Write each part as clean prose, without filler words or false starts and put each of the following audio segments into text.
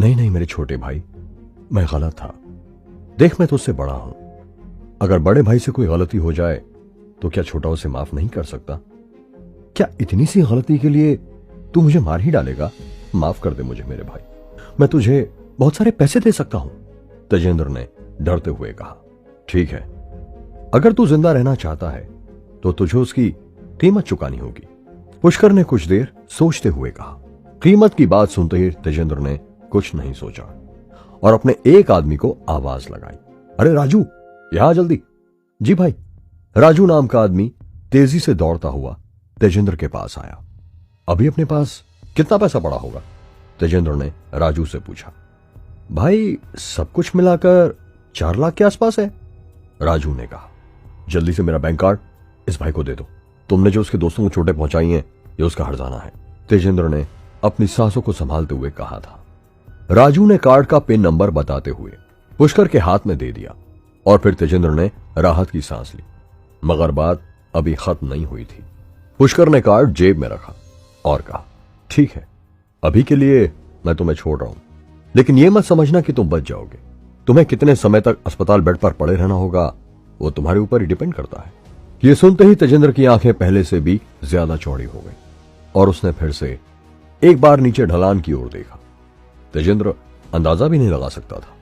नहीं नहीं मेरे छोटे भाई, मैं गलत था। देख मैं तुझसे बड़ा हूं, अगर बड़े भाई से कोई गलती हो जाए तो क्या छोटा उसे माफ नहीं कर सकता? क्या इतनी सी गलती के लिए तू मुझे मार ही डालेगा? माफ कर दे मुझे मेरे भाई, मैं तुझे बहुत सारे पैसे दे सकता हूं। तेजेंद्र ने डरते हुए कहा। ठीक है, अगर तू जिंदा रहना चाहता है तो तुझे उसकी कीमत चुकानी होगी। पुष्कर ने कुछ देर सोचते हुए कहा। कीमत की बात सुनते ही तेजेंद्र ने कुछ नहीं सोचा और अपने एक आदमी को आवाज लगाई। अरे राजू, यहां जल्दी। जी भाई। राजू नाम का आदमी तेजी से दौड़ता हुआ तेजेंद्र के पास आया। अभी अपने पास कितना पैसा पड़ा होगा? तेजेंद्र ने राजू से पूछा। भाई सब कुछ मिलाकर 4 लाख के आसपास है, राजू ने कहा। जल्दी से मेरा बैंक कार्ड इस भाई को दे दो। तुमने जो उसके दोस्तों को चोटें पहुंचाई हैं ये उसका हर्जाना है, तेजेंद्र ने अपनी सांसों को संभालते हुए कहा था। राजू ने कार्ड का पिन नंबर बताते हुए पुष्कर के हाथ में दे दिया और फिर तेजेंद्र ने राहत की सांस ली, मगर बात अभी खत्म नहीं हुई थी। पुष्कर ने कार्ड जेब में रखा और कहा, ठीक है, अभी के लिए मैं तुम्हें छोड़ रहा हूं, लेकिन यह मत समझना कि तुम बच जाओगे। तुम्हें कितने समय तक अस्पताल बेड पर पड़े रहना होगा वो तुम्हारे ऊपर ही डिपेंड करता है। यह सुनते ही तेजेंद्र की आंखें पहले से भी ज्यादा चौड़ी हो गई और उसने फिर से एक बार नीचे ढलान की ओर देखा। तेजेंद्र अंदाजा भी नहीं लगा सकता था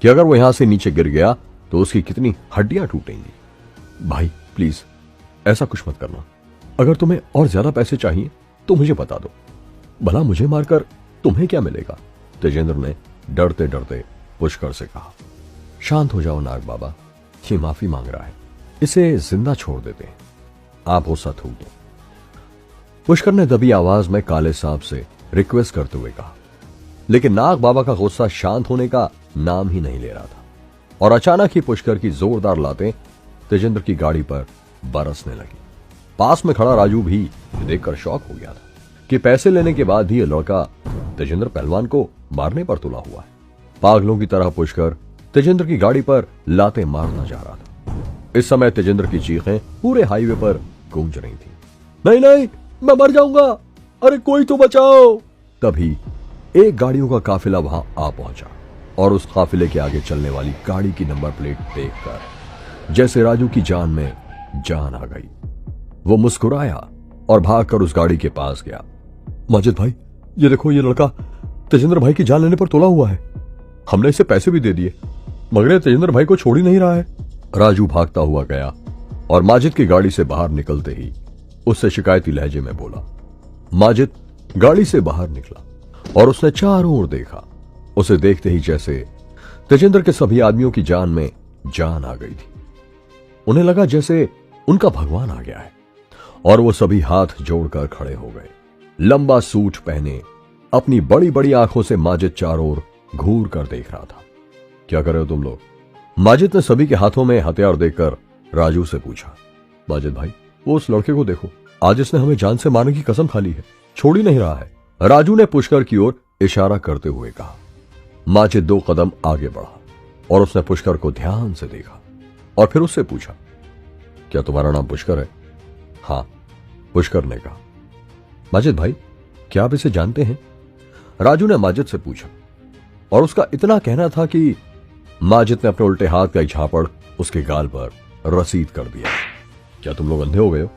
कि अगर वो यहां से नीचे गिर गया तो उसकी कितनी हड्डियां टूटेंगी। भाई प्लीज ऐसा कुछ मत करना, अगर तुम्हें और ज्यादा पैसे चाहिए तो मुझे बता दो, भला मुझे मारकर तुम्हें क्या मिलेगा? तेजेंद्र ने डरते डरते पुष्कर से कहा। शांत हो जाओ नाग बाबा, ये माफी मांग रहा है, इसे जिंदा छोड़ देते हैं, आप गुस्सा थूक दो। पुष्कर ने दबी आवाज में काले सांप से रिक्वेस्ट करते हुए कहा, लेकिन नाग बाबा का गुस्सा शांत होने का नाम ही नहीं ले रहा था और अचानक ही पुष्कर की जोरदार लातें तेजेंद्र की गाड़ी पर बरसने लगी। पास में खड़ा राजू भी देखकर शॉक हो गया था कि पैसे लेने के बाद भी यह लड़का तेजेंद्र पहलवान को मारने पर तुला हुआ है। पागलों की तरह पुष्कर तेजेंद्र की गाड़ी पर लातें मारना जा रहा था। इस समय तेजेंद्र की चीखें पूरे हाईवे पर गूंज रही थी। नहीं नहीं, मैं मर जाऊंगा, अरे कोई तो बचाओ। तभी एक गाड़ियों का काफिला वहां आ पहुंचा और उस काफिले के आगे चलने वाली गाड़ी की नंबर प्लेट देखकर जैसे राजू की जान में जान आ गई। वो मुस्कुराया और भागकर उस गाड़ी के पास गया। माजिद भाई, ये देखो, ये लड़का तेजेंद्र भाई की जान लेने पर तुला हुआ है, हमने इसे पैसे भी दे दिए मगर ये तेजेंद्र भाई को छोड़ ही नहीं रहा है। राजू भागता हुआ गया और माजिद की गाड़ी से बाहर निकलते ही उससे शिकायती लहजे में बोला। माजिद गाड़ी से बाहर निकला और उसने चारों ओर देखा। उसे देखते ही जैसे तेजेंद्र के सभी आदमियों की जान में जान आ गई थी। उन्हें लगा जैसे उनका भगवान आ गया है और वो सभी हाथ जोड़कर खड़े हो गए। लंबा सूट पहने अपनी बड़ी बड़ी आंखों से माजिद चारों ओर घूर कर देख रहा था। क्या कर रहे हो तुम लोग? माजिद ने सभी के हाथों में हथियार देखकर राजू से पूछा। माजिद भाई, वो उस लड़के को देखो, आज इसने हमें जान से मारने की कसम खा ली है, छोड़ ही नहीं रहा है, राजू ने पुष्कर की ओर इशारा करते हुए कहा। माजिद 2 कदम आगे बढ़ा और उसने पुष्कर को ध्यान से देखा और फिर उससे पूछा, क्या तुम्हारा नाम पुष्कर है? हां, पुष्कर ने कहा। माजिद भाई, क्या आप इसे जानते हैं? राजू ने माजिद से पूछा और उसका इतना कहना था कि माजिद ने अपने उल्टे हाथ का एक झापड़ उसके गाल पर रसीद कर दिया। क्या तुम लोग अंधे हो गए हो?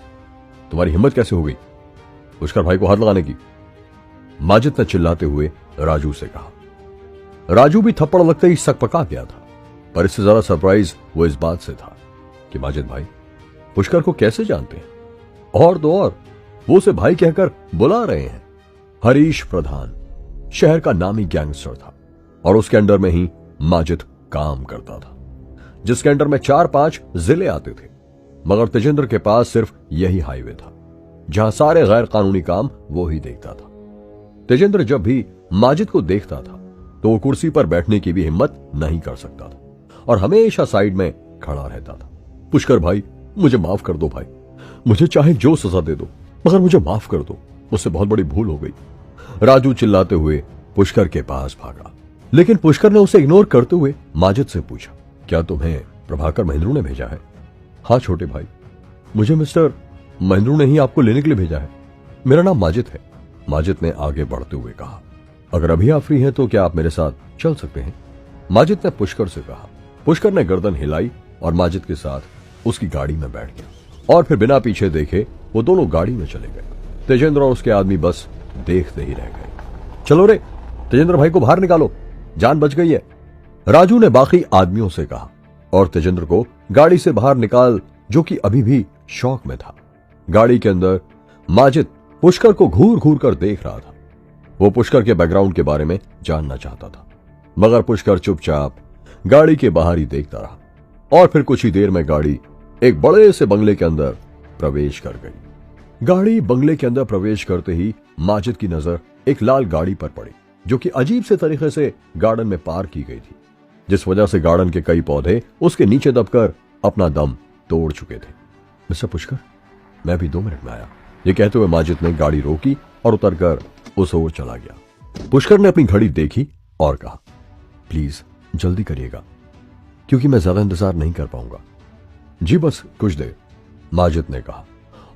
तुम्हारी हिम्मत कैसे हो गई पुष्कर भाई को हाथ लगाने की? माजिद ने चिल्लाते हुए राजू से कहा। राजू भी थप्पड़ लगते ही सकपका गया था, पर इससे ज्यादा सरप्राइज वो इस बात से था कि माजिद भाई पुष्कर को कैसे जानते हैं, और तो और वो उसे भाई कहकर बुला रहे हैं। हरीश प्रधान शहर का नामी गैंगस्टर था और उसके अंडर में ही माजिद काम करता था, जिसके अंडर में 4-5 जिले आते थे, मगर तेजेंद्र के पास सिर्फ यही हाईवे था जहां सारे गैर कानूनी काम वो ही देखता था। तेजेंद्र जब भी माजिद को देखता था तो वो कुर्सी पर बैठने की भी हिम्मत नहीं कर सकता था और हमेशा साइड में खड़ा रहता था। पुष्कर भाई, मुझे माफ कर दो भाई, मुझे चाहे जो सजा दे दो मगर मुझे माफ कर दो, मुझसे बहुत बड़ी भूल हो गई। राजू चिल्लाते हुए पुष्कर के पास भागा, लेकिन पुष्कर ने उसे इग्नोर करते हुए माजिद से पूछा, क्या तुम्हें प्रभाकर महेंद्रू ने भेजा है? हाँ छोटे भाई, मुझे मिस्टर महेंद्रू ने ही आपको लेने के लिए भेजा है, मेरा नाम माजिद है, माजिद ने आगे बढ़ते हुए कहा। अगर अभी आप फ्री हैं तो क्या आप मेरे साथ चल सकते हैं? माजिद ने पुष्कर से कहा। पुष्कर ने गर्दन हिलाई और माजिद के साथ उसकी गाड़ी में बैठ गया और फिर बिना पीछे देखे वो दोनों गाड़ी में चले गए। तेजेंद्र और उसके आदमी बस देखते ही रह गए। चलो रे, तेजेंद्र भाई को बाहर निकालो, जान बच गई है, राजू ने बाकी आदमियों से कहा और तेजेंद्र को गाड़ी से बाहर निकाल, जो कि अभी भी शौक में था। गाड़ी के अंदर माजिद पुष्कर को घूर घूर कर देख रहा था। वो पुष्कर के बैकग्राउंड के बारे में जानना चाहता था, मगर पुष्कर चुपचाप गाड़ी के बाहर ही देखता रहा और फिर कुछ ही देर में गाड़ी एक बड़े से बंगले के अंदर प्रवेश कर गई। गाड़ी बंगले के अंदर प्रवेश करते ही माजिद की नजर एक लाल गाड़ी पर पड़ी, जो कि अजीब से तरीके से गार्डन में पार्क की गई थी, जिस वजह से गार्डन के कई पौधे उसके नीचे दबकर अपना दम तोड़ चुके थे। मिस्टर पुष्कर, मैं भी 2 मिनट में आया, ये कहते हुए माजिद ने गाड़ी रोकी और उतरकर उस ओर चला गया। पुष्कर ने अपनी घड़ी देखी और कहा, प्लीज जल्दी करिएगा, क्योंकि मैं ज्यादा इंतजार नहीं कर पाऊंगा। जी बस कुछ देर, माजिद ने कहा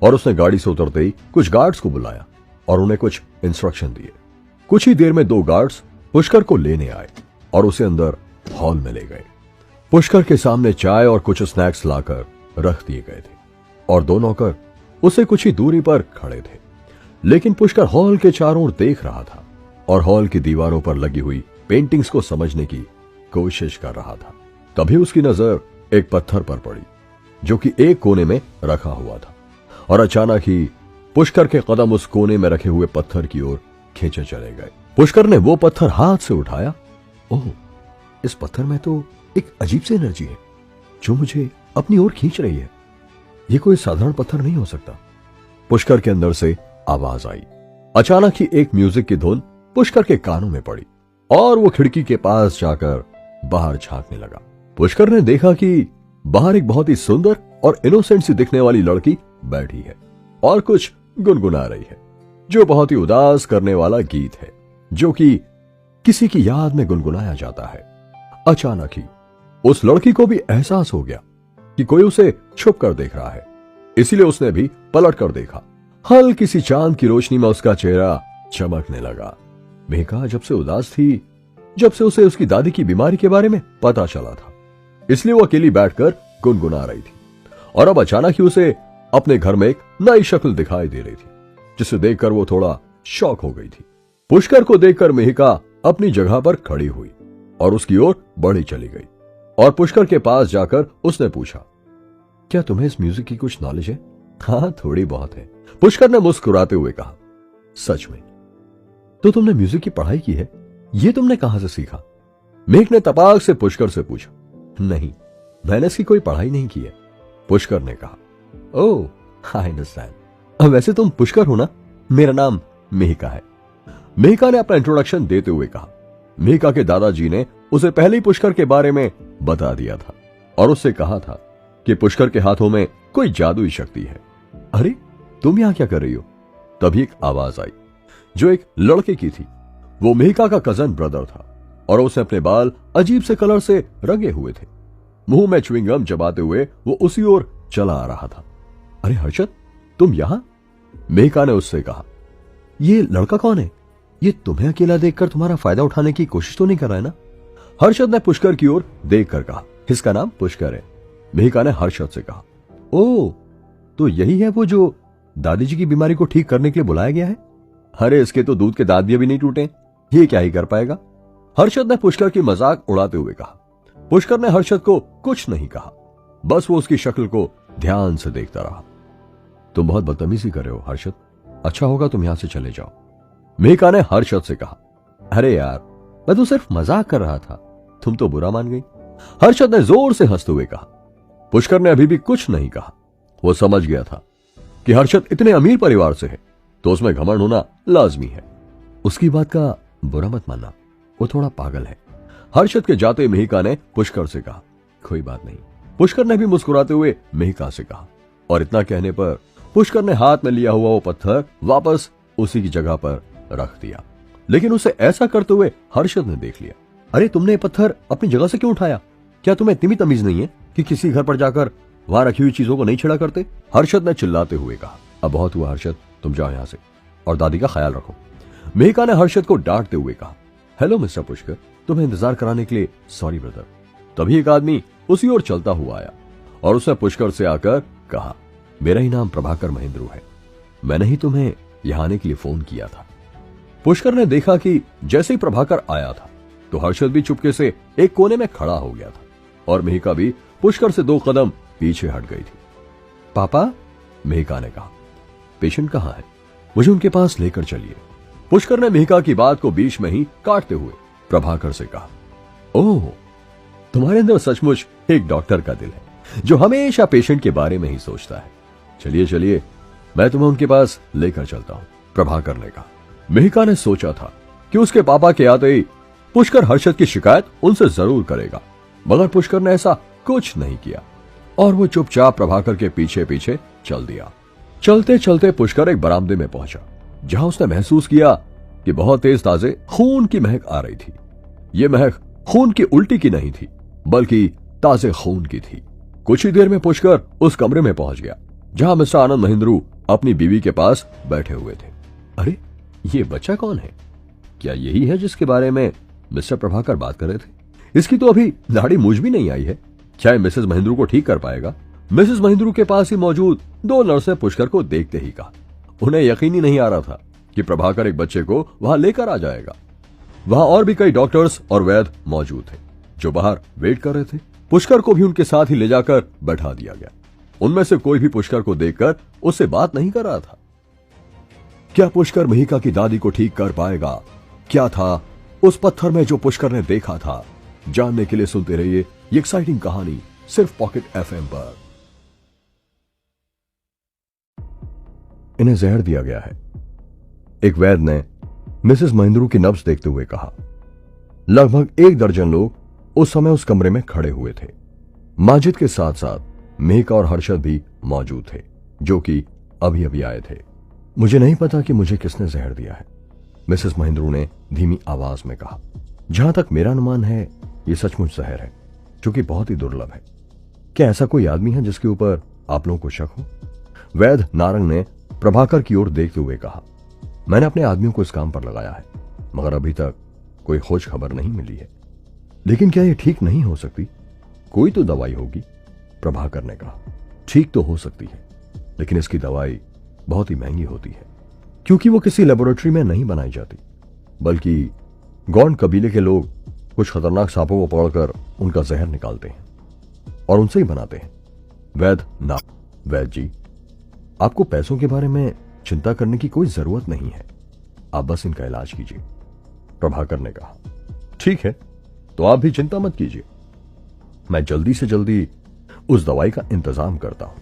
और उसने गाड़ी से उतरते ही कुछ गार्ड्स को बुलाया और उन्हें कुछ इंस्ट्रक्शन दिए। कुछ ही देर में 2 गार्ड्स पुष्कर को लेने आए और उसे अंदर हॉल में ले गए। पुष्कर के सामने चाय और कुछ स्नैक्स लाकर रख दिए गए थे और 2 नौकर उसे कुछ ही दूरी पर खड़े थे। लेकिन पुष्कर हॉल के चारों ओर देख रहा था और हॉल की दीवारों पर लगी हुई पेंटिंग्स को समझने की कोशिश कर रहा था। तभी उसकी नजर एक पत्थर पर पड़ी, जो कि एक कोने में रखा हुआ था, और अचानक ही पुष्कर के कदम उस कोने में रखे हुए पत्थर की ओर खींचे चले गए। पुष्कर ने वो पत्थर हाथ से उठाया। ओह, इस पत्थर में तो एक अजीब सी एनर्जी है जो मुझे अपनी ओर खींच रही है। ये कोई साधारण पत्थर नहीं हो सकता। पुष्कर के अंदर से आवाज आई। अचानक ही एक म्यूजिक की धुन पुष्कर के कानों में पड़ी और वो खिड़की के पास जाकर बाहर झांकने लगा। पुष्कर ने देखा कि बाहर एक बहुत ही सुंदर और इनोसेंट सी दिखने वाली लड़की बैठी है और कुछ गुनगुना रही है, जो बहुत ही उदास करने वाला गीत है, जो कि किसी की याद में गुनगुनाया जाता है। अचानक ही उस लड़की को भी एहसास हो गया कि कोई उसे छुप कर देख रहा है, इसीलिए उसने भी पलट कर देखा। हल्की सी चांद की रोशनी में उसका चेहरा चमकने लगा। मेघा जब से उदास थी, जब से उसे उसकी दादी की बीमारी के बारे में पता चला था, इसलिए वो अकेली बैठकर गुनगुना रही थी और अब अचानक ही उसे अपने घर में एक नई शक्ल दिखाई दे रही थी, जिसे देखकर वो थोड़ा शॉक हो गई थी। पुष्कर को देखकर मेहिका अपनी जगह पर खड़ी हुई और उसकी ओर बढ़ी चली गई और पुष्कर के पास जाकर उसने पूछा, क्या तुम्हें इस म्यूजिक की कुछ नॉलेज है? हाँ, थोड़ी बहुत है, पुष्कर ने मुस्कुराते हुए कहा। सच में? तो तुमने म्यूजिक की पढ़ाई की है? ये तुमने कहां से सीखा? मेघ ने तपाक से पुष्कर से पूछा। नहीं, मैंने इसकी कोई पढ़ाई नहीं की है, पुष्कर ने कहा। ओह, आई अंडरस्टैंड। वैसे तुम पुष्कर हो ना? मेरा नाम मेहिका है, मेहिका ने अपना इंट्रोडक्शन देते हुए कहा। मेहिका के दादाजी ने उसे पहले ही पुष्कर के बारे में बता दिया था और उससे कहा था कि पुष्कर के हाथों में कोई जादुई शक्ति है। अरे, तुम यहां क्या कर रही हो? तभी एक आवाज आई, जो एक लड़के की थी। वो मेहिका का कजन ब्रदर था और उसने अपने बाल अजीब से कलर से रंगे हुए थे। मुंह में च्युइंगम चबाते हुए वो उसी ओर चला आ रहा था। अरे हर्षद, तुम यहां? मेहिका ने उससे कहा। ये लड़का कौन है? ये तुम्हें अकेला देखकर तुम्हारा फायदा उठाने की कोशिश तो नहीं कर रहा है ना? हर्षद ने पुष्कर की ओर देखकर कहा। इसका नाम पुष्कर है, मेहिका ने हर्षद से कहा। ओह, तो यही है वो जो दादी जी की बीमारी को ठीक करने के लिए बुलाया गया है? अरे, इसके तो दूध के दांत भी अभी नहीं टूटे, ये क्या ही कर पाएगा? हर्षद ने पुष्कर की मजाक उड़ाते हुए कहा। पुष्कर ने हर्षद को कुछ नहीं कहा, बस वो उसकी शक्ल को ध्यान से देखता रहा। तुम बहुत बदतमीजी कर रहे हो हर्षद, अच्छा होगा तुम यहां से चले जाओ, मेहिका ने हर्षद से कहा। अरे यार, मैं तो सिर्फ मजाक कर रहा था, तुम तो बुरा मान गई, हर्षद ने जोर से हंसते हुए कहा। पुष्कर ने अभी भी कुछ नहीं कहा। वो समझ गया था कि हर्षद इतने अमीर परिवार से है तो उसमें घमंड होना लाजमी है। उसकी बात का बुरा मत मानना, वो थोड़ा पागल है, हर्षद के जाते मेहिका ने पुष्कर से कहा। कोई बात नहीं, पुष्कर ने भी मुस्कुराते हुए मेहिका से कहा और इतना कहने पर पुष्कर ने हाथ में लिया हुआ वो पत्थर वापस उसी की जगह पर रख दिया। लेकिन उसे ऐसा करते हुए हर्षद ने देख लिया। अरे, तुमने ये पत्थर अपनी जगह से क्यों उठाया? क्या तुम्हें इतनी भी तमीज नहीं है कि किसी घर पर जाकर वहां रखी हुई चीजों को नहीं छेड़ा करते? हर्षद ने चिल्लाते हुए कहा। अब बहुत हुआ हर्षद, तुम जाओ यहां से और दादी का ख्याल रखो। मेहका ने हर्षद को डांटते हुए कहा, हेलो मिस्टर पुष्कर, तुम्हें इंतजार कराने के लिए सॉरी ब्रदर। तभी एक आदमी उसी ओर चलता हुआ आया और उसने पुष्कर से आकर कहा, मेरा ही नाम प्रभाकर महेंद्रू है, मैंने ही तुम्हें यहां आने के लिए फोन किया था। पुष्कर ने देखा कि जैसे ही प्रभाकर आया था तो हर्षद भी चुपके से एक कोने में खड़ा हो गया था और मेहका भी पुष्कर से 2 कदम पीछे हट गई थी। पापा, मेहका ने कहा, पेशेंट कहां है, मुझे उनके पास लेकर चलिए। पुष्कर ने मेहका की बात को बीच में ही काटते हुए प्रभाकर से कहा, ओह, तुम्हारे अंदर सचमुच एक डॉक्टर का दिल है जो हमेशा पेशेंट के बारे में ही सोचता है। चलिए चलिए, मैं तुम्हें उनके पास लेकर चलता हूं, प्रभाकर ने कहा। मेहका ने सोचा था कि उसके पापा के आते ही पुष्कर हर्षद की शिकायत उनसे जरूर करेगा, मगर पुष्कर ने ऐसा कुछ नहीं किया और वो चुपचाप प्रभाकर के पीछे पीछे चल दिया। चलते चलते पुष्कर एक बरामदे में पहुंचा जहां उसने महसूस किया कि बहुत तेज ताजे खून की महक आ रही थी। ये महक खून की उल्टी की नहीं थी, बल्कि ताजे खून की थी। कुछ ही देर में पुष्कर उस कमरे में पहुंच गया जहां मिस्टर आनंद महेंद्रू अपनी बीवी के पास बैठे हुए थे। अरे, ये बच्चा कौन है? क्या यही है जिसके बारे में मिस्टर प्रभाकर बात कर रहे थे? इसकी तो अभी दाढ़ी मूंछ भी नहीं आई है। क्या मिसेस महेंद्रू को ठीक कर पाएगा? मिसेस महेंद्रू के पास ही मौजूद 2 नर्स ने पुष्कर को देखते ही कहा। उन्हें यकीन ही नहीं आ रहा था कि प्रभाकर एक बच्चे को वहां लेकर आ जाएगा। वहां और भी कई डॉक्टर्स और वैद्य मौजूद थे जो बाहर वेट कर रहे थे। पुष्कर को भी उनके साथ ही ले जाकर बैठा दिया गया। उनमें से कोई भी पुष्कर को देखकर उससे बात नहीं कर रहा था। क्या पुष्कर मेहिका की दादी को ठीक कर पाएगा? क्या था उस पत्थर में जो पुष्कर ने देखा था? जानने के लिए सुनते रहिए ये एक्साइटिंग कहानी सिर्फ पॉकेट एफएम पर। इन्हें जहर दिया गया है, एक वैद्य ने मिसेस महेंद्रू की नब्ज देखते हुए कहा। लगभग 1 दर्जन लोग उस समय उस कमरे में खड़े हुए थे। माजिद के साथ साथ मेहका और हर्षद भी मौजूद थे जो कि अभी अभी आए थे। मुझे नहीं पता कि मुझे किसने जहर दिया है, मिसेस महेंद्रू ने धीमी आवाज में कहा। जहां तक मेरा अनुमान है ये सचमुच जहर है जो कि बहुत ही दुर्लभ है। क्या ऐसा कोई आदमी है जिसके ऊपर आप लोगों को शक हो? वैद्य नारंग ने प्रभाकर की ओर देखते हुए कहा। मैंने अपने आदमियों को इस काम पर लगाया है मगर अभी तक कोई खोज खबर नहीं मिली है। लेकिन क्या यह ठीक नहीं हो सकती? कोई तो दवाई होगी, प्रभाकर ने कहा। ठीक तो हो सकती है लेकिन इसकी दवाई बहुत ही महंगी होती है क्योंकि वो किसी लेबोरेटरी में नहीं बनाई जाती बल्कि गौंड कबीले के लोग कुछ खतरनाक सांपों को पकड़कर उनका जहर निकालते हैं और उनसे ही बनाते हैं। वैद्य जी, आपको पैसों के बारे में चिंता करने की कोई जरूरत नहीं है, आप बस इनका इलाज कीजिए, प्रभाकर ने कहा। ठीक है, तो आप भी चिंता मत कीजिए, मैं जल्दी से जल्दी उस दवाई का इंतजाम करता हूं,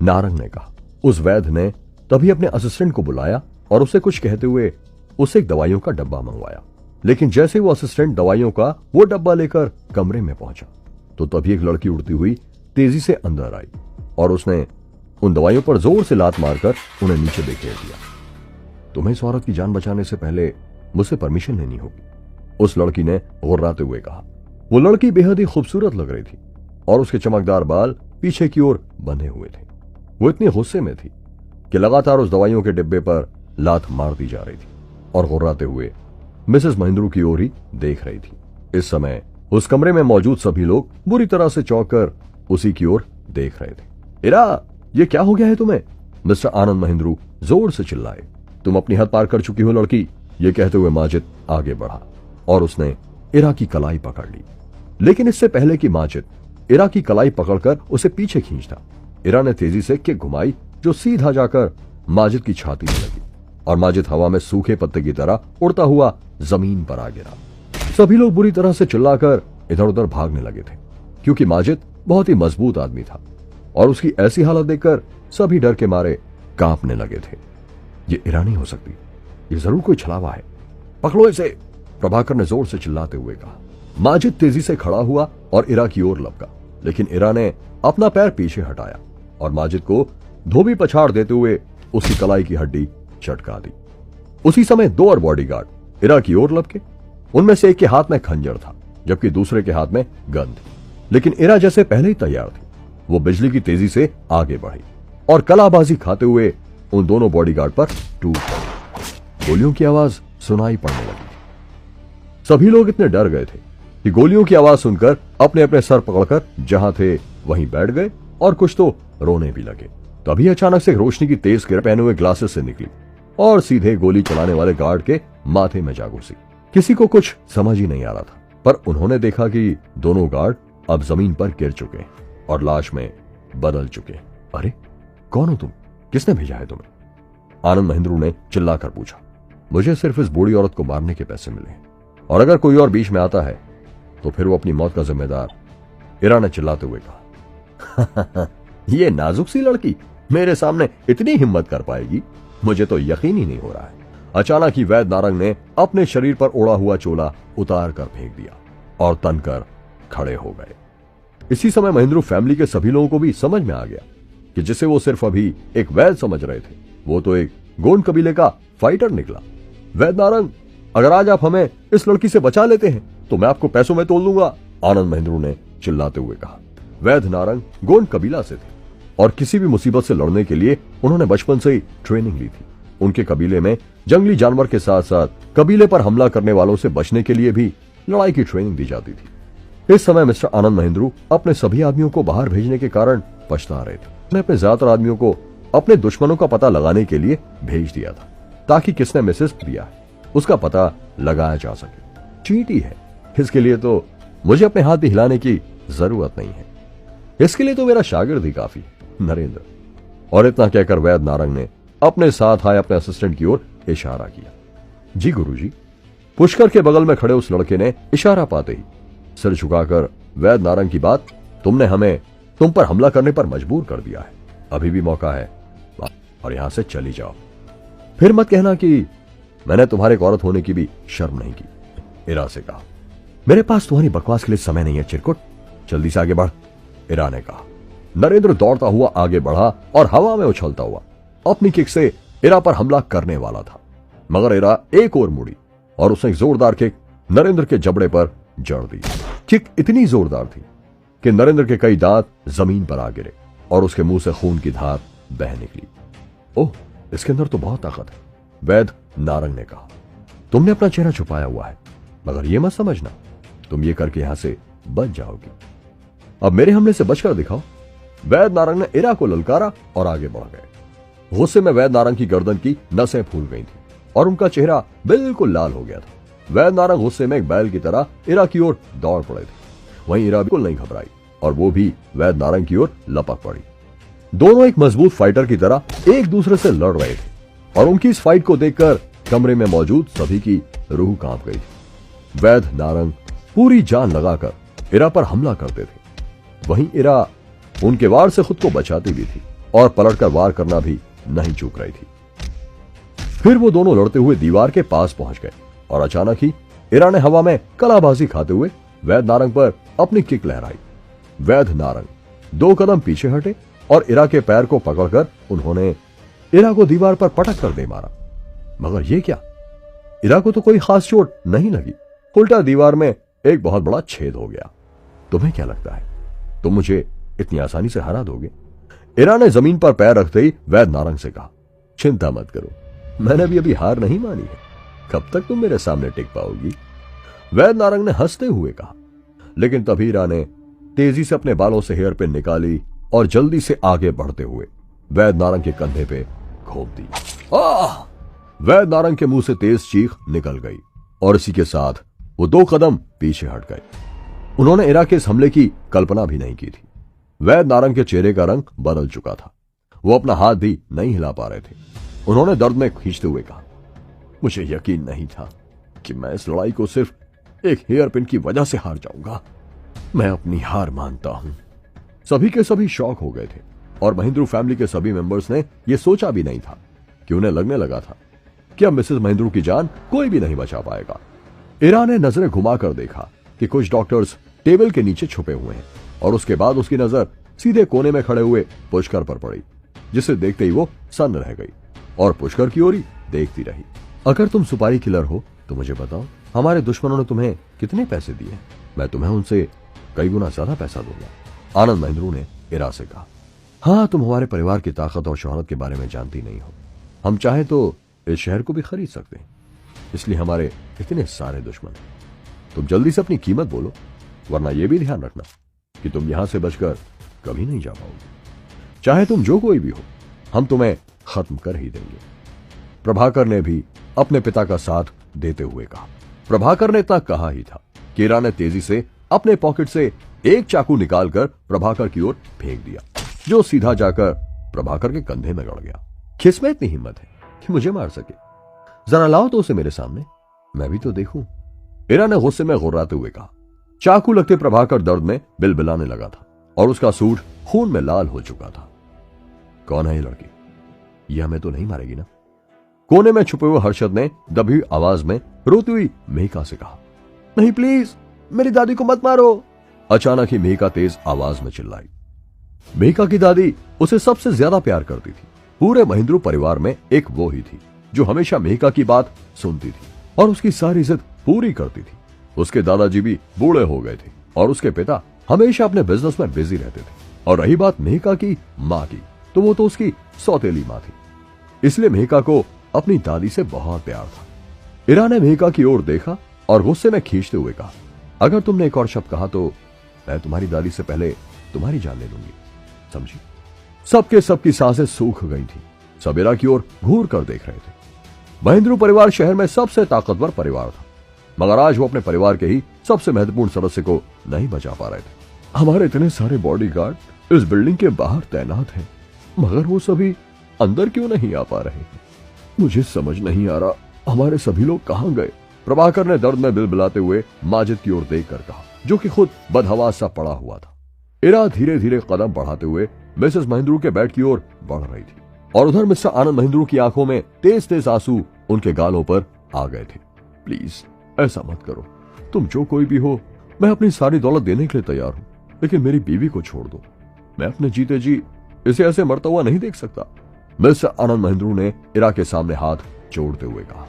नारंग ने कहा। उस वैद्य ने तभी अपने असिस्टेंट को बुलाया और उसे कुछ कहते हुए उसे एक दवाइयों का डब्बा मंगवाया। लेकिन जैसे वो असिस्टेंट दवाइयों का वो डब्बा लेकर कमरे में पहुंचा तो तभी एक लड़की उड़ती हुई तेजी से अंदर आई और उसने उन दवाइयों पर जोर से लात मारकर उन्हें नीचे धकेल दिया। तुम्हें इस औरत की जान बचाने से पहले मुझसे परमिशन लेनी होगी, उस लड़की ने गुर्राते हुए कहा। वो लड़की बेहद ही खूबसूरत लग रही थी और उसके चमकदार बाल पीछे की ओर बंधे हुए थे। वो इतनी गुस्से में थी कि लगातार उस दवाइयों के डिब्बे पर लात मार दी जा रही थी और गुर्राते हुए मिसेस महेंद्रू की ओर ही देख रही थी। इस समय उस कमरे में मौजूद सभी लोग बुरी तरह से चौंक कर उसी की ओर देख रहे थे। इरा, ये क्या हो गया है तुम्हें? मिस्टर आनंद महेंद्रू जोर से चिल्लाए। तुम अपनी हद पार कर चुकी हो लड़की, ये कहते हुए माजिद आगे बढ़ा और उसने इरा की कलाई पकड़ ली। लेकिन इससे पहले कि माजिद इरा की कलाई पकड़कर उसे पीछे खींचता, इरा ने तेजी से किक घुमाई जो सीधा जाकर माजिद की छाती में लगी और माजिद हवा में सूखे पत्ते की तरह उड़ता हुआ जमीन पर आ गिरा। सभी लोग बुरी तरह से चिल्लाकर इधर उधर भागने लगे थे क्योंकि माजिद बहुत ही मजबूत आदमी था और उसकी ऐसी हालत देखकर सभी डर के मारे कांपने लगे थे। ये इरा नहीं हो सकती, ये जरूर कोई छलावा है, पकड़ो इसे, प्रभाकर ने जोर से चिल्लाते हुए कहा। माजिद तेजी से खड़ा हुआ और इरा की ओर लपका, लेकिन इरा ने अपना पैर पीछे हटाया और माजिद को धोबी पछाड़ देते हुए उसकी कलाई की हड्डी चटका दी। उसी समय 2 और बॉडीगार्ड इरा की ओर लपके। उनमें से एक के हाथ में खंजर था जबकि दूसरे के हाथ में गन थी, लेकिन इरा जैसे पहले ही तैयार थी। वो बिजली की तेजी से आगे बढ़ी और कलाबाजी खाते हुए उन दोनों बॉडीगार्ड पर टूट पड़ी। गोलियों की आवाज सुनाई पड़ने लगी। सभी लोग इतने डर गए थे कि गोलियों की आवाज सुनकर अपने अपने सर पकड़कर जहां थे वहीं बैठ गए और कुछ तो रोने भी लगे। तभी अचानक से रोशनी की तेज किरण पहने हुए ग्लासेस से निकली और सीधे गोली चलाने वाले गार्ड के माथे में जा घुसी। किसी को कुछ समझ ही नहीं आ रहा था, पर उन्होंने देखा कि दोनों गार्ड अब जमीन पर गिर चुके और लाश में बदल चुके। अरे कौन हो तुम? किसने भेजा है तुम्हें? आनंद महिंद्रू ने चिल्लाकर पूछा। मुझे सिर्फ इस बूढ़ी औरत को मारने के पैसे मिले और अगर कोई और बीच में आता है तो फिर वो अपनी मौत का जिम्मेदार। इरा ने चिल्लाते हुए कहा। ये नाजुक सी लड़की मेरे सामने इतनी हिम्मत कर पाएगी? मुझे तो यकीन ही नहीं हो रहा है। अचानक ही वैद्य नारंग ने अपने शरीर पर ओढ़ा हुआ चोला उतार कर फेंक दिया और तनकर खड़े हो गए। इसी समय महिंद्रू फैमिली के सभी लोगों को भी समझ में आ गया कि जिसे वो सिर्फ अभी एक वैद्य समझ रहे थे वो तो एक गोंड कबीले का फाइटर निकला। वैद्य नारंग, अगर आज आप हमें इस लड़की से बचा लेते हैं तो मैं आपको पैसों में तोल दूंगा, आनंद महिंद्रू ने चिल्लाते हुए कहा। वैद्य नारंग गोंड कबीला से थे और किसी भी मुसीबत से लड़ने के लिए उन्होंने बचपन से ही ट्रेनिंग ली थी। उनके कबीले में जंगली जानवर के साथ साथ कबीले पर हमला करने वालों से बचने के लिए भी लड़ाई की ट्रेनिंग दी जाती थी। इस समय मिस्टर आनंद महिंद्रू अपने सभी आदमियों को बाहर भेजने के कारण पछता रहे थे। उन्होंने अपने ज्यादातर आदमियों को अपने दुश्मनों का पता लगाने के लिए भेज दिया था ताकि किसने मैसेज दिया है उसका पता लगाया जा सके। चींटी है, इसके लिए तो मुझे अपने हाथ भी हिलाने की जरूरत नहीं है, इसके लिए तो मेरा शागिर्द ही काफी, नरेंद्र। और इतना कहकर वैद्य नारंग ने अपने साथ आए अपने असिस्टेंट की ओर इशारा किया। जी गुरुजी। पुष्कर के बगल में खड़े उस लड़के ने इशारा पाते ही सिर झुकाकर, वैद्य नारंग की बात, तुमने हमें तुम पर हमला करने पर मजबूर कर दिया है, अभी भी मौका है और यहां से चली जाओ। फिर मत कहना कि मैंने तुम्हारे एक औरत होने की भी शर्म नहीं की, इरा से कहा। मेरे पास तुम्हारी बकवास के लिए समय नहीं है चिरकुट, जल्दी से आगे बढ़, इरा ने कहा। नरेंद्र दौड़ता हुआ आगे बढ़ा और हवा में उछलता हुआ अपनी किक से इरा पर हमला करने वाला था, मगर इरा एक और मुड़ी और उसने एक जोरदार किक नरेंद्र के जबड़े पर जड़ दी। किक इतनी जोरदार थी कि नरेंद्र के कई दांत जमीन पर आ गिरे और उसके मुंह से खून की धार बह निकली। ओह, इसके अंदर तो बहुत ताकत है, वैद्य नारंग ने कहा। तुमने अपना चेहरा छुपाया हुआ है, मगर यह मत समझना तुम ये करके यहां से बच जाओगी। अब मेरे हमले से बचकर दिखाओ। वैद्य नारंग ने इरा को ललकारा और आगे बढ़ गए। गुस्से में वैद्य नारंग की गर्दन की नसें फूल गई थी और उनका चेहरा बिल्कुल लाल हो गया था। वैद्य नारंग गुस्से में एक बैल की तरह इरा की ओर दौड़ पड़े थे। वहीं इरा बिल्कुल नहीं घबराई और वो भी वैद्य नारंग की ओर लपक पड़ी। दोनों एक मजबूत फाइटर की तरह एक दूसरे से लड़ रहे थे और उनकी इस फाइट को देखकर कमरे में मौजूद सभी की रूह कांप गई। वैद्य नारंग पूरी जान लगाकर इरा पर हमला करते थे, वहीं इरा उनके वार से खुद को बचाती भी थी और पलटकर वार करना भी नहीं चूक रही थी। फिर वो दोनों लड़ते हुए दीवार के पास पहुंच गए और अचानक ही इरा ने हवा में कलाबाजी खाते हुए वैद्य नारंग पर अपनी किक लहराई। वैद्य नारंग 2 कदम पीछे हटे और इरा के पैर को पकड़कर उन्होंने इरा को दीवार पर पटक कर दे मारा। मगर ये क्या, इरा को तो कोई खास चोट नहीं लगी, उल्टा दीवार में एक बहुत बड़ा छेद हो गया। तुम्हें क्या लगता है तुम मुझे इतनी आसानी से हरा दोगे? इरा ने जमीन पर पैर रखते ही वैद्य नारंग से कहा। चिंता मत करो, मैंने भी अभी हार नहीं मानी है, कब तक तुम मेरे सामने टिक पाओगी? वैद्य नारंग ने हंसते हुए कहा। लेकिन तभी इरा ने तेजी से अपने बालों से हेयर पिन निकाली और जल्दी से आगे बढ़ते हुए वैद्य नारंग के कंधे पे घोंप दी। वैद्य नारंग के मुंह से तेज चीख निकल गई और इसी के साथ वो 2 कदम पीछे हट गए। उन्होंने इरा के इस हमले की कल्पना भी नहीं की थी। वैद्य नारंग के चेहरे का रंग बदल चुका था, वो अपना हाथ भी नहीं हिला पा रहे थे। उन्होंने दर्द में खींचते हुए कहा, मुझे यकीन नहीं था कि मैं इस लड़ाई को सिर्फ एक हेयर पिन की वजह से हार जाऊंगा। मैं अपनी हार मानता हूं। सभी के सभी शॉक हो गए थे और महिंद्रू फैमिली के सभी मेंबर्स ने यह सोचा भी नहीं था कि उन्हें लगने लगा था कि अब मिसेस महिंद्रू की जान कोई भी नहीं बचा पाएगा। इरा ने नजरें घुमाकर देखा कि कुछ डॉक्टर्स टेबल के नीचे छुपे हुए हैं और उसके बाद उसकी नजर सीधे कोने में खड़े हुए पुष्कर पर पड़ी, जिसे देखते ही वो सन्न रह गई और पुष्कर की ओर ही देखती रही। अगर तुम सुपारी किलर हो तो मुझे बताओ, हमारे दुश्मनों ने तुम्हें कितने पैसे दिए? मैं तुम्हें उनसे कई गुना ज्यादा पैसा दूंगा, आनंद महिंद्रू ने इरा से कहा। हाँ, तुम हमारे परिवार की ताकत और शोहरत के बारे में जानती नहीं हो। हम चाहे तो इस शहर को भी खरीद सकते हैं। इसलिए हमारे इतने सारे दुश्मन। तुम जल्दी से अपनी कीमत बोलो, वरना यह भी ध्यान रखना कि तुम यहां से बचकर कभी नहीं जा पाओगे। चाहे तुम जो कोई भी हो, हम तुम्हें खत्म कर ही देंगे। प्रभाकर ने भी अपने पिता का साथ देते हुए कहा। प्रभाकर ने इतना कहा ही था कि इरा ने तेजी से अपने पॉकेट से एक चाकू निकालकर प्रभाकर की ओर फेंक दिया, जो सीधा जाकर प्रभाकर के कंधे में गड़ गया। किसमें इतनी हिम्मत है कि मुझे मार सके? जरा लाओ तो उसे मेरे सामने, मैं भी तो देखूं। इरा ने गुस्से में गुर्राते हुए कहा। चाकू लगते प्रभाकर दर्द में बिलबिलाने लगा था और उसका सूट खून में लाल हो चुका था। कौन है ये लड़की? यह हमें तो नहीं मारेगी ना? कोने में छुपे हुए हर्षद ने दबी हुई आवाज में रोती हुई मेहका से कहा। नहीं, प्लीज मेरी दादी को मत मारो। अचानक ही मेहका तेज आवाज में चिल्लाई। मेहका की दादी उसे सबसे ज्यादा प्यार करती थी। पूरे महेंद्रू परिवार में एक वो ही थी जो हमेशा मेहका की बात सुनती थी और उसकी सारी इज्जत पूरी करती थी। उसके दादाजी भी बूढ़े हो गए थे और उसके पिता हमेशा अपने बिजनेस में बिजी रहते थे। और रही बात मेहका की माँ की, तो वो तो उसकी सौतेली माँ थी, इसलिए मेहका को अपनी दादी से बहुत प्यार था। इरा ने मेहका की ओर देखा और गुस्से में खींचते हुए कहा, अगर तुमने एक और शब्द कहा तो मैं तुम्हारी दादी से पहले तुम्हारी जान ले लूंगी, समझी? सबकी सांसें सूख गई थी। सब इरा की ओर घूर कर देख रहे थे। महेंद्रू परिवार शहर में सबसे ताकतवर परिवार था, मगर आज वो अपने परिवार के ही सबसे महत्वपूर्ण सदस्य को नहीं बचा पा रहे थे। हमारे इतने सारे बॉडीगार्ड इस बिल्डिंग के बाहर तैनात हैं, मगर वो सभी अंदर क्यों नहीं आ पा रहे? मुझे समझ नहीं आ रहा हमारे सभी लोग कहां गए? प्रभाकर ने दर्द में बिलबिलाते हुए माजिद की ओर देखकर कहा, जो कि खुद बदहवास सा पड़ा हुआ था। इरा धीरे धीरे कदम बढ़ाते हुए मिसेस महेंद्रू के बेड की ओर बढ़ रही थी और उधर मिस्टर आनंद महेंद्रू की आंखों में तेज तेज आंसू उनके गालों पर आ गए थे। प्लीज ऐसा मत करो, तुम जो कोई भी हो, मैं अपनी सारी दौलत देने के लिए तैयार हूं, लेकिन मेरी बीवी को छोड़ दो। मैं अपने जीते जी इसे ऐसे मरता हुआ नहीं देख सकता। मिस्टर आनंद महेंद्रू ने इरा के सामने हाथ जोड़ते हुए कहा,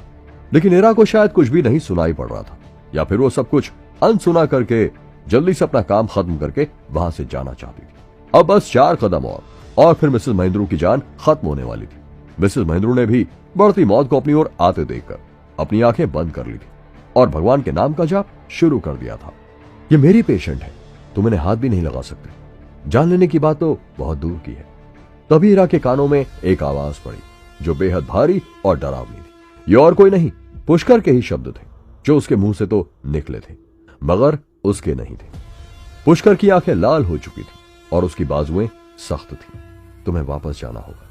लेकिन इरा को शायद कुछ भी नहीं सुनाई पड़ रहा था, या फिर वो सब कुछ अनसुना करके जल्दी से अपना काम खत्म करके वहां से जाना चाहती थी। अब बस 4 कदम और फिर मिसेस महेंद्रू की जान खत्म होने वाली थी। मिसेस महेंद्रू ने भी बढ़ती मौत को अपनी ओर आते देखकर अपनी आंखें बंद कर ली थी और भगवान के नाम का जाप शुरू कर दिया था। ये मेरी पेशेंट है, तुम इन्हें हाथ भी नहीं लगा सकते। जान लेने की बात तो बहुत दूर की है। तभी इरा के कानों में एक आवाज पड़ी जो बेहद भारी और डरावनी थी। ये और कोई नहीं, पुष्कर के ही शब्द थे, जो उसके मुंह से तो निकले थे मगर उसके नहीं थे। पुष्कर की आंखें लाल हो चुकी थी और उसकी बाजुएं सख्त थी। तुम्हें वापस जाना होगा,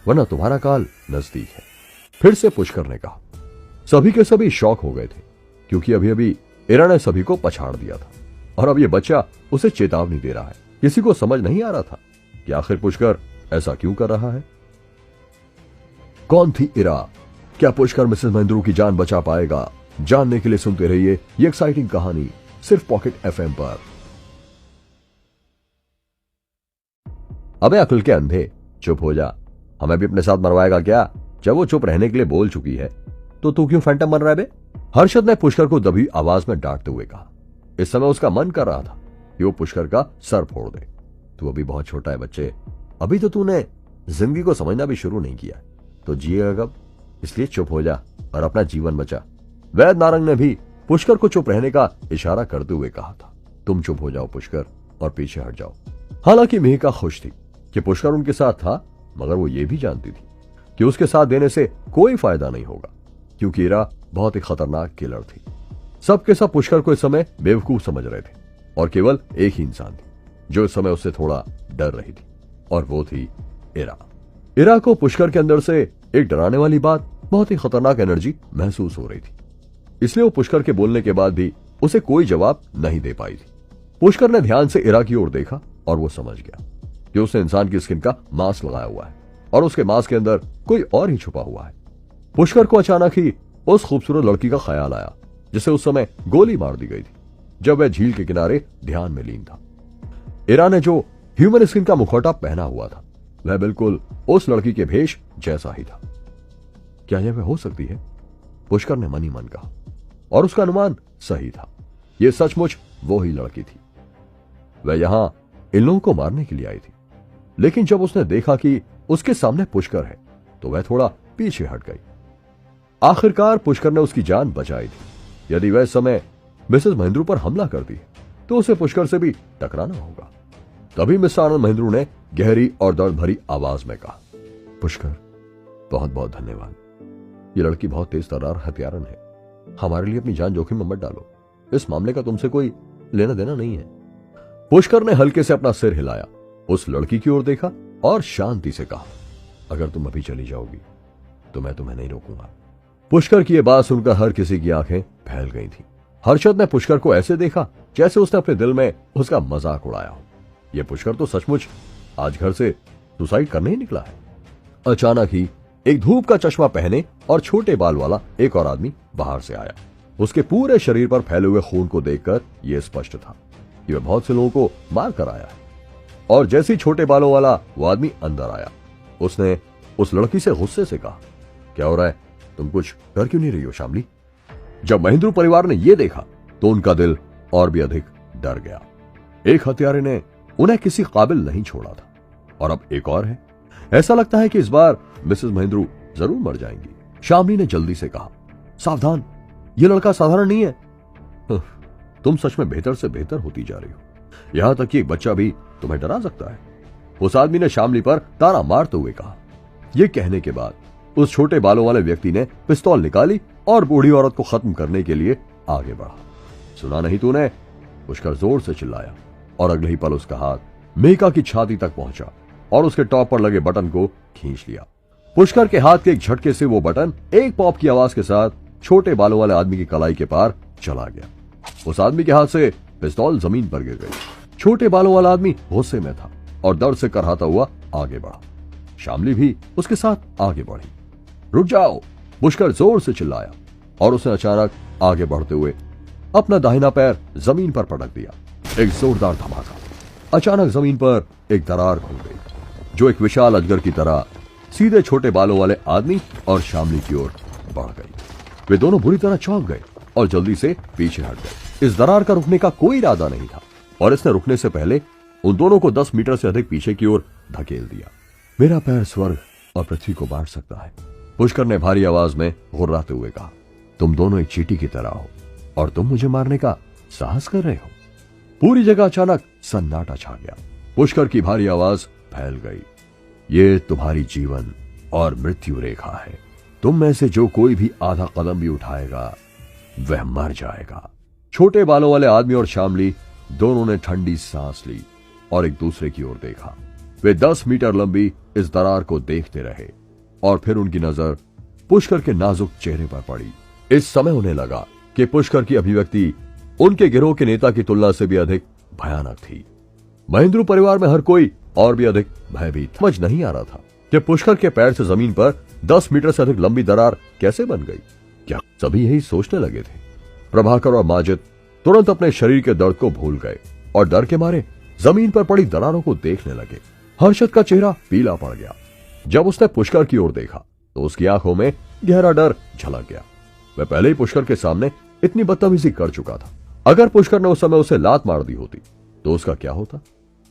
वरना तुम्हारा काल नजदीक है, फिर से पुष्कर ने कहा। सभी के सभी शॉक हो गए थे, क्योंकि अभी अभी इरा ने सभी को पछाड़ दिया था और अब ये बच्चा उसे चेतावनी दे रहा है। किसी को समझ नहीं आ रहा था कि आखिर पुष्कर ऐसा क्यों कर रहा है। कौन थी इरा? क्या पुष्कर मिसेस महेंद्रू की जान बचा पाएगा? जानने के लिए सुनते रहिए ये एक्साइटिंग कहानी सिर्फ पॉकेट एफएम पर। अबे अकल के अंधे, चुप हो जा। हमें भी अपने साथ मरवाएगा क्या? जब वो चुप रहने के लिए बोल चुकी है तो तू क्यों फैंटम बन रहा है बे? हर्षद ने पुष्कर को दबी आवाज में डांटते हुए कहा। इस समय उसका मन कर रहा था कि वो पुष्कर का सर फोड़ दे। तू अभी बहुत छोटा है बच्चे, अभी तो तूने जिंदगी को समझना भी शुरू नहीं किया, तो जिएगा कब? इसलिए चुप हो जा और अपना जीवन बचा। वैद नारंग ने भी पुष्कर को चुप रहने का इशारा करते हुए कहा था। तुम चुप हो जाओ पुष्कर और पीछे हट जाओ। हालांकि मेहका खुश थी कि पुष्कर उनके साथ था, मगर वो ये भी जानती थी कि उसके साथ देने से कोई फायदा नहीं होगा, क्योंकि इरा बहुत ही खतरनाक किलर थी। सबके सब पुष्कर को इस समय बेवकूफ समझ रहे थे और केवल एक ही इंसान थी जो इस समय उससे थोड़ा डर रही थी, और वो थी इरा। इरा को पुष्कर के अंदर से एक डराने वाली बात, बहुत ही खतरनाक एनर्जी महसूस हो रही थी, इसलिए वो पुष्कर के बोलने के बाद भी उसे कोई जवाब नहीं दे पाई थी। पुष्कर ने ध्यान से इरा की ओर देखा और वो समझ गया कि उसने इंसान की स्किन का मास्क लगाया हुआ है और उसके मास्क के अंदर कोई और ही छुपा हुआ है। पुष्कर को अचानक ही उस खूबसूरत लड़की का ख्याल आया जिसे उस समय गोली मार दी गई थी जब वह झील के किनारे ध्यान में लीन था। इरा ने जो ह्यूमन स्किन का मुखौटा पहना हुआ था वह बिल्कुल उस लड़की के भेष जैसा ही था। क्या यह वह हो सकती है? पुष्कर ने मन ही मन कहा और उसका अनुमान सही था। यह सचमुच वो ही लड़की थी। वह यहां इन लोगों को मारने के लिए आई थी, लेकिन जब उसने देखा कि उसके सामने पुष्कर है तो वह थोड़ा पीछे हट गई। आखिरकार पुष्कर ने उसकी जान बचाई थी। यदि वह समय मिसेस महेंद्रू पर हमला करती तो उसे पुष्कर से भी टकराना होगा। तभी मिस्टर आनंद महेंद्रू ने गहरी और दर्द भरी आवाज में कहा, पुष्कर, बहुत बहुत धन्यवाद। ये लड़की बहुत तेज तर्रार हत्यारन है। हमारे लिए अपनी जान जोखिम में मत डालो। इस मामले का तुमसे कोई लेना देना नहीं है। पुष्कर ने हल्के से अपना सिर हिलाया, उस लड़की की ओर देखा और शांति से कहा, अगर तुम अभी चली जाओगी तो मैं तुम्हें नहीं रोकूंगा। पुष्कर की यह बात सुनकर हर किसी की आंखें फैल गई थी। हर्षद ने पुष्कर को ऐसे देखा जैसे उसने अपने दिल में उसका मजाक उड़ाया हो। यह पुष्कर तो सचमुच आज घर से सुसाइड करने ही निकला है। अचानक ही एक धूप का चश्मा पहने और छोटे बाल वाला एक और आदमी बाहर से आया। उसके पूरे शरीर पर फैले हुए खून को देखकर यह स्पष्ट था कि वह बहुत से लोगों को मार कर आया है। और जैसे ही छोटे बालों वाला वो आदमी अंदर आया, उसने उस लड़की से गुस्से से कहा, क्या हो रहा है? तुम कुछ कर क्यों नहीं रही हो शामली? जब महेंद्रू परिवार ने यह देखा तो उनका दिल और भी अधिक डर गया। एक हत्यारे ने उन्हें किसी काबिल नहीं छोड़ा था और अब एक और है। ऐसा लगता है कि इस बार मिसेस महेंद्रू जरूर मर जाएंगी। शामली ने जल्दी से कहा, सावधान, यह लड़का साधारण नहीं है। तुम सच में बेहतर से बेहतर होती जा रही हो। यहां तक कि एक बच्चा भी तुम्हें डरा सकता है। उस आदमी ने शामली पर ताना मारते हुए कहा। यह कहने के बाद उस छोटे बालों वाले व्यक्ति ने पिस्तौल निकाली और बूढ़ी औरत को खत्म करने के लिए आगे बढ़ा। सुना नहीं तूने? पुष्कर जोर से चिल्लाया और अगले ही पल उसका हाथ मेका की छाती तक पहुंचा और उसके टॉप पर लगे बटन को खींच लिया। पुष्कर के हाथ के एक झटके से वो बटन एक पॉप की आवाज के साथ छोटे बालों वाले आदमी की कलाई के पार चला गया। उस आदमी के हाथ से पिस्तौल जमीन पर गिर गई। छोटे बालों वाला आदमी गुस्से में था और दर्द से करहाता हुआ आगे बढ़ा। शामली भी उसके साथ आगे बढ़ी। रुक जाओ, पुष्कर जोर से चिल्लाया और उसने अचानक आगे बढ़ते हुए अपना दाहिना पैर जमीन पर पटक दिया। एक जोरदार धमाका। अचानक जमीन पर एक दरार खुल गई जो एक विशाल अजगर की तरह सीधे छोटे बालों वाले आदमी और शामली की ओर बढ़ गई। वे दोनों बुरी तरह चौंक गए और जल्दी से पीछे हट गए। इस दरार का रुकने का कोई इरादा नहीं था और इसने रुकने से पहले उन दोनों को 10 मीटर से अधिक पीछे की ओर धकेल दिया। मेरा पैर स्वर्ग और पृथ्वी को बांट सकता है, पुष्कर ने भारी आवाज में गुर्राते हुए कहा। तुम दोनों एक चींटी की तरह हो और तुम मुझे मारने का साहस कर रहे हो। पूरी जगह अचानक सन्नाटा छा गया। पुष्कर की भारी आवाज फैल गई। ये तुम्हारी जीवन और मृत्यु रेखा है। तुम में से जो कोई भी आधा कदम भी उठाएगा वह मर जाएगा। छोटे बालों वाले आदमी और शामली दोनों ने ठंडी सांस ली और एक दूसरे की ओर देखा। वे 10 मीटर लंबी इस दरार को देखते रहे और फिर उनकी नजर पुष्कर के नाजुक चेहरे पर पड़ी। इस समय उन्हें लगा कि पुष्कर की अभिव्यक्ति उनके गिरोह के नेता की तुलना से भी अधिक भयानक थी। महेंद्रू परिवार में हर कोई और भी अधिक भयभीत। समझ नहीं आ रहा था कि पुष्कर के पैर से जमीन पर 10 मीटर से अधिक लंबी दरार कैसे बन गई। क्या सभी यही सोचने लगे थे? प्रभाकर और माजिद तुरंत अपने शरीर के दर्द को भूल गए और डर के मारे जमीन पर पड़ी दरारों को देखने लगे। हर्षद का चेहरा पीला पड़ गया। जब उसने पुष्कर की ओर देखा तो उसकी आंखों में गहरा डर झलक गया। वह पहले ही पुष्कर के सामने इतनी बदतमीजी कर चुका था। अगर पुष्कर ने उस समय उसे लात मार दी होती तो उसका क्या होता?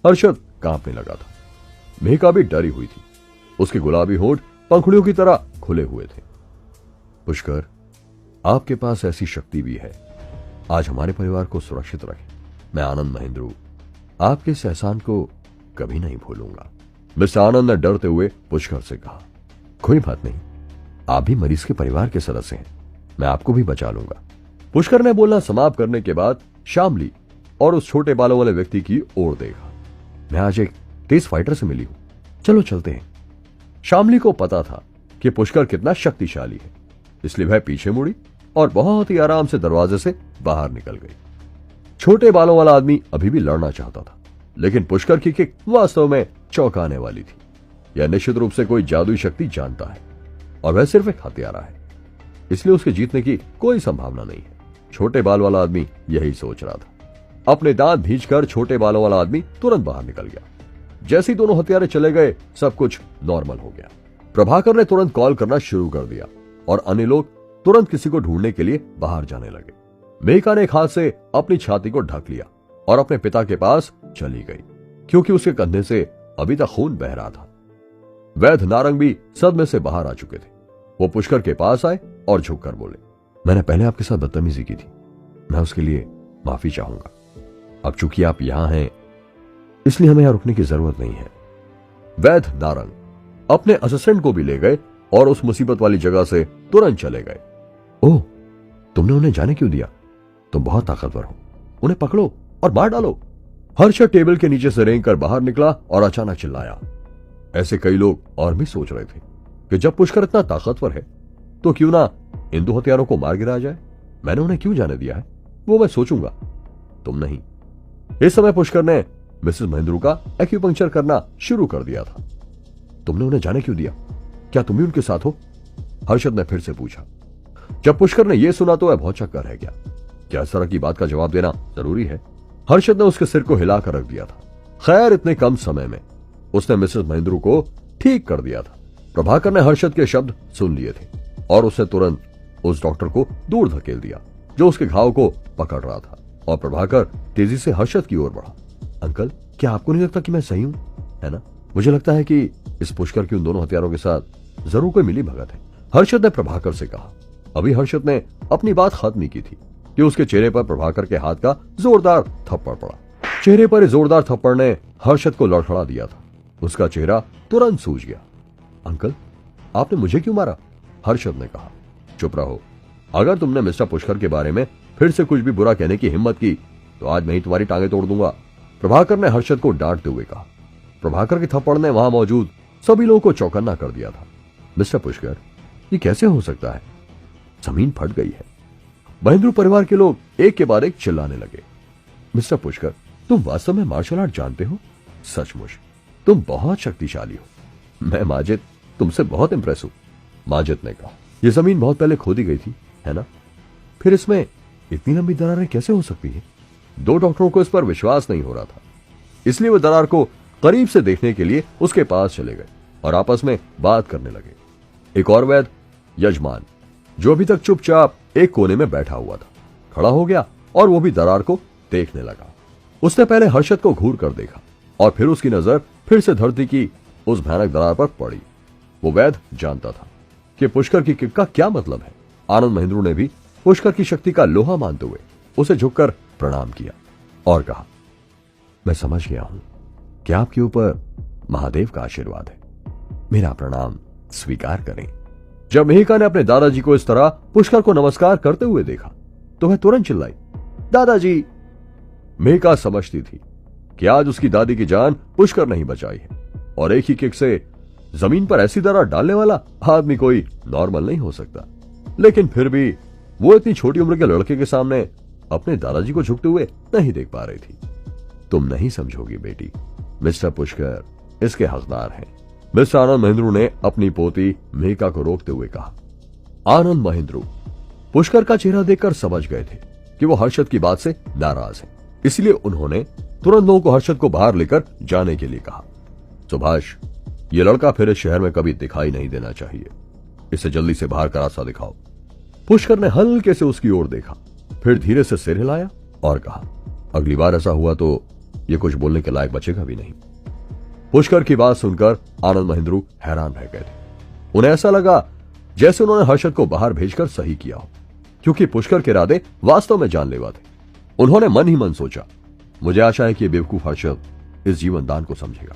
हर्षद कांपने लगा था। मेहका भी डरी हुई थी। उसके गुलाबी होंठ पंखुड़ियों की तरह खुले हुए थे। पुष्कर, आपके पास ऐसी शक्ति भी है। आज हमारे परिवार को सुरक्षित रखें। मैं आनंद महेंद्रू आपके इस एहसान को कभी नहीं भूलूंगा। मिस्टर आनंद ने डरते हुए पुष्कर से कहा। कोई बात नहीं, आप भी मरीज के परिवार के सदस्य हैं। मैं आपको भी बचा लूंगा। पुष्कर ने बोलना समाप्त करने के बाद शामली और उस छोटे बालों वाले व्यक्ति की ओर देखा। मैं आज एक तेज फाइटर से मिली हूं, चलो चलते हैं। शामली को पता था कि पुष्कर कितना शक्तिशाली है, इसलिए वह पीछे मुड़ी और बहुत ही आराम से दरवाजे से बाहर निकल गई। छोटे बालों वाला आदमी अभी भी लड़ना चाहता था, लेकिन पुष्कर की किक वास्तव में चौंकाने वाली थी। यह निश्चित रूप से कोई जादुई शक्ति जानता है और वह सिर्फ एक हत्यारा है, इसलिए उसके जीतने की कोई संभावना नहीं है। छोटे बाल वाला आदमी यही सोच रहा था। अपने दांत भींचकर छोटे बालों वाला आदमी तुरंत बाहर निकल गया। जैसे ही दोनों हत्यारे चले गए, सब कुछ नॉर्मल हो गया। प्रभाकर ने तुरंत कॉल करना शुरू कर दिया और अन्य लोग तुरंत किसी को ढूंढने के लिए बाहर जाने लगे। मेहका ने एक हाथ से अपनी छाती को ढक लिया और अपने पिता के पास चली गई, क्योंकि उसके कंधे से अभी तक खून बह रहा था। वैद्य नारंग भी सदमे से बाहर आ चुके थे। वो पुष्कर के पास आए और झुककर बोले, मैंने पहले आपके साथ बदतमीजी की थी, मैं उसके लिए माफी चाहूंगा। अब चूंकि आप यहां हैं इसलिए हमें यहां रुकने की जरूरत नहीं है। वैद्य नारंग अपने असिस्टेंट को भी ले गए और उस मुसीबत वाली जगह से तुरंत चले गए। ओह, तुमने उन्हें जाने क्यों दिया? तुम बहुत ताकतवर हो, उन्हें पकड़ो और मार डालो। हर्षद टेबल के नीचे से रेंग कर बाहर निकला और अचानक चिल्लाया। ऐसे कई लोग और भी सोच रहे थे कि जब पुष्कर इतना ताकतवर है तो क्यों ना इन दो हथियारों को मार गिराया जाए। मैंने उन्हें क्यों जाने दिया है वो मैं सोचूंगा, तुम नहीं। इस समय पुष्कर ने मिसेस महेंद्रू का एक्यूपंक्चर करना शुरू कर दिया था। तुमने उन्हें जाने क्यों दिया? क्या तुम भी उनके साथ हो? हर्षद ने फिर से पूछा। जब पुष्कर ने यह सुना तो वह बहुत चक्कर रह गया। क्या इस तरह की बात का जवाब देना जरूरी है? हर्षद ने उसके सिर को हिलाकर रख दिया था। खैर, इतने कम समय में उसने मिसेस महेंद्रू को ठीक कर दिया था। प्रभाकर ने हर्षद के शब्द सुन लिए थे और उसने तुरंत उस डॉक्टर को दूर धकेल दिया जो उसके घाव को पकड़ रहा था, और प्रभाकर तेजी से हर्षद की ओर बढ़ा। अंकल, क्या आपको नहीं लगता कि मैं सही हूं? है ना? मुझे लगता है कि इस पुष्कर की उन दोनों हथियारों के साथ जरूर कोई मिली भगत है, हर्षद ने प्रभाकर से कहा। अभी हर्षद ने अपनी बात खत्म नहीं की थी कि उसके चेहरे पर प्रभाकर के हाथ का जोरदार थप्पड़ पड़ा। चेहरे पर इस जोरदार थप्पड़ ने हर्षद को लड़खड़ा दिया था। उसका चेहरा तुरंत सूज गया। अंकल, आपने मुझे क्यों मारा? हर्षद ने कहा। चुप रहो। अगर तुमने मिस्टर पुष्कर के बारे में फिर से कुछ भी बुरा कहने की हिम्मत की तो आज मैं ही तुम्हारी टांगे तोड़ दूंगा, प्रभाकर ने हर्षद को डांटते हुए कहा। प्रभाकर के थप्पड़ ने वहां मौजूद सभी लोगों को चौकन्ना कर दिया था। मिस्टर पुष्कर, ये कैसे हो सकता है? जमीन फट गई है। महेंद्रू परिवार के लोग एक के बाद एक चिल्लाने लगे। मिस्टर पुष्कर, तुम वास्तव में मार्शल आर्ट जानते हो? सचमुच तुम बहुत शक्तिशाली हो। मैं माजिद तुमसे बहुत इंप्रेस हूं, माजिद ने कहा। यह जमीन बहुत पहले खोदी गई थी, है ना? फिर इसमें इतनी लंबी दरारें कैसे हो सकती है? दो डॉक्टरों को इस पर विश्वास नहीं हो रहा था, इसलिए वो दरार को करीब से देखने के लिए उसके पास चले गए और आपस में बात करने लगे। एक और वैद्य, यजमान, जो अभी तक चुपचाप एक कोने में बैठा हुआ था, खड़ा हो गया और वो भी दरार को देखने लगा। उसने पहले हर्षद को घूर कर देखा और फिर उसकी नजर फिर से धरती की उस भयानक दरार पर पड़ी। वो वैद्य जानता था कि पुष्कर की किक का क्या मतलब है। आनंद महेंद्रू ने भी पुष्कर की शक्ति का लोहा मानते हुए उसे झुककर प्रणाम किया और कहा, मैं समझ गया हूं कि आपके ऊपर महादेव का आशीर्वाद है। मेरा प्रणाम स्वीकार करें। जब मेहिका ने अपने दादाजी को इस तरह पुष्कर को नमस्कार करते हुए देखा तो वह तुरंत चिल्लाई, दादाजी। मेहिका समझती थी कि आज उसकी दादी की जान पुष्कर नहीं बचाई है और एक ही किक से जमीन पर ऐसी दरार डालने वाला आदमी कोई नॉर्मल नहीं हो सकता। लेकिन फिर भी वो इतनी छोटी उम्र के लड़के के सामने अपने दादाजी को झुकते हुए नहीं देख पा रही थी। तुम नहीं समझोगी बेटी, मिस्टर पुष्कर इसके हकदार हैं। मिस्टर आनंद महेंद्रू ने अपनी पोती मेहिका को रोकते हुए कहा। आनंद महेंद्रू पुष्कर का चेहरा देखकर समझ गए थे कि वो हर्षद की बात से नाराज है, इसलिए उन्होंने तुरंत लोगों को हर्षद को बाहर लेकर जाने के लिए कहा। सुभाष, ये लड़का फिर इस शहर में कभी दिखाई नहीं देना चाहिए, इसे जल्दी से बाहर का रास्ता दिखाओ। पुष्कर ने हल्के से उसकी ओर देखा, फिर धीरे से सिर हिलाया और कहा, अगली बार ऐसा हुआ तो ये कुछ बोलने के लायक बचेगा भी नहीं। पुष्कर की बात सुनकर आनंद महेंद्रू हैरान रह गए थे। उन्हें ऐसा लगा जैसे उन्होंने हर्षद को बाहर भेजकर सही किया हो, क्योंकि पुष्कर के इरादे वास्तव में जानलेवा थे। उन्होंने मन ही मन सोचा, मुझे आशा है कि बेवकूफ हर्षद इस जीवन दान को समझेगा।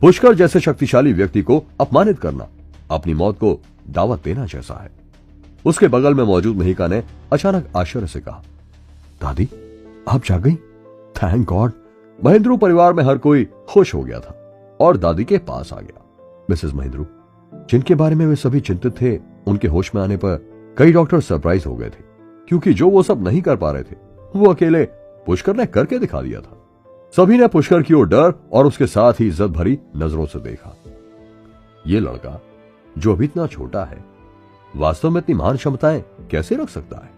पुष्कर जैसे शक्तिशाली व्यक्ति को अपमानित करना अपनी मौत को दावत देना जैसा है। उसके बगल में मौजूद मेहिका ने अचानक आश्चर्य से कहा, दादी आप जाग गई? Thank God. महेंद्रू परिवार में हर कोई खुश हो गया था और दादी के पास आ गया। मिसेस महेंद्रू, जिनके बारे में वे सभी चिंतित थे, उनके होश में आने पर कई डॉक्टर सरप्राइज हो गए थे, क्योंकि जो वो सब नहीं कर पा रहे थे वो अकेले पुष्कर ने करके दिखा दिया था। सभी ने पुष्कर की ओर डर और उसके साथ ही इज्जत भरी नजरों से देखा। ये लड़का जो अभी इतना छोटा है वास्तव में इतनी महान क्षमताएं कैसे रख सकता है?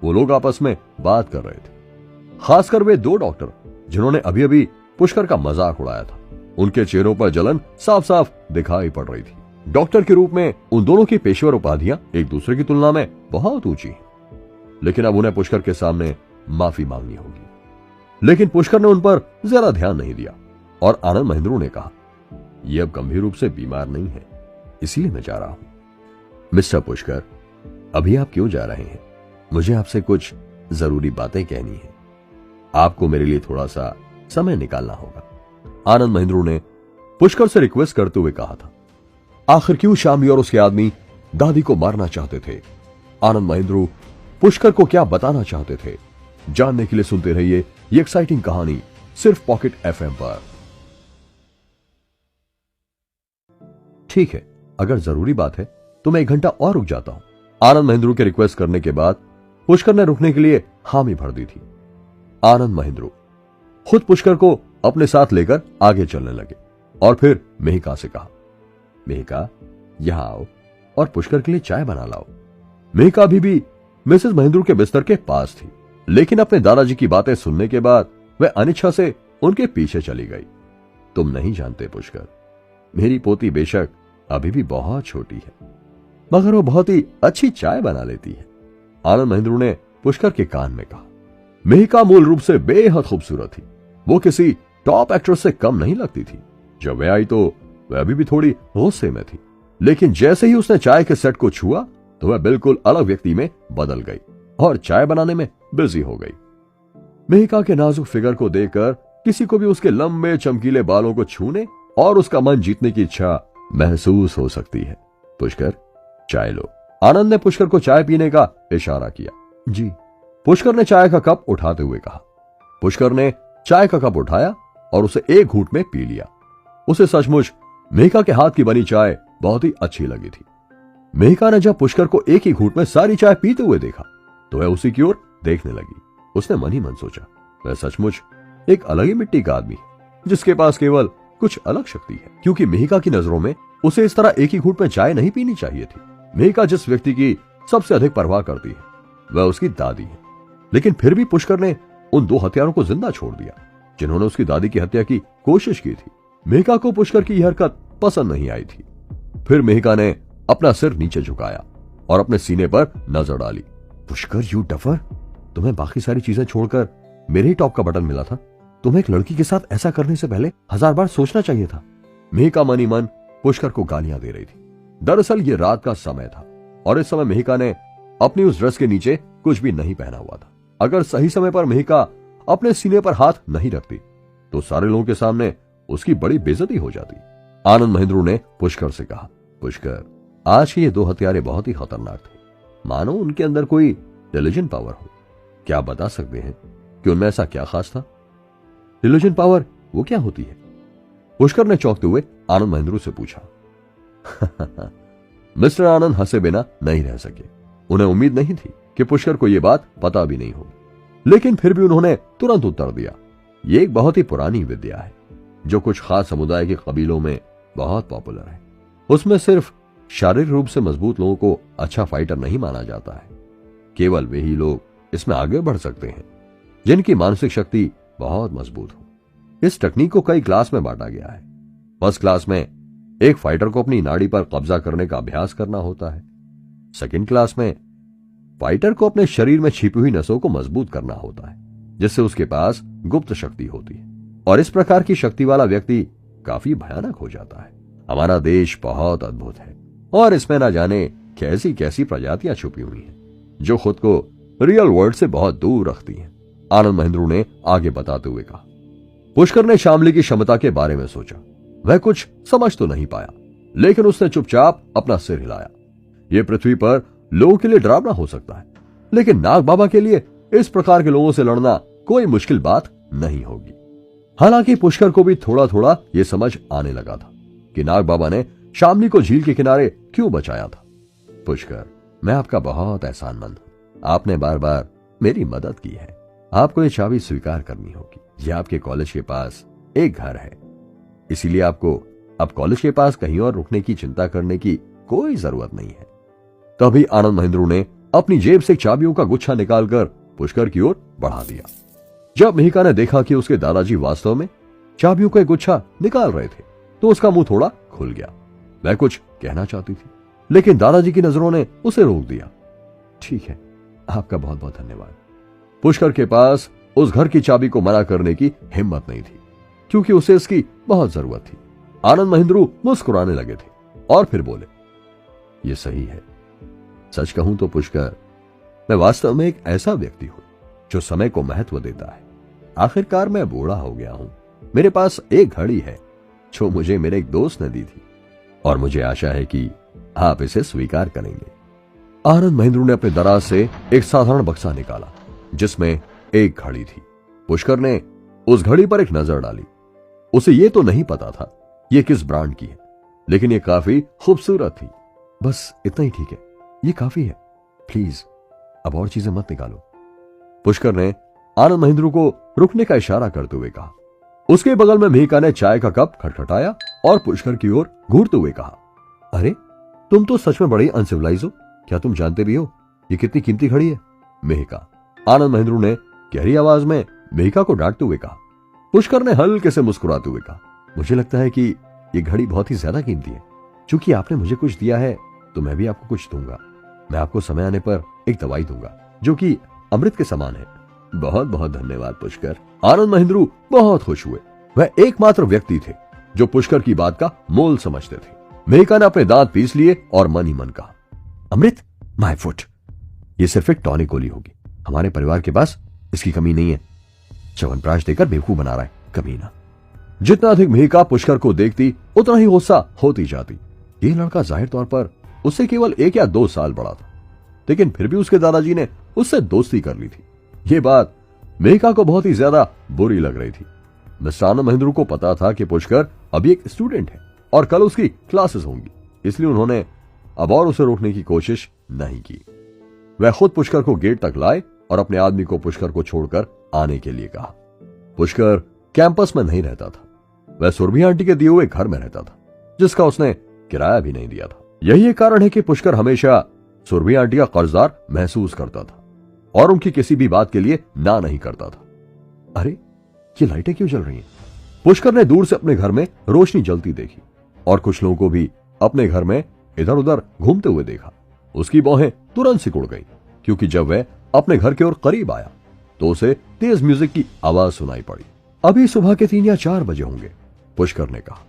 वो लोग आपस में बात कर रहे थे, खासकर वे दो डॉक्टर जिन्होंने अभी अभी पुष्कर का मजाक उड़ाया था। उनके चेहरों पर जलन साफ साफ दिखाई पड़ रही थी। डॉक्टर के रूप में उन दोनों की पेशेवर उपाधियां एक दूसरे की तुलना में बहुत ऊंची हैं, लेकिन अब उन्हें पुष्कर के सामने माफी मांगनी होगी। लेकिन पुष्कर ने उन पर ज्यादा ध्यान नहीं दिया और आनंद महेंद्रू ने कहा, यह अब गंभीर रूप से बीमार नहीं है, इसलिए मैं जा रहा हूं। मिस्टर पुष्कर, अभी आप क्यों जा रहे हैं? मुझे आपसे कुछ जरूरी बातें कहनी है। आपको मेरे लिए थोड़ा सा समय निकालना होगा, आनंद महेंद्रू ने पुष्कर से रिक्वेस्ट करते हुए कहा था। आखिर क्यों शामली और उसके आदमी दादी को मारना चाहते थे? आनंद महेंद्रू पुष्कर को क्या बताना चाहते थे? जानने के लिए सुनते रहिए ये एक्साइटिंग कहानी सिर्फ पॉकेट एफएम पर। ठीक है, अगर जरूरी बात है तो मैं 1 घंटा और रुक जाता हूं। आनंद महेंद्रू के रिक्वेस्ट करने के बाद पुष्कर ने रुकने के लिए हामी भर दी थी। आनंद महेंद्रू खुद पुष्कर को अपने साथ लेकर आगे चलने लगे और फिर मेहिका से कहा, मेहिका यहां आओ और पुष्कर के लिए चाय बना लाओ। मेहिका अभी भी मिसेस महेंद्रू के बिस्तर के पास थी, लेकिन अपने दादाजी की बातें सुनने के बाद वह अनिच्छा से उनके पीछे चली गई। तुम नहीं जानते पुष्कर, मेरी पोती बेशक अभी भी बहुत छोटी है, मगर वो बहुत ही अच्छी चाय बना लेती है, आनंद महेंद्रू ने पुष्कर के कान में कहा। मेहिका मूल रूप से बेहद खूबसूरत थी। वो किसी टॉप एक्ट्रेस से कम नहीं लगती थी। जब वह आई तो वह अभी भी थोड़ी गुस्से में थी, लेकिन जैसे ही उसने चाय के सेट को छुआ तो वह बिल्कुल अलग व्यक्ति में बदल गई और चाय बनाने में बिजी हो गई। मेहिका के नाजुक फिगर को देखकर किसी को भी उसके लंबे चमकीले बालों को छूने और उसका मन जीतने की इच्छा महसूस हो सकती है। पुष्कर चाय लो। आनंद ने पुष्कर को चाय पीने का इशारा किया। जी। पुष्कर ने चाय का कप उठाते हुए कहा। पुष्कर ने चाय का कप उठाया और उसे एक घूंट में पी लिया। उसे सचमुच मेहिका के हाथ की बनी चाय बहुत ही अच्छी लगी थी। मेहिका ने जब पुष्कर को एक ही घूंट में सारी चाय पीते हुए देखा तो वह उसी की ओर देखने लगी। उसने मन ही मन सोचा, वह सचमुच एक अलग ही मिट्टी का आदमी है जिसके पास केवल कुछ अलग शक्ति है, क्योंकि मेहिका की नजरों में उसे इस तरह एक ही घूंट में चाय नहीं पीनी चाहिए थी। मेहिका जिस व्यक्ति की सबसे अधिक परवाह करती है वह उसकी दादी है, लेकिन फिर भी पुष्कर ने उन 2 हत्यारों को जिंदा छोड़ दिया जिन्होंने उसकी दादी की हत्या की कोशिश की थी। मेहिका को पुष्कर की यह हरकत पसंद नहीं आई थी। फिर मेहिका ने अपना सिर नीचे झुकाया और अपने सीने पर नजर डाली। पुष्कर, यू डफर, तुम्हें बाकी सारी चीजें छोड़कर मेरे ही टॉप का बटन मिला था। तुम्हें एक लड़की के साथ ऐसा करने से पहले 1000 बार सोचना चाहिए था। मेहिका मनी मन पुष्कर को गालियां दे रही थी। दरअसल ये रात का समय था और इस समय मेहिका ने अपनी उस ड्रेस के नीचे कुछ भी नहीं पहना हुआ था। अगर सही समय पर मेहिका अपने सीने पर हाथ नहीं रखती तो सारे लोगों के सामने उसकी बड़ी बेइज्जती हो जाती। आनंद महेंद्रू ने पुष्कर से कहा, पुष्कर, आज के ये 2 हत्यारे बहुत ही खतरनाक थे। मानो उनके अंदर कोई डिलीजन पावर हो। क्या आप बता सकते हैं कि उनमें ऐसा क्या खास था? डिलीजन पावर वो क्या होती है? पुष्कर ने चौंकते हुए आनंद महेंद्रू से पूछा। मिस्टर आनंद हंसे बिना नहीं रह सके। उन्हें उम्मीद नहीं थी कि पुष्कर को यह बात पता भी नहीं होगी, लेकिन फिर भी उन्होंने तुरंत उत्तर दिया, यह एक बहुत ही पुरानी विद्या है जो कुछ खास समुदाय के कबीलों में बहुत पॉपुलर है। उसमें सिर्फ शारीरिक रूप से मजबूत लोगों को अच्छा फाइटर नहीं माना जाता है। केवल वे ही लोग इसमें आगे बढ़ सकते हैं जिनकी मानसिक शक्ति बहुत मजबूत हो। इस टेक्निक को कई क्लास में बांटा गया है। फर्स्ट क्लास में एक फाइटर को अपनी नाड़ी पर कब्जा करने का अभ्यास करना होता है। सेकंड क्लास में फाइटर को अपने शरीर में छिपी हुई नसों को मजबूत करना होता है जिससे उसके पास गुप्त शक्ति होती है, और इस प्रकार की शक्ति वाला व्यक्ति काफी भयानक हो जाता है। हमारा देश बहुत अद्भुत है और इसमें ना जाने कैसी कैसी प्रजातियां छुपी हुई हैं जो खुद को रियल वर्ल्ड से बहुत दूर रखती हैं, आनंद महेंद्रू ने आगे बताते हुए कहा। पुष्कर ने शामली की क्षमता के बारे में सोचा। वह कुछ समझ तो नहीं पाया, लेकिन उसने चुपचाप अपना सिर हिलाया। यह पृथ्वी पर लोगों के लिए डरावना हो सकता है, लेकिन नाग बाबा के लिए इस प्रकार के लोगों से लड़ना कोई मुश्किल बात नहीं होगी। हालांकि पुष्कर को भी थोड़ा थोड़ा यह समझ आने लगा था कि नाग बाबा ने शामली को झील के किनारे क्यों बचाया था। पुष्कर, मैं आपका बहुत एहसानमंद हूं। आपने बार बार मेरी मदद की है। आपको ये चाबी स्वीकार करनी होगी। यह आपके कॉलेज के पास एक घर है, इसीलिए आपको अब कॉलेज के पास कहीं और रुकने की चिंता करने की कोई जरूरत नहीं है। तभी आनंद महेंद्रू ने अपनी जेब से चाबियों का गुच्छा निकालकर पुष्कर की ओर बढ़ा दिया। जब मेहिका ने देखा कि उसके दादाजी वास्तव में चाबियों का एक गुच्छा निकाल रहे थे तो उसका मुंह थोड़ा खुल गया। वह कुछ कहना चाहती थी, लेकिन दादाजी की नजरों ने उसे रोक दिया। ठीक है, आपका बहुत बहुत धन्यवाद। पुष्कर के पास उस घर की चाबी को मना करने की हिम्मत नहीं थी, क्योंकि उसे इसकी बहुत जरूरत थी। आनंद महेंद्रू मुस्कुराने लगे थे और फिर बोले, यह सही है, सच कहूं तो पुष्कर, मैं वास्तव में एक ऐसा व्यक्ति हूं जो समय को महत्व देता है। आखिरकार मैं बूढ़ा हो गया हूं। मेरे पास एक घड़ी है जो मुझे मेरे एक दोस्त ने दी थी और मुझे आशा है कि आप इसे स्वीकार करेंगे। आनंद महिंद्रू ने अपने दराज से एक साधारण बक्सा निकाला जिसमें एक घड़ी थी। पुष्कर ने उस घड़ी पर एक नजर डाली। उसे यह तो नहीं पता था यह किस ब्रांड की है, लेकिन यह काफी खूबसूरत थी। बस इतना ही ठीक है, यह काफी है, प्लीज अब और चीजें मत निकालो। पुष्कर ने आनंद महिंद्रू को रुकने का इशारा करते हुए कहा। उसके बगल में मेहिका ने चाय का कप खटखटाया और पुष्कर की ओर घूरते हुए कहा, अरे तुम तो सच में बड़ी अनसिविलाइज हो। क्या तुम जानते भी हो ये कितनी कीमती घड़ी है? मेहिका। आनंद महिंद्रू ने गहरी आवाज में मेहिका को डांटते हुए कहा। पुष्कर ने हल्के से मुस्कुराते हुए कहा, मुझे लगता है कि ये घड़ी बहुत ही ज्यादा कीमती है। चूंकि आपने मुझे कुछ दिया है तो मैं भी आपको कुछ दूंगा। मैं आपको समय आने पर एक दवाई दूंगा जो कि अमृत के समान है। बहुत बहुत धन्यवाद पुष्कर। आनंद महिंद्रू बहुत खुश हुए। वह एकमात्र व्यक्ति थे जो पुष्कर की बात का मोल समझते थे। मेहिका ने अपने दांत पीस लिए और मन ही मन कहा, अमृत, माय फुट, ये सिर्फ एक टॉनिक गोली होगी। हमारे परिवार के पास इसकी कमी नहीं है। च्यवनप्राश देकर बेवकूफ बना रहा है कमीना। जितना अधिक मेहिका पुष्कर को देखती उतना ही गुस्सा होती जाती। ये लड़का जाहिर तौर पर उससे केवल 1 या 2 साल बड़ा था, लेकिन फिर भी उसके दादाजी ने उससे दोस्ती कर ली थी। ये बात मेहिका को बहुत ही ज्यादा बुरी लग रही थी। मिस्टर आनंद महिंद्रू को पता था कि पुष्कर अभी एक स्टूडेंट है और कल उसकी क्लासेस होंगी, इसलिए उन्होंने अब और उसे रोकने की कोशिश नहीं की। वह खुद पुष्कर को गेट तक लाए और अपने आदमी को पुष्कर को छोड़कर आने के लिए कहा। पुष्कर कैंपस में नहीं रहता था, वह सुरभि आंटी के दिए हुए घर में रहता था जिसका उसने किराया भी नहीं दिया था। यही एक कारण है कि पुष्कर हमेशा सुरभि आंटी का कर्जदार महसूस करता था और उनकी किसी भी बात के लिए ना नहीं करता था। अरे ये लाइटें क्यों जल रही हैं? पुष्कर ने दूर से अपने घर में रोशनी जलती देखी और कुछ लोगों को भी अपने घर में इधर उधर घूमते हुए देखा। उसकी भौहें तुरंत सिकुड़ गई क्योंकि जब वह अपने घर के ओर करीब आया तो उसे तेज म्यूजिक की आवाज सुनाई पड़ी। अभी सुबह के 3 या 4 बजे होंगे, पुष्कर ने कहा।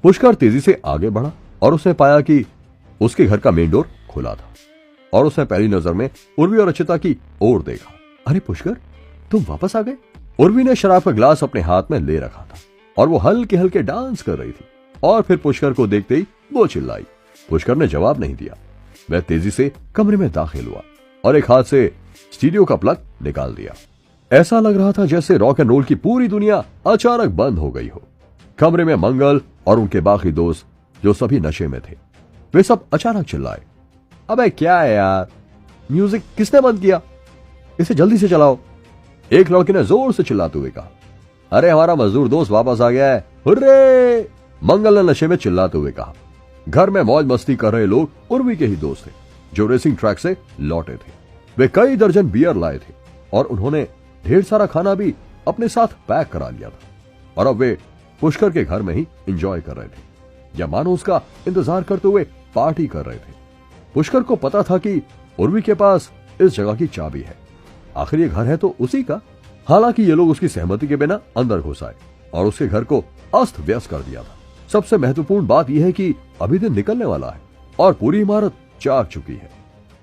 पुष्कर तेजी से आगे बढ़ा और उसने पाया कि उसके घर का मेन डोर खुला था और उसने पहली नजर में उर्वी और रचिता की ओर देखा। अरे पुष्कर, तुम वापस आ गए? उर्वी ने शराब का ग्लास अपने हाथ में ले रखा था और वो हल्के हल्के डांस कर रही थी और फिर पुष्कर को देखते ही वो चिल्लाई। पुष्कर ने जवाब नहीं दिया। वह तेजी से कमरे में दाखिल हुआ और एक हाथ से स्टीरियो का प्लग निकाल दिया। ऐसा लग रहा था जैसे रॉक एंड रोल की पूरी दुनिया अचानक बंद हो गई हो। कमरे में मंगल और उनके बाकी दोस्त जो सभी नशे में थे, वे सब अचानक चिल्लाए, अबे क्या है यार, म्यूजिक किसने बंद किया? इसे जल्दी से चलाओ। एक लड़के ने जोर से चिल्लाते हुए कहा, अरे हमारा मजदूर दोस्त वापस आ गया है, हुर्रे! मंगल ने नशे में चिल्लाते हुए कहा। घर में मौज मस्ती कर रहे लोग उर्वी के ही दोस्त थे जो रेसिंग ट्रैक से लौटे थे। वे कई दर्जन बियर लाए थे और उन्होंने ढेर सारा खाना भी अपने साथ पैक करा लिया था और अब वे पुष्कर के घर में ही एंजॉय कर रहे थे या मानो उसका इंतजार करते हुए पार्टी कर रहे थे। पुष्कर को पता था कि उर्वी के पास इस जगह की चाबी है, आखिर ये घर है तो उसी का। हालांकि ये लोग उसकी सहमति के बिना अंदर घुस आए और उसके घर को अस्त व्यस्त कर दिया था। सबसे महत्वपूर्ण बात यह है कि अभी दिन निकलने वाला है और पूरी इमारत जाग चुकी है।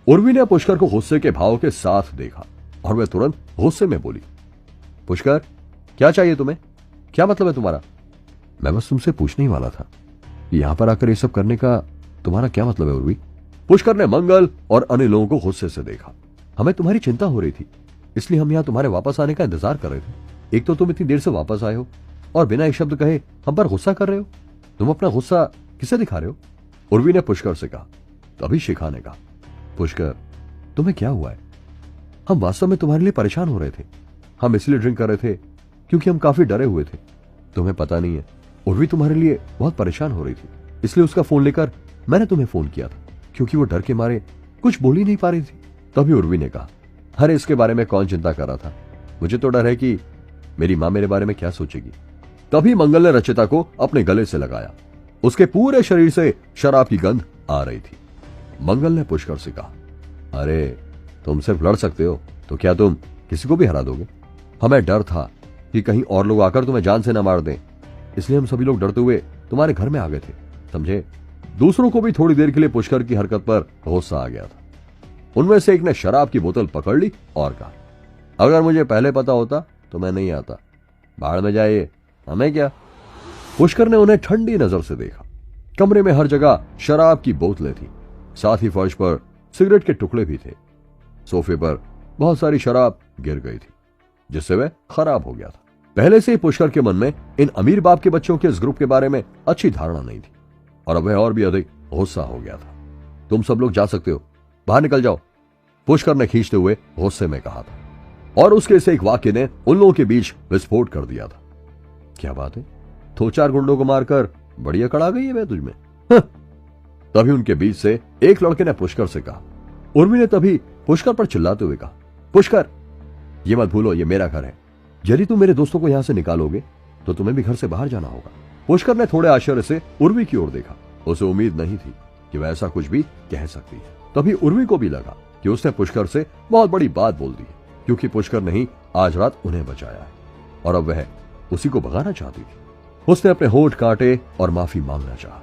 उर्वी ने पुष्कर को गुस्से के भाव के साथ देखा और वह तुरंत गुस्से में बोली, पुष्कर, क्या चाहिए तुम्हें? क्या मतलब है तुम्हारा? मैं बस तुमसे पूछने ही वाला था, यहां पर आकर ये सब करने का तुम्हारा क्या मतलब है उर्वी? पुष्कर ने मंगल और अन्य लोगों को गुस्से से देखा। हमें तुम्हारी चिंता हो रही थी, इसलिए हम यहां तुम्हारे वापस आने का इंतजार कर रहे थे। एक तो तुम इतनी देर से वापस आए हो और बिना एक शब्द कहे हम पर गुस्सा कर रहे हो। तुम अपना गुस्सा किसे दिखा रहे हो? उर्वी ने पुष्कर से कहा। तभी शिखा ने कहा, पुष्कर, तुम्हें क्या हुआ है? हम वास्तव में तुम्हारे लिए परेशान हो रहे थे। हम इसलिए ड्रिंक कर रहे थे क्योंकि हम काफी डरे हुए थे। तुम्हें पता नहीं है, उर्वी तुम्हारे लिए बहुत परेशान हो रही थी, इसलिए उसका फोन लेकर मैंने तुम्हें फोन किया था क्योंकि वो डर के मारे कुछ बोल ही नहीं पा रही थी। तभी उर्वी ने कहा, अरे इसके बारे में कौन चिंता कर रहा था, मुझे तो डर है कि मेरी मां मेरे बारे में क्या सोचेगी। तभी मंगल ने रचिता को अपने गले से लगाया। उसके पूरे शरीर से शराब की गंध आ रही थी। मंगल ने पुष्कर से कहा, अरे तुम सिर्फ लड़ सकते हो तो क्या तुम किसी को भी हरा दोगे? हमें डर था कि कहीं और लोग आकर तुम्हें जान से न मार दें, इसलिए हम सभी लोग डरते हुए तुम्हारे घर में आ गए थे, समझे? दूसरों को भी थोड़ी देर के लिए पुष्कर की हरकत पर गुस्सा आ गया था। उनमें से एक ने शराब की बोतल पकड़ ली और कहा, अगर मुझे पहले पता होता तो मैं नहीं आता। बाहर में जाइए, हमें क्या। पुष्कर ने उन्हें ठंडी नजर से देखा। कमरे में हर जगह शराब की बोतलें थी, साथ ही फर्श पर सिगरेट के टुकड़े भी थे। सोफे पर बहुत सारी शराब गिर गई थी, जिससे वह खराब हो गया था। पहले से ही पुष्कर के मन में इन अमीर बाप के बच्चों के इस ग्रुप के बारे में अच्छी धारणा नहीं थी और अब वह और भी अधिक गुस्सा हो गया था। तुम सब लोग जा सकते हो, बाहर निकल जाओ, पुष्कर ने खींचते हुए गुस्से में कहा था। और उसके इस एक वाक्य ने उन लोगों के बीच विस्फोट कर दिया था। क्या बात है, दो चार गुंडों को मारकर बढ़िया कड़ा गई है मैं तुझमें। तभी उनके बीच से एक लड़के ने पुष्कर से कहा। उर्मी ने तभी पुष्कर पर चिल्लाते हुए कहा, पुष्कर, ये मत भूलो ये मेरा घर है। यदि तुम मेरे दोस्तों को यहां से निकालोगे तो तुम्हें भी घर से बाहर जाना होगा। पुष्कर ने थोड़े आश्चर्य से उर्वी की ओर देखा। उसे उम्मीद नहीं थी कि वह ऐसा कुछ भी कह सकती है। तभी उर्वी को भी लगा कि उसने पुष्कर से बहुत बड़ी बात बोल दी है, क्योंकि पुष्कर ने ही आज रात उन्हें बचाया है और अब वह उसी को भगाना चाहती थी। उसने अपने होंठ काटे और माफी मांगना चाहा,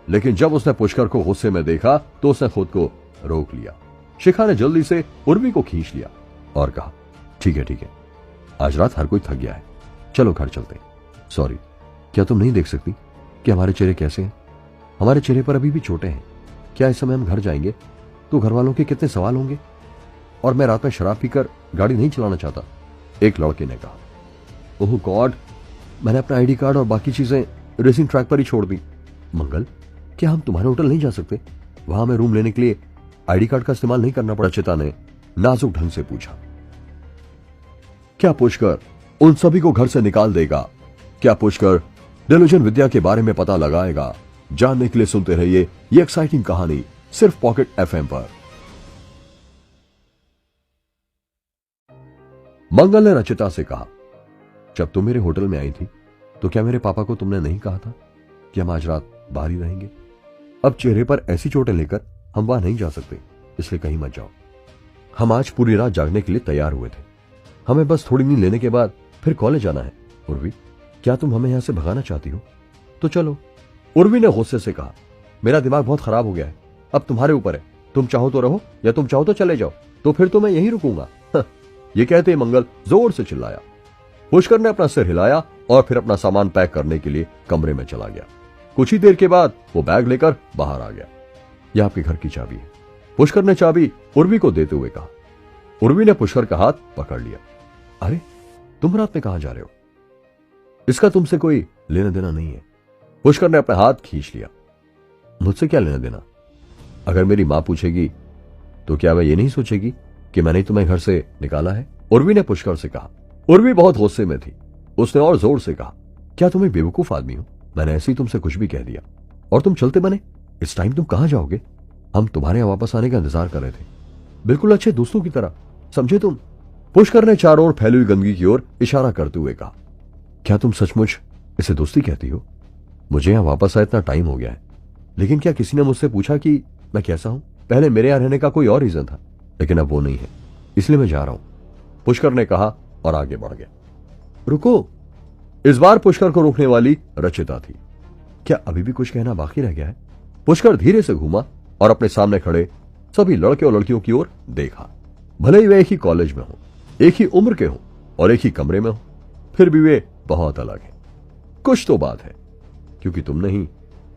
लेकिन जब उसने पुष्कर को गुस्से में देखा तो उसने खुद को रोक लिया। शिखा ने जल्दी से उर्वी को खींच लिया और कहा, ठीक है, आज रात हर कोई थक गया है, चलो घर चलते। सॉरी, क्या तुम नहीं देख सकती कि हमारे चेहरे कैसे हैं? हमारे चेहरे पर अभी भी चोटें हैं। क्या इस समय हम घर जाएंगे तो घर वालों के कितने सवाल होंगे? और मैं रात में शराब पीकर गाड़ी नहीं चलाना चाहता, एक लड़के ने कहा। ओह गॉड, मैंने अपना आईडी कार्ड और बाकी चीजें रेसिंग ट्रैक पर ही छोड़ दी। मंगल, क्या हम तुम्हारे होटल नहीं जा सकते? वहां में रूम लेने के लिए आईडी कार्ड का इस्तेमाल नहीं करना पड़ा। रचिता ने नाजुक ढंग से पूछा। क्या पुष्कर उन सभी को घर से निकाल देगा? क्या पुष्कर डेल्यूजन विद्या के बारे में पता लगाएगा? जानने के लिए सुनते रहिए ये एक्साइटिंग कहानी सिर्फ पॉकेट एफएम पर। मंगल ने रचिता से कहा, जब तुम मेरे होटल में आई थी तो क्या मेरे पापा को तुमने नहीं कहा था कि हम आज रात बाहर ही रहेंगे? अब चेहरे पर ऐसी चोटें लेकर हम वहां नहीं जा सकते, इसलिए कहीं मत जाओ। हम आज पूरी रात जागने के लिए तैयार हुए थे। हमें बस थोड़ी नींद लेने के बाद फिर कॉलेज जाना है। उर्वी, क्या तुम हमें यहां से भगाना चाहती हो? तो चलो। उर्वी ने गुस्से से कहा, मेरा दिमाग बहुत खराब हो गया है, अब तुम्हारे ऊपर है। तुम चाहो तो रहो या तुम चाहो तो चले जाओ। तो फिर तो मैं यहीं रुकूंगा। ये कहते ही मंगल जोर से चिल्लाया। पुष्कर ने अपना सिर हिलाया और फिर अपना सामान पैक करने के लिए कमरे में चला गया। कुछ ही देर के बाद वो बैग लेकर बाहर आ गया। यह आपके घर की चाबी है, पुष्कर ने चाबी उर्वी को देते हुए कहा। उर्वी ने पुष्कर का हाथ पकड़ लिया। अरे, तुम रात में कहां जा रहे हो? इसका तुमसे कोई लेना देना नहीं है। पुष्कर ने अपना हाथ खींच लिया। मुझसे क्या लेना देना? अगर मेरी मां पूछेगी तो क्या वह ये नहीं सोचेगी कि मैंने तुम्हें घर से निकाला है? उर्वी ने पुष्कर से कहा। उर्वी बहुत गुस्से में थी। उसने और जोर से कहा, क्या तुम एक बेवकूफ आदमी हो? मैंने ऐसे ही तुमसे कुछ भी कह दिया और तुम चलते बने। इस टाइम तुम कहां जाओगे? हम तुम्हारे यहां वापस आने का इंतजार कर रहे थे, बिल्कुल अच्छे दोस्तों की तरह, समझे तुम? पुष्कर ने चारों ओर फैली हुई गंदगी की ओर इशारा करते हुए कहा, क्या तुम सचमुच इसे दोस्ती कहती हो? मुझे यहां वापस आए इतना टाइम हो गया है, लेकिन क्या किसी ने मुझसे पूछा कि मैं कैसा हूं? पहले मेरे यहां रहने का कोई और रीजन था, लेकिन अब वो नहीं है, इसलिए मैं जा रहा हूं, पुष्कर ने कहा और आगे बढ़ गया। रुको। इस बार पुष्कर को रोकने वाली रचिता थी। क्या अभी भी कुछ कहना बाकी रह गया है? पुष्कर धीरे से घूमा और अपने सामने खड़े सभी लड़के और लड़कियों की ओर देखा। भले ही वे एक ही कॉलेज में हो, एक ही उम्र के हो और एक ही कमरे में हो, फिर भी वे बहुत अलग हैं। कुछ तो बात है, क्योंकि तुमने ही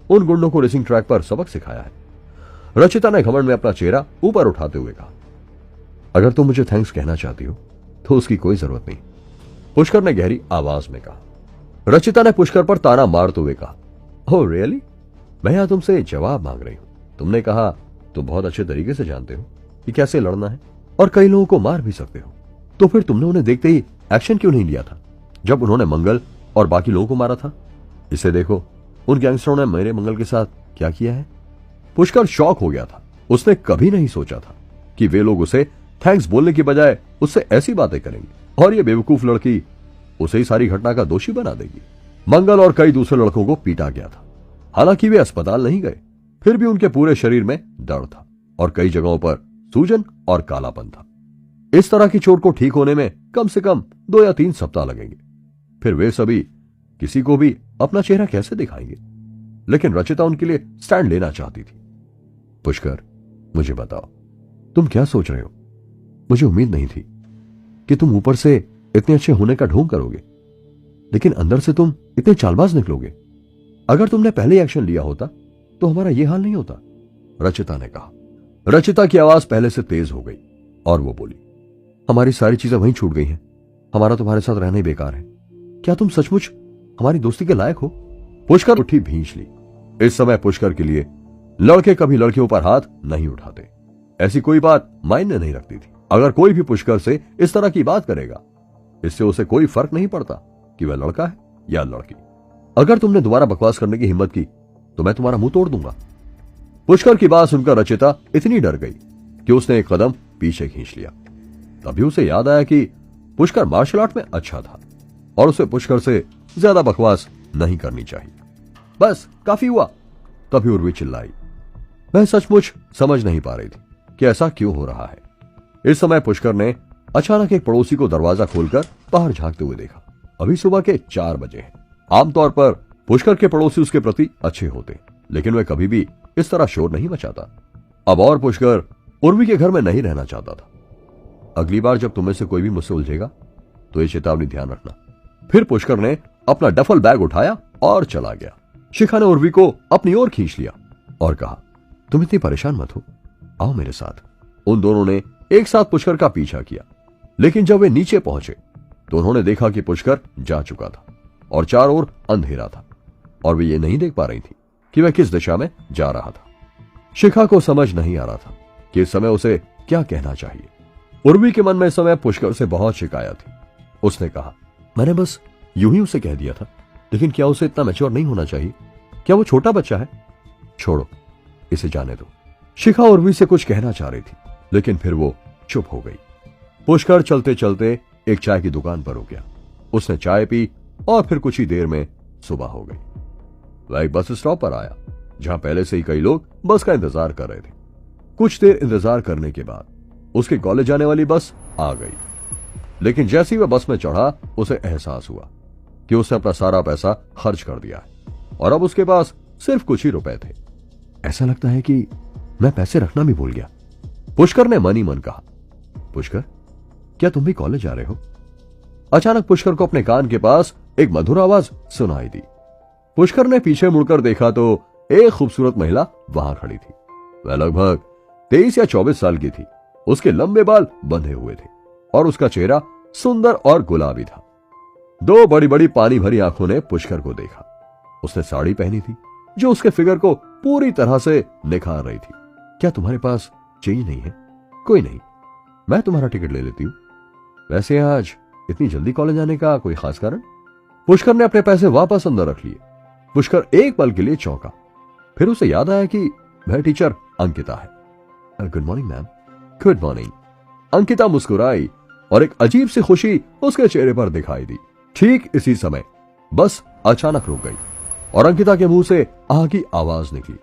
उन गुंडों को रेसिंग ट्रैक पर सबक सिखाया है। रचिता ने घमंड में अपना चेहरा ऊपर उठाते हुए कहा, अगर तुम मुझे थैंक्स कहना चाहती हो तो उसकी कोई जरूरत नहीं, पुष्कर ने गहरी आवाज में कहा। रचिता ने पुष्कर पर ताना मारते हुए कहा, ओह रियली? मैं यहां तुमसे जवाब मांग रही हूं। तुमने कहा तुम बहुत अच्छे तरीके से जानते हो कि कैसे लड़ना है और कई लोगों को मार भी सकते हो, तो फिर तुमने उन्हें देखते ही एक्शन क्यों नहीं लिया था जब उन्होंने मंगल और बाकी लोगों को मारा था? इसे देखो, उन गैंगस्टरों ने मेरे मंगल के साथ क्या किया है। पुष्कर शॉक हो गया था। उसने कभी नहीं सोचा था कि वे लोग उसे थैंक्स बोलने की बजाय उससे ऐसी बातें करेंगे और ये बेवकूफ लड़की उसे ही सारी घटना का दोषी बना देगी। मंगल और कई दूसरे लड़कों को पीटा गया था। हालांकि वे अस्पताल नहीं गए, फिर भी उनके पूरे शरीर में दर्द था और कई जगहों पर सूजन और कालापन था। इस तरह की चोट को ठीक होने में कम से कम 2 या 3 सप्ताह लगेंगे। फिर वे सभी किसी को भी अपना चेहरा कैसे दिखाएंगे? लेकिन रचिता उनके लिए स्टैंड लेना चाहती थी। पुष्कर, मुझे बताओ, तुम क्या सोच रहे हो? मुझे उम्मीद नहीं थी कि तुम ऊपर से इतने अच्छे होने का ढोंग करोगे, लेकिन अंदर से तुम इतने चालबाज निकलोगे। अगर तुमने पहले एक्शन लिया होता तो हमारा यह हाल नहीं होता, रचिता ने कहा। रचिता की आवाज पहले से तेज हो गई और वो बोली, हमारी सारी चीजें वहीं छूट गई हैं। हमारा तुम्हारे साथ रहना ही बेकार है। क्या तुम सचमुच हमारी दोस्ती के लायक हो? पुष्कर उठी भींच ली। इस समय पुष्कर के लिए लड़के कभी लड़कियों पर हाथ नहीं उठाते, ऐसी कोई बात मायने नहीं रखती थी। अगर कोई भी पुष्कर से इस तरह की बात करेगा, इससे उसे कोई फर्क नहीं पड़ता कि वह लड़का है या लड़की। अगर तुमने दोबारा बकवास करने की हिम्मत की तो मैं तुम्हारा मुंह तोड़ दूंगा। पुष्कर की बात सुनकर रचिता इतनी डर गई कि उसने एक कदम पीछे खींच लिया। तभी उसे याद आया कि पुष्कर मार्शल आर्ट में अच्छा था और उसे पुष्कर से ज्यादा बकवास नहीं करनी चाहिए। बस काफी हुआ। तभी उर्वी चिल्लाई। वह सचमुच समझ नहीं पा रही थी कि ऐसा क्यों हो रहा है। इस समय पुष्कर ने अचानक एक पड़ोसी को दरवाजा खोलकर बाहर झांकते हुए देखा। अभी सुबह के 4 बजे हैं। आमतौर पर पुष्कर के पड़ोसी उसके प्रति अच्छे होते, लेकिन वह कभी भी इस तरह शोर नहीं मचाता। अब और पुष्कर उर्वी के घर में नहीं रहना चाहता था। अगली बार जब तुम्हें से कोई भी मुझसे उलझेगा तो ये चेतावनी ध्यान रखना। फिर पुष्कर ने अपना डफल बैग उठाया और चला गया। शिखा ने उर्वी को अपनी ओर खींच लिया और कहा, तुम इतनी परेशान मत हो, आओ मेरे साथ। उन दोनों ने एक साथ पुष्कर का पीछा किया, लेकिन जब वे नीचे पहुंचे तो उन्होंने देखा कि पुष्कर जा चुका था और चारों ओर अंधेरा था और वे ये नहीं देख पा रही थी कि वह किस दिशा में जा रहा था। शिखा को समझ नहीं आ रहा था कि इस समय उसे क्या कहना चाहिए। उर्वी के मन में इस समय पुष्कर से बहुत शिकायत थी। उसने कहा, मैंने बस यूं ही उसे कह दिया था, लेकिन क्या उसे इतना मैच्योर नहीं होना चाहिए? क्या वो छोटा बच्चा है? छोड़ो, इसे जाने दो। शिखा उर्वी से कुछ कहना चाह रही थी, लेकिन फिर वो चुप हो गई। पुष्कर चलते चलते एक चाय की दुकान पर रुक गया। उसने चाय पी और फिर कुछ ही देर में सुबह हो गई। वह एक बस स्टॉप पर आया जहां पहले से ही कई लोग बस का इंतजार कर रहे थे। कुछ देर इंतजार करने के बाद उसके कॉलेज जाने वाली बस आ गई, लेकिन जैसे ही वह बस में चढ़ा उसे एहसास हुआ कि उसने अपना सारा पैसा खर्च कर दिया है और अब उसके पास सिर्फ कुछ ही रुपए थे। ऐसा लगता है कि मैं पैसे रखना भी भूल गया, पुष्कर ने मन ही मन कहा। पुष्कर, क्या तुम भी कॉलेज जा रहे हो? अचानक पुष्कर को अपने कान के पास एक मधुर आवाज सुनाई दी। पुष्कर ने पीछे मुड़कर देखा तो एक खूबसूरत महिला वहां खड़ी थी। वह लगभग 23 या 24 साल की थी। उसके लंबे बाल बंधे हुए थे और उसका चेहरा सुंदर और गुलाबी था। 2 बड़ी बड़ी पानी भरी आंखों ने पुष्कर को देखा। उसने साड़ी पहनी थी जो उसके फिगर को पूरी तरह से निखार रही थी। क्या तुम्हारे पास चेंज नहीं है? कोई नहीं, मैं तुम्हारा टिकट ले लेती हूँ। वैसे आज इतनी जल्दी कॉलेज आने का कोई खास कारण? पुष्कर ने अपने पैसे वापस अंदर रख लिए। पुष्कर एक पल के लिए चौंका, फिर उसे याद आया कि वह टीचर अंकिता है। Good morning ma'am. Good morning. Ankita मुस्कुराई और एक अजीब सी खुशी उसके चेहरे पर दिखाई दी। ठीक इसी समय बस अचानक रुक गई और अंकिता के मुंह से आह की आवाज निकली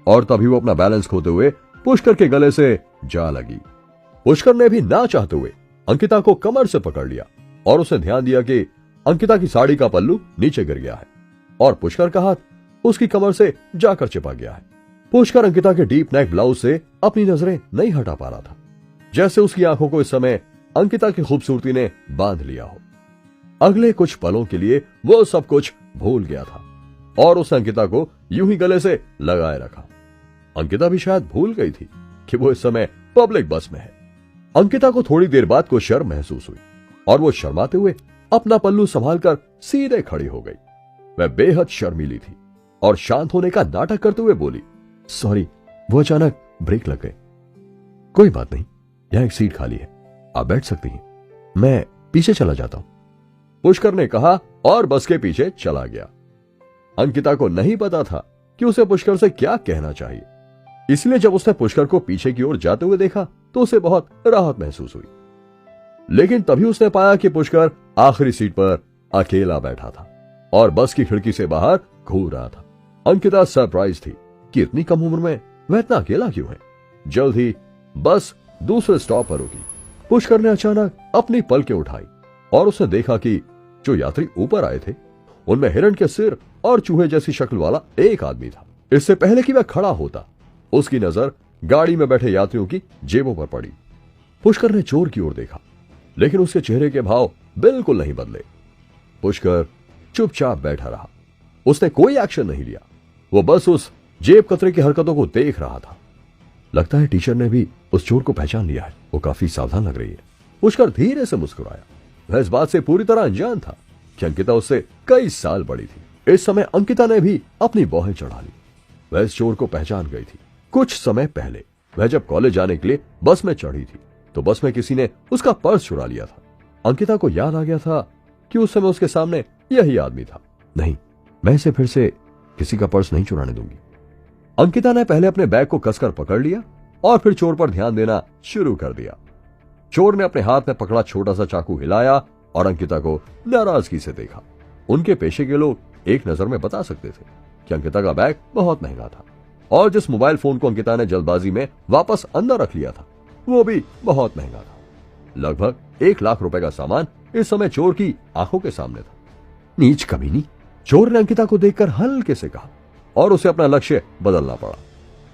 और तभी वो अपना बैलेंस खोते हुए पुष्कर के गले से जा लगी। पुष्कर ने भी ना चाहते हुए अंकिता को कमर से पकड़ लिया और उसने ध्यान दिया कि अंकिता की साड़ी का पल्लू नीचे गिर गया है और पुष्कर का हाथ उसकी कमर से जाकर चिपक गया है। पुष्कर अंकिता के डीप नेक ब्लाउज से अपनी नजरें नहीं हटा पा रहा था, जैसे उसकी आंखों को इस समय अंकिता की खूबसूरती ने बांध लिया हो। अगले कुछ पलों के लिए वो सब कुछ भूल गया था और उस अंकिता को यूं ही गले से लगाए रखा। अंकिता भी शायद भूल गई थी कि वो इस समय पब्लिक बस में है। अंकिता को थोड़ी देर बाद कुछ शर्म महसूस हुई और वो शर्माते हुए अपना पल्लू संभालकर सीधे खड़ी हो गई। वह बेहद शर्मीली थी और शांत होने का नाटक करते हुए बोली, सॉरी, वो अचानक ब्रेक लग गए। कोई बात नहीं, यहां एक सीट खाली है, आप बैठ सकती हैं, मैं पीछे चला जाता हूं। पुष्कर ने कहा और बस के पीछे चला गया। अंकिता को नहीं पता था कि उसे पुष्कर से क्या कहना चाहिए, इसलिए जब उसने पुष्कर को पीछे की ओर जाते हुए देखा तो उसे बहुत राहत महसूस हुई। लेकिन तभी उसने पाया कि पुष्कर आखिरी सीट पर अकेला बैठा था और बस की खिड़की से बाहर घूर रहा था। अंकिता सरप्राइज थी कि इतनी कम उम्र में वह इतना अकेला क्यों है। जल्द ही बस दूसरे स्टॉप पर रुकी। पुष्कर ने अचानक अपनी पलकें उठाई और उसने देखा कि जो यात्री ऊपर आए थे उनमें हिरण के सिर और चूहे जैसी शक्ल वाला एक आदमी था। इससे पहले कि वह खड़ा होता उसकी नजर गाड़ी में बैठे यात्रियों की जेबों पर पड़ी। पुष्कर ने चोर की ओर देखा, लेकिन उसके चेहरे के भाव बिल्कुल नहीं बदले। पुष्कर चुपचाप बैठा रहा। उसने कोई एक्शन नहीं लिया। वो बस उस जेब कतरे की हरकतों को देख रहा था। लगता है टीचर ने भी उस चोर को पहचान लिया है। वो काफी सावधान लग रही है। पुष्कर धीरे से मुस्कुराया। वह इस बात से पूरी तरह अनजान था कि अंकिता उससे कई साल बड़ी थी। इस समय अंकिता ने भी अपनी बौहें चढ़ा ली। वह इस चोर को पहचान गई थी। कुछ समय पहले वह जब कॉलेज जाने के लिए बस में चढ़ी थी तो बस में किसी ने उसका पर्स चुरा लिया था। अंकिता को याद आ गया था कि उस समय उसके सामने यही आदमी था। नहीं, मैं इसे फिर से किसी का पर्स नहीं चुराने दूंगी। अंकिता ने पहले अपने बैग को कसकर पकड़ लिया और फिर चोर पर ध्यान देना शुरू कर दिया। चोर ने अपने हाथ में पकड़ा छोटा सा चाकू हिलाया और अंकिता को नाराजगी से देखा। उनके पेशे के लोग एक नजर में बता सकते थे कि अंकिता का बैग बहुत महंगा था और जिस मोबाइल फोन को अंकिता ने जल्दबाजी में वापस अंदर रख लिया था वो भी बहुत महंगा था। लगभग 1 लाख रुपए का सामान इस समय चोर की आंखों के सामने था। नीच कमीनी, चोर ने अंकिता को देखकर हल्के से कहा और उसे अपना लक्ष्य बदलना पड़ा।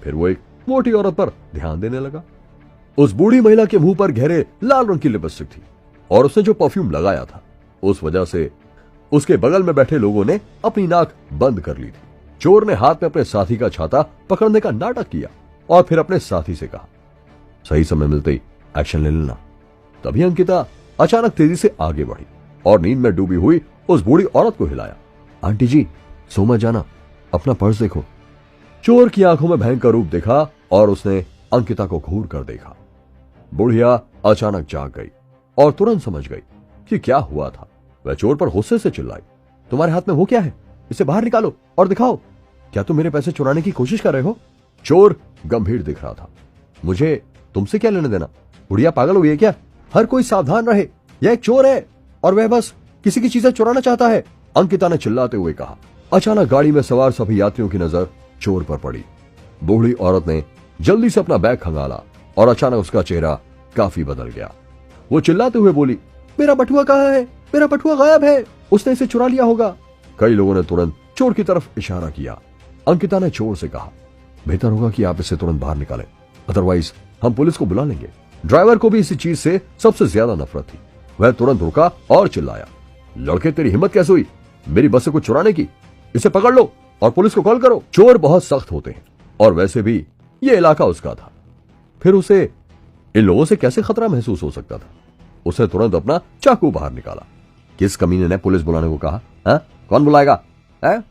फिर वो एक मोटी औरत पर ध्यान देने लगा। उस बूढ़ी महिला के मुंह पर गहरे लाल रंग की लिपस्टिक थी और उसने जो परफ्यूम लगाया था उस वजह से उसके बगल में बैठे लोगों ने अपनी नाक बंद कर ली थी। चोर ने हाथ में अपने साथी का छाता पकड़ने का नाटक किया और फिर अपने साथी से कहा, सही समय मिलते ही एक्शन ले लेना। तभी अंकिता अचानक तेजी से आगे बढ़ी और नींद में डूबी हुई उस बूढ़ी औरत को हिलाया। आंटी जी, सो मत जाना, अपना पर्स देखो। चोर की आंखों में भयंकर रूप देखा और उसने अंकिता को घूर कर देखा। बुढ़िया अचानक जाग गई और तुरंत समझ गई कि क्या हुआ था। वह चोर पर गुस्से से चिल्लाई, तुम्हारे हाथ में वो क्या है? इसे बाहर निकालो और दिखाओ। क्या तुम मेरे पैसे चुराने की कोशिश कर रहे हो? चोर गंभीर दिख रहा था। मुझे तुमसे क्या लेने देना? बुढ़िया पागल हुई है क्या? हर कोई सावधान रहे, यह एक चोर है और वह बस किसी की चीजें चुराना चाहता है, अंकिता ने चिल्लाते हुए कहा। अचानक गाड़ी में सवार सभी यात्रियों की नजर चोर पर पड़ी। बूढ़ी औरत ने जल्दी से अपना बैग खंगाला और अचानक उसका चेहरा काफी बदल गया। वो चिल्लाते हुए बोली, मेरा बटुआ कहाँ है? मेरा बटुआ गायब है, उसने इसे चुरा लिया होगा। कई लोगों ने तुरंत चोर की तरफ इशारा किया। अंकिता ने चोर से कहा, बेहतर होगा कि आप इसे तुरंत बाहर निकालें, अदरवाइज हम पुलिस को बुला लेंगे। ड्राइवर को भी इसी चीज से सबसे ज्यादा नफरत थी। वह तुरंत रुका और चिल्लाया, लड़के तेरी हिम्मत कैसे हुई मेरी बस से कुछ चुराने की? इसे पकड़ लो और पुलिस को कॉल करो। चोर बहुत सख्त होते हैं और वैसे भी ये इलाका उसका था। फिर उसे इन लोगों से कैसे खतरा महसूस हो सकता था? उसने तुरंत अपना चाकू बाहर निकाला। किस कमीने ने पुलिस बुलाने को कहा? है? कौन बुलाएगा? है?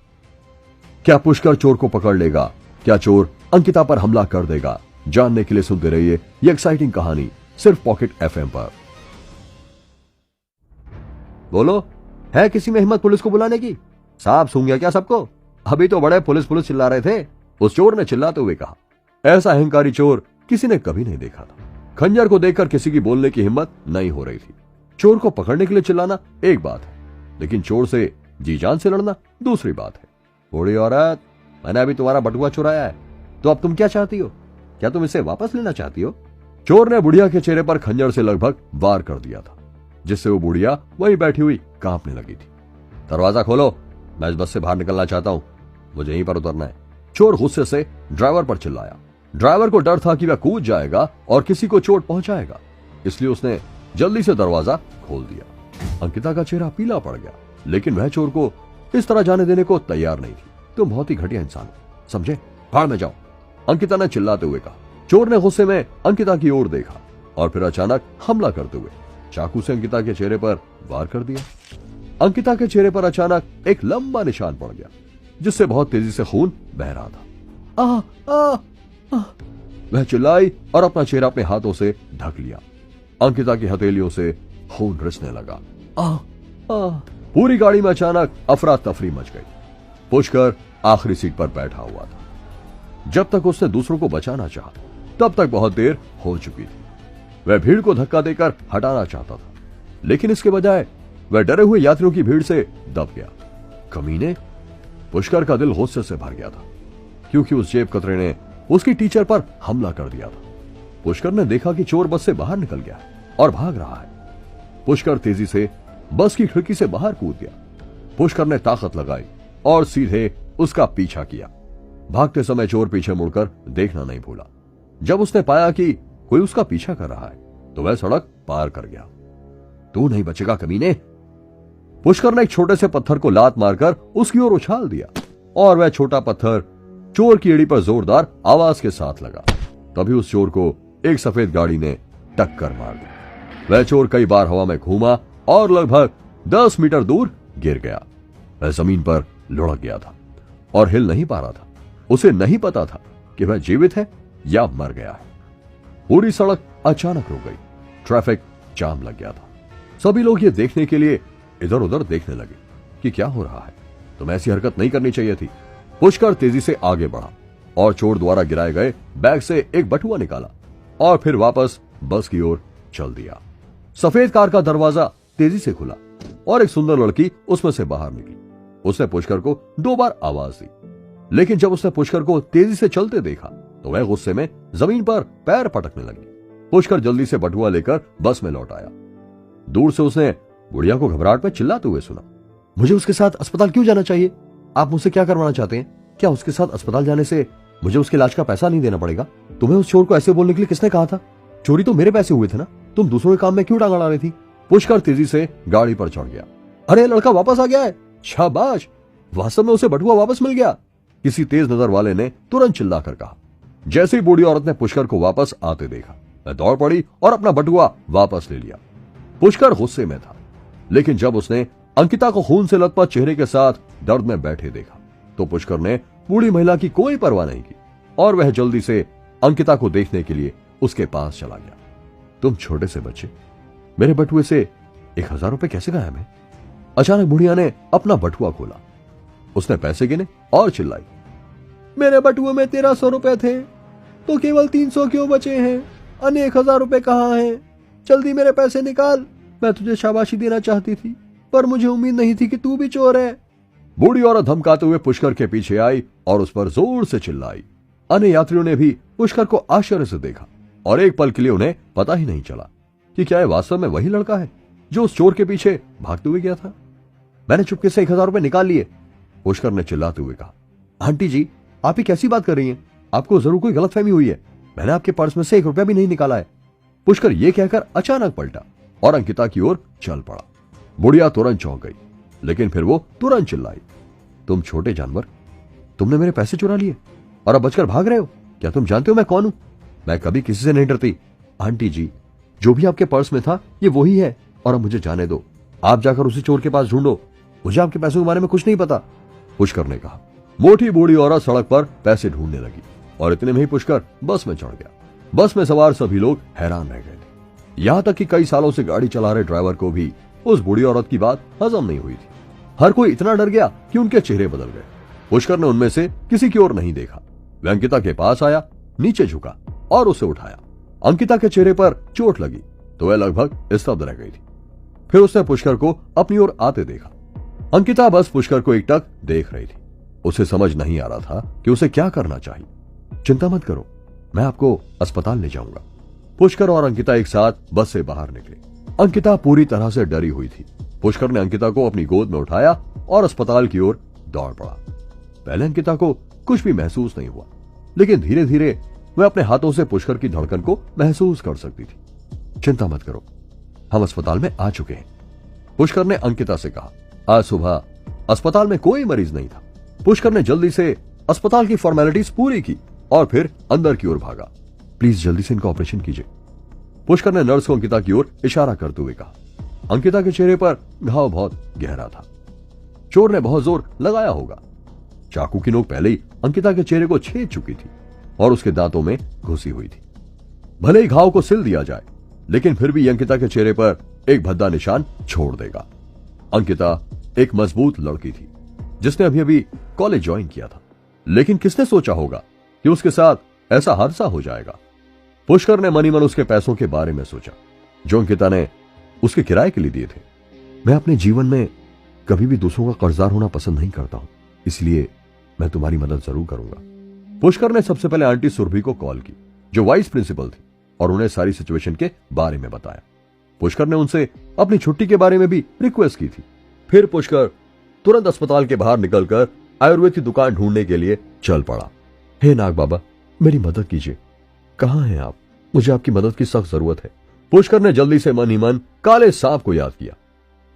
क्या पुष्कर चोर को पकड़ लेगा? क्या चोर अंकिता पर हमला कर देगा? जानने के लिए सुनते रहिए ये एक्साइटिंग कहानी सिर्फ पॉकेट एफएम पर। बोलो, है किसी में हिम्मत पुलिस को बुलाने की? सांप सूंघ गया क्या सबको? अभी तो बड़े पुलिस पुलिस चिल्ला रहे थे, उस चोर ने चिल्लाते हुए कहा। ऐसा अहंकारी चोर किसी ने कभी नहीं देखा था। खंजर को देखकर किसी की बोलने की हिम्मत नहीं हो रही थी। चोर को पकड़ने के लिए चिल्लाना एक बात है, लेकिन चोर से जी जान से लड़ना दूसरी बात है। बूढ़ी औरत, मैंने अभी तुम्हारा बटुआ चुराया है, तो अब तुम क्या चाहती हो? क्या तुम इसे वापस लेना चाहती हो? चोर ने बुढ़िया के चेहरे पर खंजर से लगभग वार कर दिया था, जिससे वो बुढ़िया वहीं बैठी हुई कांपने लगी थी। दरवाजा खोलो, मैं इस बस से बाहर निकलना चाहता हूं, मुझे यहीं पर उतरना है। चोर गुस्से से ड्राइवर पर चिल्लाया। ड्राइवर को डर था कि वह कूद जाएगा और किसी को चोट पहुंचाएगा, इसलिए उसने जल्दी से दरवाजा खोल दिया। अंकिता का चेहरा पीला पड़ गया, लेकिन वह चोर को इस तरह जाने देने को तैयार नहीं थी। तुम बहुत ही घटिया इंसान हो, समझे? भाड़ में जाओ, अंकिता ने चिल्लाते हुए कहा। चोर ने गुस्से में अंकिता की ओर देखा और फिर अचानक हमला करते हुए चाकू से अंकिता के चेहरे पर वार कर दिया। अंकिता के चेहरे पर अचानक एक लंबा निशान पड़ गया, जिससे बहुत तेजी से खून बह रहा था। आ, आ, आ। वह चिल्लाई और अपना चेहरा अपने हाथों से ढक लिया। अंकिता की हथेलियों से खून रिसने लगा। पूरी गाड़ी में अचानक अफरा तफरी मच गई। पुष्कर आखिरी सीट पर बैठा हुआ था। जब तक उसने दूसरों को बचाना चाहा, तब तक बहुत देर हो चुकी थी। वह भीड़ को धक्का देकर हटाना चाहता था, लेकिन इसके बजाय वह डरे हुए यात्रियों की भीड़ से दब गया। कमीने! पुष्कर का दिल गुस्से से भर गया था, क्योंकि उस जेब कतरे ने उसकी टीचर पर हमला कर दिया था। पुष्कर ने देखा कि चोर बस से बाहर निकल गया और भाग रहा है। पुष्कर तेजी से बस की खिड़की से बाहर कूद गया। पुष्कर ने ताकत लगाई और सीधे उसका पीछा किया। भागते समय चोर पीछे मुड़कर देखना नहीं भूला। जब उसने पाया कि कोई उसका पीछा कर रहा है तो वह सड़क पार कर गया। तू नहीं बचेगा कमीने। पुष्कर ने एक छोटे से पत्थर को लात मारकर उसकी ओर उछाल दिया और वह छोटा पत्थर चोर की एड़ी पर जोरदार आवाज के साथ लगा। तभी उस चोर को एक सफेद गाड़ी ने टक्कर मार दी। वह चोर कई बार हवा में घूमा और लगभग 10 मीटर दूर गिर गया। वह जमीन पर लुढ़क गया था और हिल नहीं पा रहा था। उसे नहीं पता था कि वह जीवित है या मर गया है। पूरी सड़क अचानक रुक गई। ट्रैफिक जाम लग गया था। सभी लोग ये देखने के लिए इधर उधर देखने लगे कि क्या हो रहा है। तुम्हें ऐसी हरकत नहीं करनी चाहिए थी। पुष्कर तेजी से आगे बढ़ा और चोर द्वारा गिराए गए बैग से एक बटुआ निकाला और फिर वापस बस की ओर चल दिया। सफेद कार का दरवाजा तेजी से खुला और एक सुंदर लड़की उसमें से बाहर निकली। उसने पुष्कर को 2 बार आवाज दी, लेकिन जब उसने पुष्कर को तेजी से चलते देखा तो वह गुस्से में जमीन पर पैर पटकने लगी। पुष्कर जल्दी से बटुआ लेकर बस में लौट आया। दूर से उसने बुढ़िया को घबराहट में चिल्लाते हुए सुना, मुझे उसके साथ अस्पताल क्यों जाना चाहिए? आप मुझसे क्या करवाना चाहते हैं? क्या उसके साथ अस्पताल जाने से मुझे उसके इलाज का पैसा नहीं देना पड़ेगा? तुम्हें उस चोर को ऐसे बोलने के लिए किसने कहा था? चोरी तो मेरे पैसे हुए थे ना, तुम दूसरों के काम में क्यों टांग अड़ा रही थी? पुष्कर तेजी से गाड़ी पर चढ़ गया। अरे लड़का वापस आ गया है, शाबाश, वास्तव में उसे बटुआ वापस मिल गया, किसी तेज नजर वाले ने तुरंत चिल्लाकर कहा। जैसे ही बूढ़ी औरत ने पुष्कर को वापस आते देखा, वह दौड़ पड़ी और अपना बटुआ वापस ले लिया। पुष्कर गुस्से में था, लेकिन जब उसने अंकिता को खून से लथपथ चेहरे के साथ दर्द में बैठे देखा तो पुष्कर ने बूढ़ी महिला की कोई परवाह नहीं की और वह जल्दी से अंकिता को देखने के लिए उसके पास चला गया। तुम छोटे से बच्चे, मेरे बटुए से 1000 रुपए कैसे गायब है? अचानक बुढ़िया ने अपना बटुआ खोला। उसने पैसे गिने और चिल्लाई, मेरे बटुए में 1300 रुपए थे तो केवल 300 क्यों बचे हैं? अन्य 1000 रुपए कहाँ हैं? जल्दी मेरे पैसे निकाल। मैं तुझे शाबाशी देना चाहती थी, पर मुझे उम्मीद नहीं थी कि तू भी चोर है। बूढ़ी औरत धमकाते हुए पुष्कर के पीछे आई और उस पर जोर से चिल्लाई। अन्य यात्रियों ने भी पुष्कर को आश्चर्य से देखा और एक पल के लिए उन्हें पता ही नहीं चला कि क्या यह वास्तव में वही लड़का है जो उस चोर के पीछे भागते हुए गया था। मैंने चुपके से 1000 रुपए निकाल लिए, पुष्कर ने चिल्लाते हुए कहा। आंटी जी, आप ही कैसी बात कर रही हैं? आपको जरूर कोई गलतफहमी हुई है। मैंने आपके पर्स में से 1 रुपया भी नहीं निकाला है। पुष्कर यह कहकर अचानक पलटा और अंकिता की ओर चल पड़ा। बुढ़िया तुरंत चौंक गई, लेकिन फिर वो तुरंत चिल्लाई, तुम छोटे जानवर, तुमने मेरे पैसे चुरा लिए और अब बचकर भाग रहे हो? क्या तुम जानते हो मैं कौन हूं? मैं कभी किसी से नहीं डरती। आंटी जी, जो भी आपके पर्स में था ये वही है और अब मुझे जाने दो। आप जाकर उसी चोर के पास ढूंढो, मुझे आपके पैसों के बारे में कुछ नहीं पता, पुष्कर ने कहा। मोटी बूढ़ी औरत सड़क पर पैसे ढूंढने लगी और इतने में ही पुष्कर बस में चढ़ गया। बस में सवार सभी लोग हैरान रह गए थे। यहां तक कि कई सालों से गाड़ी चला रहे ड्राइवर को भी उस बूढ़ी औरत की बात हजम नहीं हुई थी। हर कोई इतना डर गया कि उनके चेहरे बदल गए। पुष्कर ने उनमें से किसी की ओर नहीं देखा। वह अंकिता के पास आया, नीचे झुका और उसे उठाया। अंकिता के चेहरे पर चोट लगी तो वह लगभग स्तब्ध रह गई थी। फिर उसने पुष्कर को अपनी ओर आते देखा। अंकिता बस पुष्कर को एकटक देख रही थी। उसे समझ नहीं आ रहा था कि उसे क्या करना चाहिए। चिंता मत करो, मैं आपको अस्पताल ले जाऊंगा। पुष्कर और अंकिता एक साथ बस से बाहर निकले। अंकिता पूरी तरह से डरी हुई थी। पुष्कर ने अंकिता को अपनी गोद में उठाया और अस्पताल की ओर दौड़ पड़ा। पहले अंकिता को कुछ भी महसूस नहीं हुआ, लेकिन धीरे धीरे वह अपने हाथों से पुष्कर की धड़कन को महसूस कर सकती थी। चिंता मत करो, हम अस्पताल में आ चुके हैं, पुष्कर ने अंकिता से कहा। आज सुबह अस्पताल में कोई मरीज नहीं था। पुष्कर ने जल्दी से अस्पताल की फॉर्मेलिटीज पूरी की और फिर अंदर की ओर भागा। प्लीज जल्दी से इनका ऑपरेशन कीजिए, पुष्कर ने नर्स को अंकिता की ओर इशारा करते हुए कहा। अंकिता के चेहरे पर घाव बहुत गहरा था। चोर ने बहुत जोर लगाया होगा। चाकू की नोक पहले ही अंकिता के चेहरे को छेद चुकी थी और उसके दांतों में घुसी हुई थी। भले ही घाव को सिल दिया जाए, लेकिन फिर भी अंकिता के चेहरे पर एक भद्दा निशान छोड़ देगा। अंकिता एक मजबूत लड़की थी जिसने अभी अभी कॉलेज ज्वाइन किया था, लेकिन किसने सोचा होगा कि उसके साथ ऐसा हादसा हो जाएगा। पुष्कर ने मनी मन उसके पैसों के बारे में सोचा जो अंकिता ने उसके किराए के लिए दिए थे। मैं अपने जीवन में कभी भी दूसरों का कर्जदार होना पसंद नहीं करता हूं, इसलिए मैं तुम्हारी मदद जरूर करूंगा। पुष्कर ने सबसे पहले आंटी सुरभि को कॉल की जो वाइस प्रिंसिपल थी और उन्हें सारी सिचुएशन के बारे में बताया। पुष्कर ने उनसे अपनी छुट्टी के बारे में भी रिक्वेस्ट की थी। फिर पुष्कर तुरंत अस्पताल के बाहर निकलकर आयुर्वेद की दुकान ढूंढने के लिए चल पड़ा। हे नाग बाबा, मेरी मदद कीजिए, कहां हैं आप? मुझे आपकी मदद की सख्त जरूरत है। पुष्कर ने जल्दी से मन ही मन काले सांप को याद किया।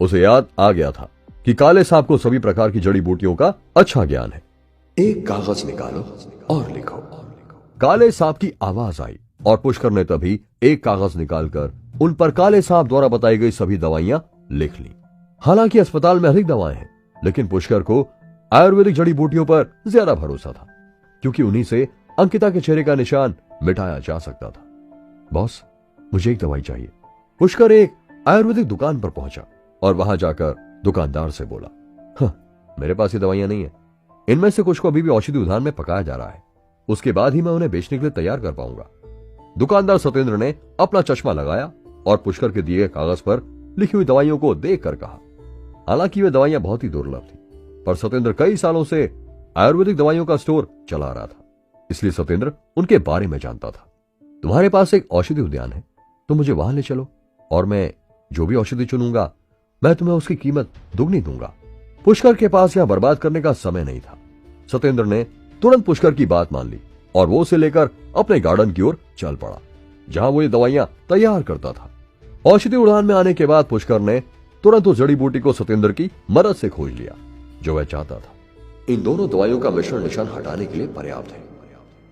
उसे याद आ गया था कि काले सांप को सभी प्रकार की जड़ी बूटियों का अच्छा ज्ञान है। एक कागज निकालो और लिखो। काले सांप की आवाज आई और पुष्कर ने तभी एक कागज निकालकर उन पर काले सांप द्वारा बताई गई सभी दवाइयां लिख ली। हालांकि अस्पताल में अधिक दवाएं हैं, लेकिन पुष्कर को आयुर्वेदिक जड़ी बूटियों पर ज्यादा भरोसा था, क्योंकि उन्हीं से अंकिता के चेहरे का निशान मिटाया जा सकता था। बॉस, मुझे एक दवाई चाहिए। पुष्कर एक आयुर्वेदिक दुकान पर पहुंचा और वहां जाकर दुकानदार से बोला, मेरे पास ये दवाइयां नहीं है। इनमें से कुछ को अभी भी औषधि उद्यान में पकाया जा रहा है। उसके बाद ही मैं उन्हें बेचने के लिए तैयार कर पाऊंगा। दुकानदार सत्येंद्र ने अपना चश्मा लगाया और पुष्कर के दिए कागज पर लिखी हुई दवाइयों को देखकर कहा। हालांकि वे दवाइयां बहुत ही दुर्लभ थी, पर सत्येंद्र कई सालों से आयुर्वेदिक दवाइयों का स्टोर चला रहा था, इसलिए सत्येंद्र उनके बारे में जानता था। तुम्हारे पास एक औषधि उद्यान है, तो मुझे वहां ले चलो और मैं जो भी औषधि चुनूंगा मैं तुम्हें उसकी कीमत दुगनी दूंगा। पुष्कर के पास यह बर्बाद करने का समय नहीं था। सत्येंद्र ने तुरंत पुष्कर की बात मान ली और वो उसे लेकर अपने गार्डन की ओर चल पड़ा, जहां वो ये दवाइयां तैयार करता था। औषधि उद्यान में आने के बाद पुष्कर ने तुरंत उस जड़ी बूटी को सत्येंद्र की मदद से खोज लिया जो वह चाहता था। इन दोनों दवाइयों का मिश्रण निशान हटाने के लिए पर्याप्त है।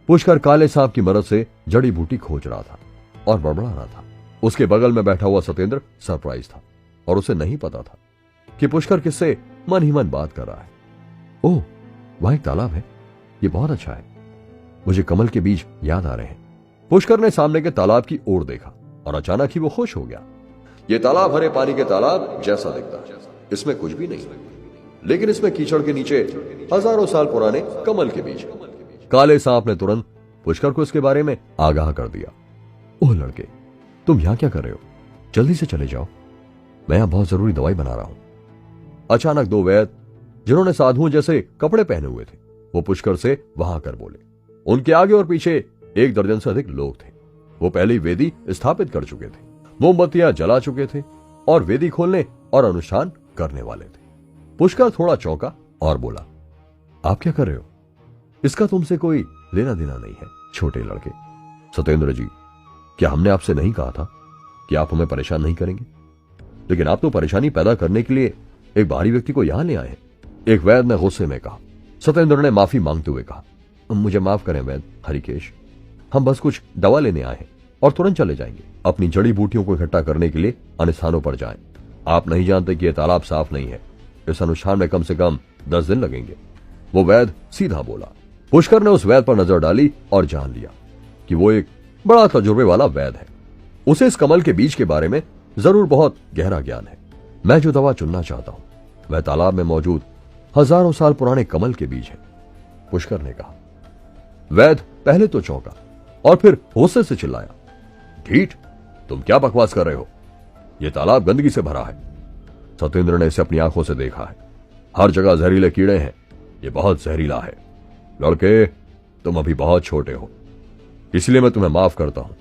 पुष्कर काले सांप की मदद से जड़ी बूटी खोज रहा था और बड़बड़ा रहा था। उसके बगल में बैठा हुआ सत्येंद्र सरप्राइज था और उसे नहीं पता था कि पुष्कर किससे मन ही मन बात कर रहा है। ओह, वहां एक तालाब है, ये बहुत अच्छा है। मुझे कमल के बीज याद आ रहे हैं। पुष्कर ने सामने के तालाब की ओर देखा और अचानक ही वो खुश हो गया। ये तालाब हरे पानी के तालाब जैसा दिखता है। इसमें कुछ भी नहीं, लेकिन इसमें कीचड़ के नीचे हजारों साल पुराने कमल के बीज। काले सांप ने तुरंत पुष्कर को इसके बारे में आगाह कर दिया। ओह लड़के, तुम यहां क्या कर रहे हो? जल्दी से चले जाओ, मैं यहां बहुत जरूरी दवाई बना रहा हूं। अचानक दो वैद्य, जिन्होंने साधुओं जैसे कपड़े पहने हुए थे, वो पुष्कर से वहां आकर बोले। उनके आगे और पीछे 1 दर्जन से अधिक लोग थे। वो पहले ही वेदी स्थापित कर चुके थे, मोमबत्तियां जला चुके थे और वेदी खोलने और अनुष्ठान करने वाले थे। पुष्कर थोड़ा चौंका और बोला, आप क्या कर रहे हो? इसका तुमसे कोई लेना देना नहीं है, छोटे लड़के। सत्येंद्र जी, क्या हमने आपसे नहीं कहा था कि आप हमें परेशान नहीं करेंगे? लेकिन आप तो परेशानी पैदा करने के लिए एक बाहरी व्यक्ति को यहां ले आए हैं, एक वैद्य ने गुस्से में कहा। सत्येंद्र ने माफी मांगते हुए कहा, मुझे माफ करें वैद्य हरिकेश, हम बस कुछ दवा लेने आए हैं और तुरंत चले जाएंगे। अपनी जड़ी बूटियों को इकट्ठा करने के लिए अन्य स्थानों पर जाएं। आप नहीं जानते कि यह तालाब साफ नहीं है। इस अनुष्ठान में कम से कम 10 दिन लगेंगे। वो वैद्य सीधा बोला। पुष्कर ने उस वैद्य पर नजर डाली और जान लिया कि वो एक बड़ा तजुर्बे वाला वैद्य है। उसे इस कमल के बीज के बारे में जरूर बहुत गहरा ज्ञान है। मैं जो दवा चुनना चाहता हूं वह तालाब में मौजूद हजारों साल पुराने कमल के बीज है, पुष्कर ने कहा। वैद्य पहले तो चौंका और फिर गुस्से से चिल्लाया, ढीठ, तुम क्या बकवास कर रहे हो? यह तालाब गंदगी से भरा है। सत्येंद्र ने इसे अपनी आंखों से देखा है। हर जगह जहरीले कीड़े हैं। यह बहुत जहरीला है। लड़के, तुम अभी बहुत छोटे हो, इसलिए मैं तुम्हें माफ करता हूं।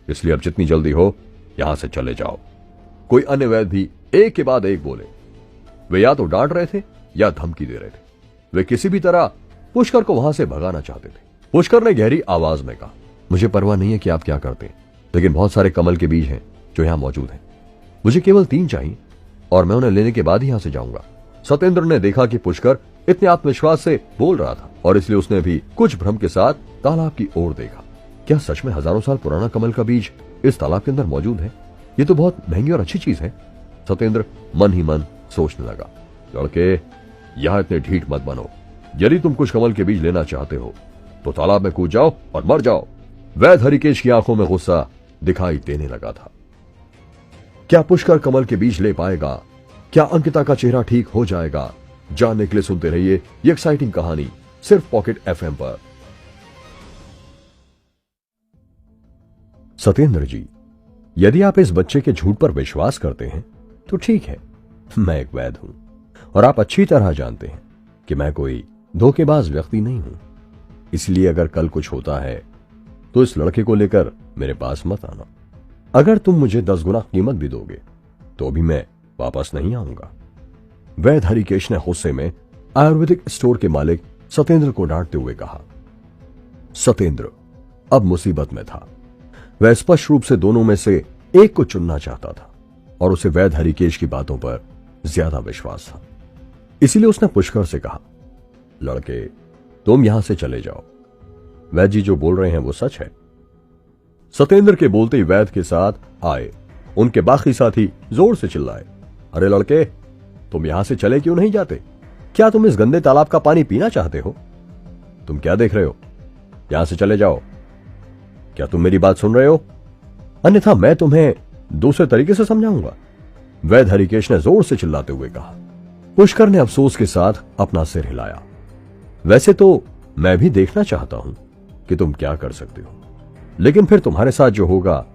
इसलिए अब जितनी जल्दी हो यहां से चले जाओ। कोई अन्य वैद्य भी एक के बाद एक बोले। वे या तो डांट रहे थे या धमकी दे रहे थे। वे किसी भी तरह पुष्कर को वहां से भगाना चाहते थे। पुष्कर ने गहरी आवाज में कहा, मुझे परवाह नहीं है कि आप क्या करते हैं, लेकिन बहुत सारे कमल के बीज हैं जो यहां मौजूद हैं। मुझे केवल 3 चाहिए और मैं उन्हें लेने के बाद ही यहां से जाऊंगा। सत्येंद्र ने देखा कि पुष्कर इतने आत्मविश्वास से बोल रहा था और इसलिए उसने भी कुछ भ्रम के साथ तालाब की ओर देखा। क्या सच में हजारों साल पुराना कमल का बीज इस तालाब के अंदर मौजूद है? ये तो बहुत महंगी और अच्छी चीज है। सत्येंद्र मन ही मन सोचने लगा, लड़के, यहां इतने ढीठ मत बनो। यदि तुम कुछ कमल के बीज लेना चाहते हो तो तालाब में कूद जाओ और मर जाओ। वैद्य हरिकेश की आंखों में गुस्सा दिखाई देने लगा था। क्या पुष्कर कमल के बीज ले पाएगा? क्या अंकिता का चेहरा ठीक हो जाएगा? जानने के लिए सुनते रहिए ये एक्साइटिंग कहानी सिर्फ पॉकेट FM पर। सत्येंद्र जी, यदि आप इस बच्चे के झूठ पर विश्वास करते हैं तो ठीक है, मैं एक वैद्य हूं और आप अच्छी तरह जानते हैं कि मैं कोई धोखेबाज व्यक्ति नहीं हूं। इसलिए अगर कल कुछ होता है तो इस लड़के को लेकर मेरे पास मत आना। अगर तुम मुझे 10 गुना कीमत भी दोगे तो भी मैं वापस नहीं आऊंगा। वैद्य हरिकेश ने गुस्से में आयुर्वेदिक स्टोर के मालिक सत्येंद्र को डांटते हुए कहा। सत्येंद्र, अब मुसीबत में था। वह स्पष्ट रूप से दोनों में से एक को चुनना चाहता था और उसे वैद्य हरिकेश की बातों पर ज्यादा विश्वास था। इसीलिए उसने पुष्कर से कहा, लड़के तुम यहां से चले जाओ, वैद्य जी जो बोल रहे हैं वो सच है। सतेंद्र के बोलते ही वैद्य के साथ आए उनके बाकी साथी जोर से चिल्लाए, अरे लड़के तुम यहां से चले क्यों नहीं जाते? क्या तुम इस गंदे तालाब का पानी पीना चाहते हो? तुम क्या देख रहे हो? यहां से चले जाओ। क्या तुम मेरी बात सुन रहे हो? अन्यथा मैं तुम्हें दूसरे तरीके से समझाऊंगा, वैद्य हरिकेश ने जोर से चिल्लाते हुए कहा। पुष्कर ने अफसोस के साथ अपना सिर हिलाया। वैसे तो मैं भी देखना चाहता हूं कि तुम क्या कर सकते हो, लेकिन फिर तुम्हारे साथ जो होगा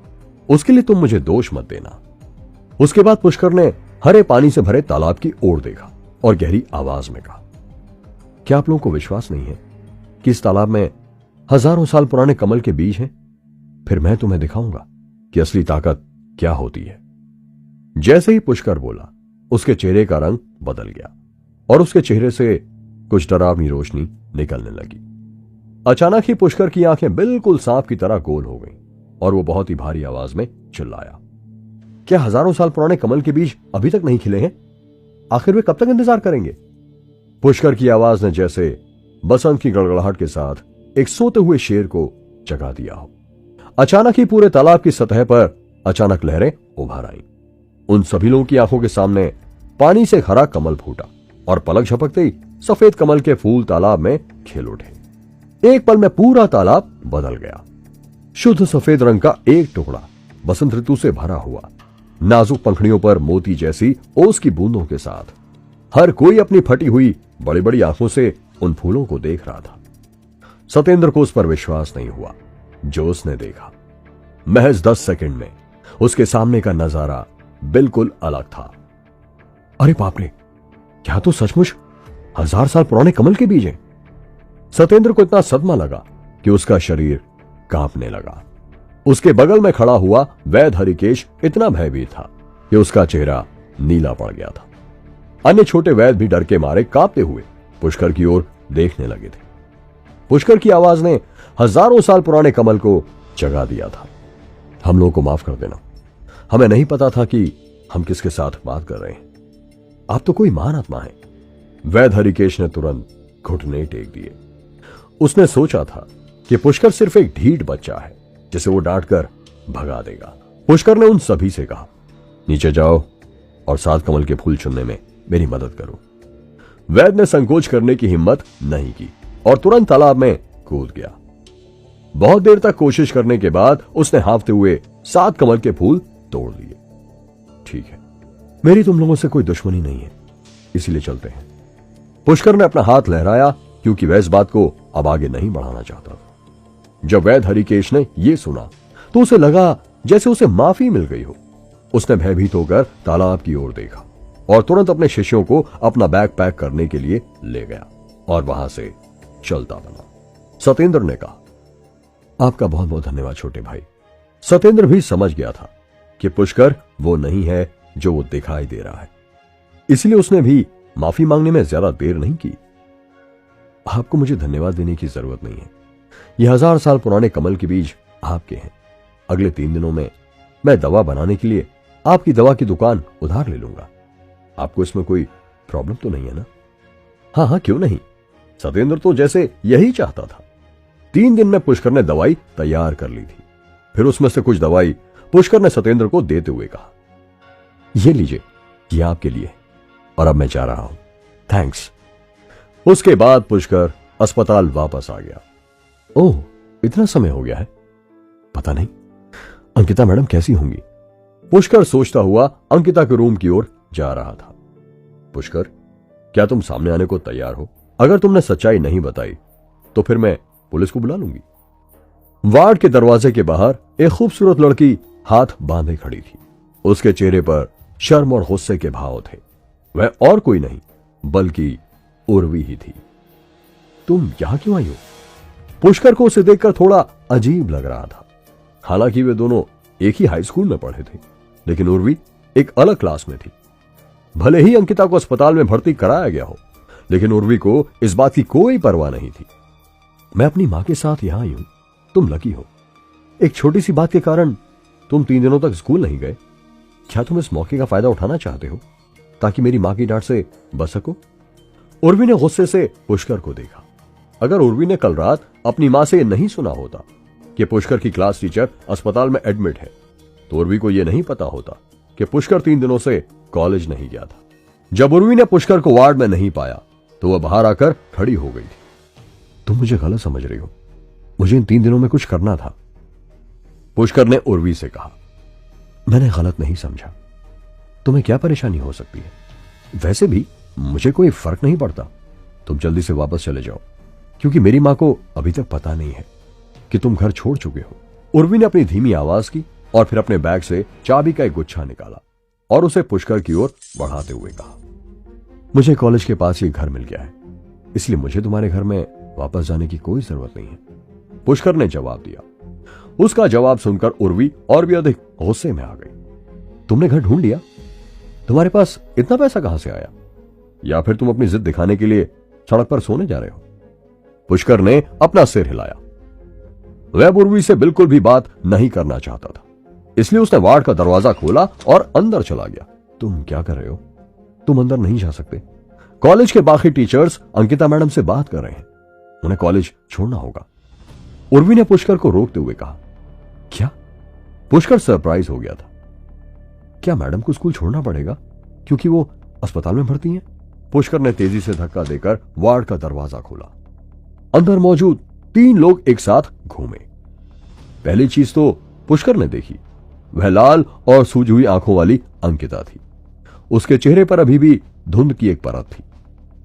उसके लिए तुम मुझे दोष मत देना। उसके बाद पुष्कर ने हरे पानी से भरे तालाब की ओर देखा और गहरी आवाज में कहा, क्या आप लोगों को विश्वास नहीं है कि इस तालाब में हजारों साल पुराने कमल के बीज हैं? फिर मैं तुम्हें दिखाऊंगा कि असली ताकत क्या होती है। जैसे ही पुष्कर बोला, उसके चेहरे का रंग बदल गया और उसके चेहरे से कुछ डरावनी रोशनी निकलने लगी। अचानक ही पुष्कर की आंखें बिल्कुल सांप की तरह गोल हो गईं और वो बहुत ही भारी आवाज में चिल्लाया, क्या हजारों साल पुराने कमल के बीज अभी तक नहीं खिले हैं? आखिर वे कब तक इंतजार करेंगे? पुष्कर की आवाज ने जैसे बसंत की गड़गड़ाहट के साथ एक सोते हुए शेर को जगा दिया हो। अचानक ही पूरे तालाब की सतह पर अचानक लहरें उभर आईं। उन सभी लोगों की आंखों के सामने पानी से हरा कमल फूटा और पलक झपकते ही सफेद कमल के फूल तालाब में खिल उठे। एक पल में पूरा तालाब बदल गया। शुद्ध सफेद रंग का एक टुकड़ा बसंत ऋतु से भरा हुआ, नाजुक पंखड़ियों पर मोती जैसी ओस की बूंदों के साथ। हर कोई अपनी फटी हुई बड़ी बड़ी आंखों से उन फूलों को देख रहा था। सतेंद्र को उस पर विश्वास नहीं हुआ जो उसने देखा। महज 10 सेकंड में उसके सामने का नजारा बिल्कुल अलग था। अरे बाप रे, क्या तो सचमुच 1000 साल पुराने कमल के बीज हैं? सतेंद्र को इतना सदमा लगा कि उसका शरीर कांपने लगा। उसके बगल में खड़ा हुआ वैद्य हरिकेश इतना भयभीत था कि उसका चेहरा नीला पड़ गया था। अन्य छोटे वैद्य भी डर के मारे कांपते हुए पुष्कर की ओर देखने लगे थे। पुष्कर की आवाज ने हजारों साल पुराने कमल को जगा दिया था। हम लोगों को माफ कर देना, हमें नहीं पता था कि हम किसके साथ बात कर रहे हैं। आप तो कोई महान आत्मा है। वैद्य हरिकेश ने तुरंत घुटने टेक दिए। उसने सोचा था कि पुष्कर सिर्फ एक ढीठ बच्चा है जिसे वो डांट कर भगा देगा। पुष्कर ने उन सभी से कहा, नीचे जाओ और 7 कमल के फूल चुनने में मेरी मदद करो। वैद्य ने संकोच करने की हिम्मत नहीं की और तुरंत तालाब में कूद गया। बहुत देर तक कोशिश करने के बाद उसने हाँफते हुए 7 कमल के फूल तोड़ लिए। ठीक है, मेरी तुम लोगों से कोई दुश्मनी नहीं है, इसीलिए चलते हैं। पुष्कर ने अपना हाथ लहराया क्योंकि वह इस बात को अब आगे नहीं बढ़ाना चाहता था। जब वैद्य हरिकेश ने यह सुना तो उसे लगा जैसे उसे माफी मिल गई हो। उसने भयभीत होकर तालाब की ओर देखा और तुरंत अपने शिष्यों को अपना बैग पैक करने के लिए ले गया और वहां से चलता बना। सतेंद्र ने कहा, आपका बहुत बहुत धन्यवाद छोटे भाई। सतेंद्र भी समझ गया था कि पुष्कर वो नहीं है जो वो दिखाई दे रहा है, इसलिए उसने भी माफी मांगने में ज्यादा देर नहीं की। आपको मुझे धन्यवाद देने की जरूरत नहीं है। ये 1000 साल पुराने कमल के बीज आपके हैं। अगले 3 दिनों में मैं दवा बनाने के लिए आपकी दवा की दुकान उधार ले लूंगा। आपको इसमें कोई प्रॉब्लम तो नहीं है ना? हाँ हाँ, क्यों नहीं। सतेंद्र तो जैसे यही चाहता था। 3 दिन में पुष्कर ने दवाई तैयार कर ली थी। फिर उसमें से कुछ दवाई पुष्कर ने सतेंद्र को देते हुए कहा, ये लीजिए, ये आपके लिए, और अब मैं जा रहा हूं। थैंक्स। उसके बाद पुष्कर अस्पताल वापस आ गया। ओह, इतना समय हो गया है। पता नहीं अंकिता मैडम कैसी होंगी। पुष्कर सोचता हुआ अंकिता के रूम की ओर जा रहा था। पुष्कर, क्या तुम सामने आने को तैयार हो? अगर तुमने सच्चाई नहीं बताई तो फिर मैं पुलिस को बुला लूंगी। वार्ड के दरवाजे के बाहर एक खूबसूरत लड़की हाथ बांधे खड़ी थी। उसके चेहरे पर शर्म और गुस्से के भाव थे। वह और कोई नहीं बल्कि उर्वी ही थी। तुम यहां क्यों आई हो? पुष्कर को उसे देखकर थोड़ा अजीब लग रहा था। हालांकि वे दोनों एक ही हाई स्कूल में पढ़े थे, लेकिन उर्वी एक अलग क्लास में थी। भले ही अंकिता को अस्पताल में भर्ती कराया गया हो, लेकिन उर्वी को इस बात की कोई परवाह नहीं थी। मैं अपनी मां के साथ यहां आई हूं। तुम लकी हो। एक छोटी सी बात के कारण तुम 3 दिनों तक स्कूल नहीं गए। क्या तुम इस मौके का फायदा उठाना चाहते हो ताकि मेरी मां की डांट से बच सको? उर्वी ने गुस्से से पुष्कर को देखा। अगर उर्वी ने कल रात अपनी मां से नहीं सुना होता कि पुष्कर की क्लास टीचर अस्पताल में एडमिट है, तो उर्वी को यह नहीं पता होता कि पुष्कर 3 दिनों से कॉलेज नहीं गया था। जब उर्वी ने पुष्कर को वार्ड में नहीं पाया तो वह बाहर आकर खड़ी हो गई थी। तुम मुझे गलत समझ रही हो, मुझे इन 3 दिनों में कुछ करना था, पुष्कर ने उर्वी से कहा। मैंने गलत नहीं समझा। तुम्हें क्या परेशानी हो सकती है? वैसे भी मुझे कोई फर्क नहीं पड़ता। तुम जल्दी से वापस चले जाओ, क्योंकि मेरी मां को अभी तक पता नहीं है कि तुम घर छोड़ चुके हो। उर्वी ने अपनी धीमी आवाज की और फिर अपने बैग से चाबी का एक गुच्छा निकाला और उसे पुष्कर की ओर बढ़ाते हुए कहा, मुझे कॉलेज के पास ही घर मिल गया है, इसलिए मुझे तुम्हारे घर में वापस जाने की कोई जरूरत नहीं है, पुष्कर ने जवाब दिया। उसका जवाब सुनकर उर्वी और भी अधिक गुस्से में आ गई। तुमने घर ढूंढ लिया? तुम्हारे पास इतना पैसा कहां से आया? या फिर तुम अपनी जिद दिखाने के लिए सड़क पर सोने जा रहे हो? पुष्कर ने अपना सिर हिलाया। वह उर्वी से बिल्कुल भी बात नहीं करना चाहता था, इसलिए उसने वार्ड का दरवाजा खोला और अंदर चला गया। तुम क्या कर रहे हो? तुम अंदर नहीं जा सकते। कॉलेज के बाकी टीचर्स अंकिता मैडम से बात कर रहे हैं, उन्हें कॉलेज छोड़ना होगा, उर्वी ने पुष्कर को रोकते हुए कहा। क्या? पुष्कर सरप्राइज हो गया था। क्या मैडम को स्कूल छोड़ना पड़ेगा क्योंकि वो अस्पताल में भर्ती हैं? पुष्कर ने तेजी से धक्का देकर वार्ड का दरवाजा खोला। अंदर मौजूद 3 लोग एक साथ घूमे। पहली चीज तो पुष्कर ने देखी, वह लाल और सूजी हुई आंखों वाली अंकिता थी। उसके चेहरे पर अभी भी धुंध की एक परत थी।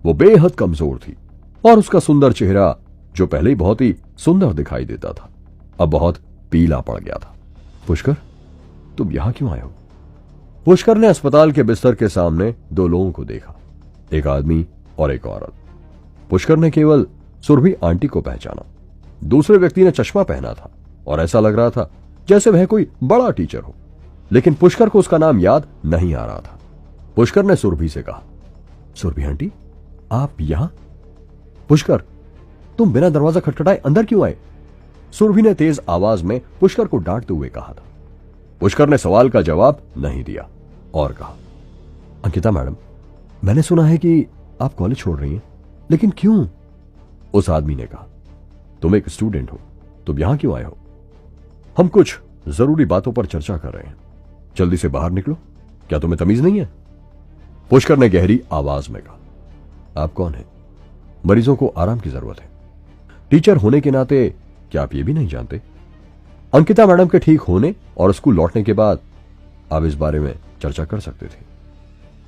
वो बेहद कमजोर थी और उसका सुंदर चेहरा, जो पहले ही बहुत ही सुंदर दिखाई देता था, अब बहुत पीला पड़ गया था। पुष्कर, तुम यहां क्यों आए हो? पुष्कर ने अस्पताल के बिस्तर के सामने 2 लोगों को देखा, एक आदमी और एक औरत। पुष्कर ने केवल सुरभि आंटी को पहचाना। दूसरे व्यक्ति ने चश्मा पहना था और ऐसा लग रहा था जैसे वह कोई बड़ा टीचर हो, लेकिन पुष्कर को उसका नाम याद नहीं आ रहा था। पुष्कर ने सुरभि से कहा, सुरभि आंटी, आप यहां? पुष्कर, तुम बिना दरवाजा खटखटाए अंदर क्यों आए? सुरभि ने तेज आवाज में पुष्कर को डांटते हुए कहा था। पुष्कर ने सवाल का जवाब नहीं दिया और कहा, अंकिता मैडम, मैंने सुना है कि आप कॉलेज छोड़ रही हैं, लेकिन क्यों? उस आदमी ने कहा, तुम एक स्टूडेंट हो, तुम यहां क्यों आए हो? हम कुछ जरूरी बातों पर चर्चा कर रहे हैं, जल्दी से बाहर निकलो। क्या तुम्हें तमीज नहीं है? पुष्कर ने गहरी आवाज में कहा। आप कौन हैं? मरीजों को आराम की जरूरत है। टीचर होने के नाते क्या आप ये भी नहीं जानते? अंकिता मैडम के ठीक होने और स्कूल लौटने के बाद आप इस बारे में चर्चा कर सकते थे।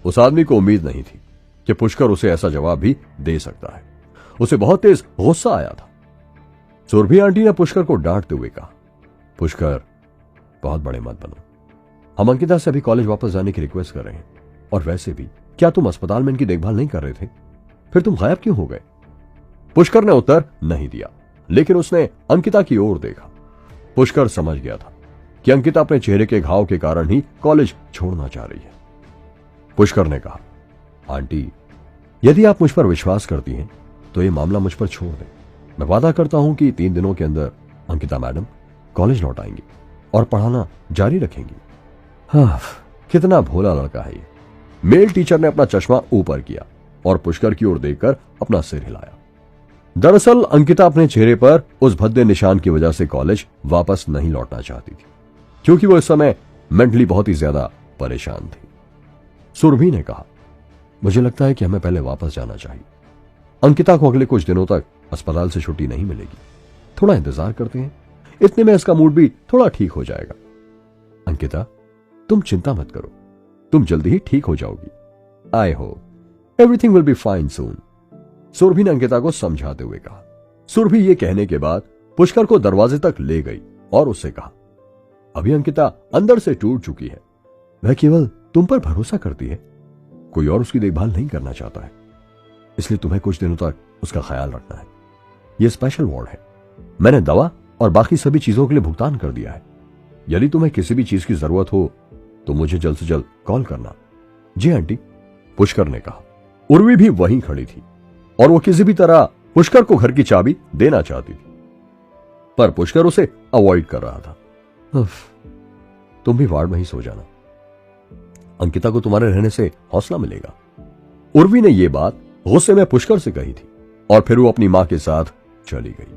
उस आदमी को उम्मीद नहीं थी कि पुष्कर उसे ऐसा जवाब भी दे सकता है। उसे बहुत तेज गुस्सा आया था। सुरभि आंटी ने पुष्कर को डांटते हुए कहा, पुष्कर, बहुत बड़े मत बनो। हम अंकिता से अभी कॉलेज वापस जाने की रिक्वेस्ट कर रहे हैं, और वैसे भी क्या तुम अस्पताल में इनकी देखभाल नहीं कर रहे थे? फिर तुम गायब क्यों हो गए? पुष्कर ने उत्तर नहीं दिया, लेकिन उसने अंकिता की ओर देखा। पुष्कर समझ गया था कि अंकिता अपने चेहरे के घाव के कारण ही कॉलेज छोड़ना चाह रही है। पुष्कर ने कहा, आंटी, यदि आप मुझ पर विश्वास करती हैं तो यह मामला मुझ पर छोड़ दें। मैं वादा करता हूं कि 3 दिनों के अंदर अंकिता मैडम कॉलेज लौट आएंगी और पढ़ाना जारी रखेंगी। हाँ, कितना भोला लड़का है ये। मेल टीचर ने अपना चश्मा ऊपर किया और पुष्कर की ओर देखकर अपना सिर हिलाया। दरअसल अंकिता अपने चेहरे पर उस भद्दे निशान की वजह से कॉलेज वापस नहीं लौटना चाहती थी, क्योंकि वो इस समय मेंटली बहुत ही ज्यादा परेशान थी। सुरभि ने कहा, मुझे लगता है कि हमें पहले वापस जाना चाहिए। अंकिता को अगले कुछ दिनों तक अस्पताल से छुट्टी नहीं मिलेगी। थोड़ा इंतजार करते हैं, इतने में इसका मूड भी थोड़ा ठीक हो जाएगा। अंकिता, तुम चिंता मत करो, तुम जल्दी ही ठीक हो जाओगी। I hope everything will be fine soon, Surabhi ने अंकिता को समझाते हुए कहा। सुरभि ये कहने के बाद पुष्कर को दरवाजे तक ले गई और उससे कहा, अभी अंकिता अंदर से टूट चुकी है, वह केवल तुम पर भरोसा करती है, कोई और उसकी देखभाल नहीं करना चाहता है, इसलिए तुम्हें कुछ दिनों तक उसका ख्याल रखना है। यह स्पेशल वार्ड है, मैंने दवा और बाकी सभी चीजों के लिए भुगतान कर दिया है। यदि तुम्हें किसी भी चीज की जरूरत हो तो मुझे जल्द से जल्द कॉल करना। जी आंटी, पुष्कर ने कहा। उर्वी भी वहीं खड़ी थी और वो किसी भी तरह पुष्कर को घर की चाबी देना चाहती थी। पर पुष्कर उसे अवॉइड कर रहा था। तुम भी वार्ड में ही सो जाना, अंकिता को तुम्हारे रहने से हौसला मिलेगा। उर्वी ने यह बात गुस्से में पुष्कर से कही थी और फिर वो अपनी मां के साथ चली गई।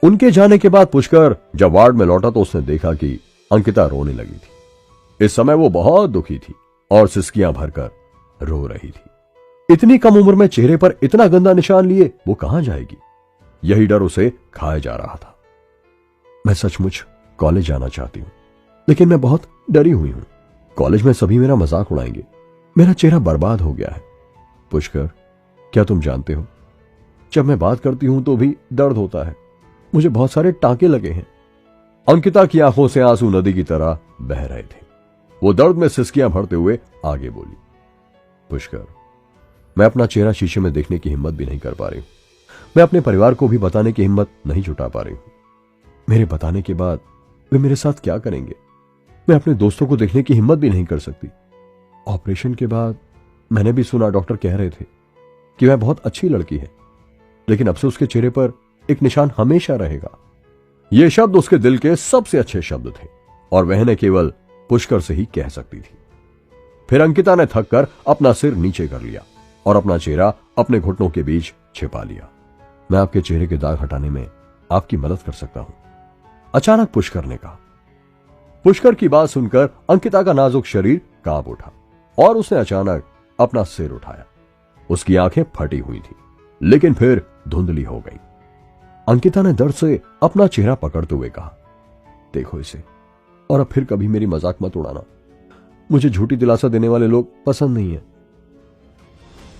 उनके जाने के बाद पुष्कर जब वार्ड में लौटा तो उसने देखा कि अंकिता रोने लगी थी। इस समय वो बहुत दुखी थी और सिसकियां भरकर रो रही थी। इतनी कम उम्र में चेहरे पर इतना गंदा निशान लिए वो कहां जाएगी, यही डर उसे खाए जा रहा था। मैं सचमुच कॉलेज जाना चाहती हूं, लेकिन मैं बहुत डरी हुई हूं। कॉलेज में सभी मेरा मजाक उड़ाएंगे, मेरा चेहरा बर्बाद हो गया है। पुष्कर, क्या तुम जानते हो, जब मैं बात करती हूं तो भी दर्द होता है, मुझे बहुत सारे टांके लगे हैं। अंकिता की आंखों से आंसू नदी की तरह बह रहे थे। वो दर्द में सिसकियां भरते हुए आगे बोली, पुष्कर, मैं अपना चेहरा शीशे में देखने की हिम्मत भी नहीं कर पा रही हूं। मैं अपने परिवार को भी बताने की हिम्मत नहीं जुटा पा रही हूं। मेरे बताने के बाद वे मेरे साथ क्या करेंगे। मैं अपने दोस्तों को देखने की हिम्मत भी नहीं कर सकती। ऑपरेशन के बाद मैंने भी सुना, डॉक्टर कह रहे थे कि वह बहुत अच्छी लड़की है, लेकिन अब से उसके चेहरे पर एक निशान हमेशा रहेगा। ये शब्द उसके दिल के सबसे अच्छे शब्द थे और वह ने केवल पुष्कर से ही कह सकती थी। फिर अंकिता ने थक कर अपना सिर नीचे कर लिया और अपना चेहरा अपने घुटनों के बीच छिपा लिया। मैं आपके चेहरे के दाग हटाने में आपकी मदद कर सकता हूं, अचानक पुष्कर ने कहा। पुष्कर की बात सुनकर अंकिता का नाजुक शरीर कांप उठा और उसने अचानक अपना सिर उठाया। उसकी आंखें फटी हुई थी, लेकिन फिर धुंधली हो गई। अंकिता ने दर्द से अपना चेहरा पकड़ते हुए कहा, देखो इसे, और अब फिर कभी मेरी मजाक मत उड़ाना। मुझे झूठी दिलासा देने वाले लोग पसंद नहीं है।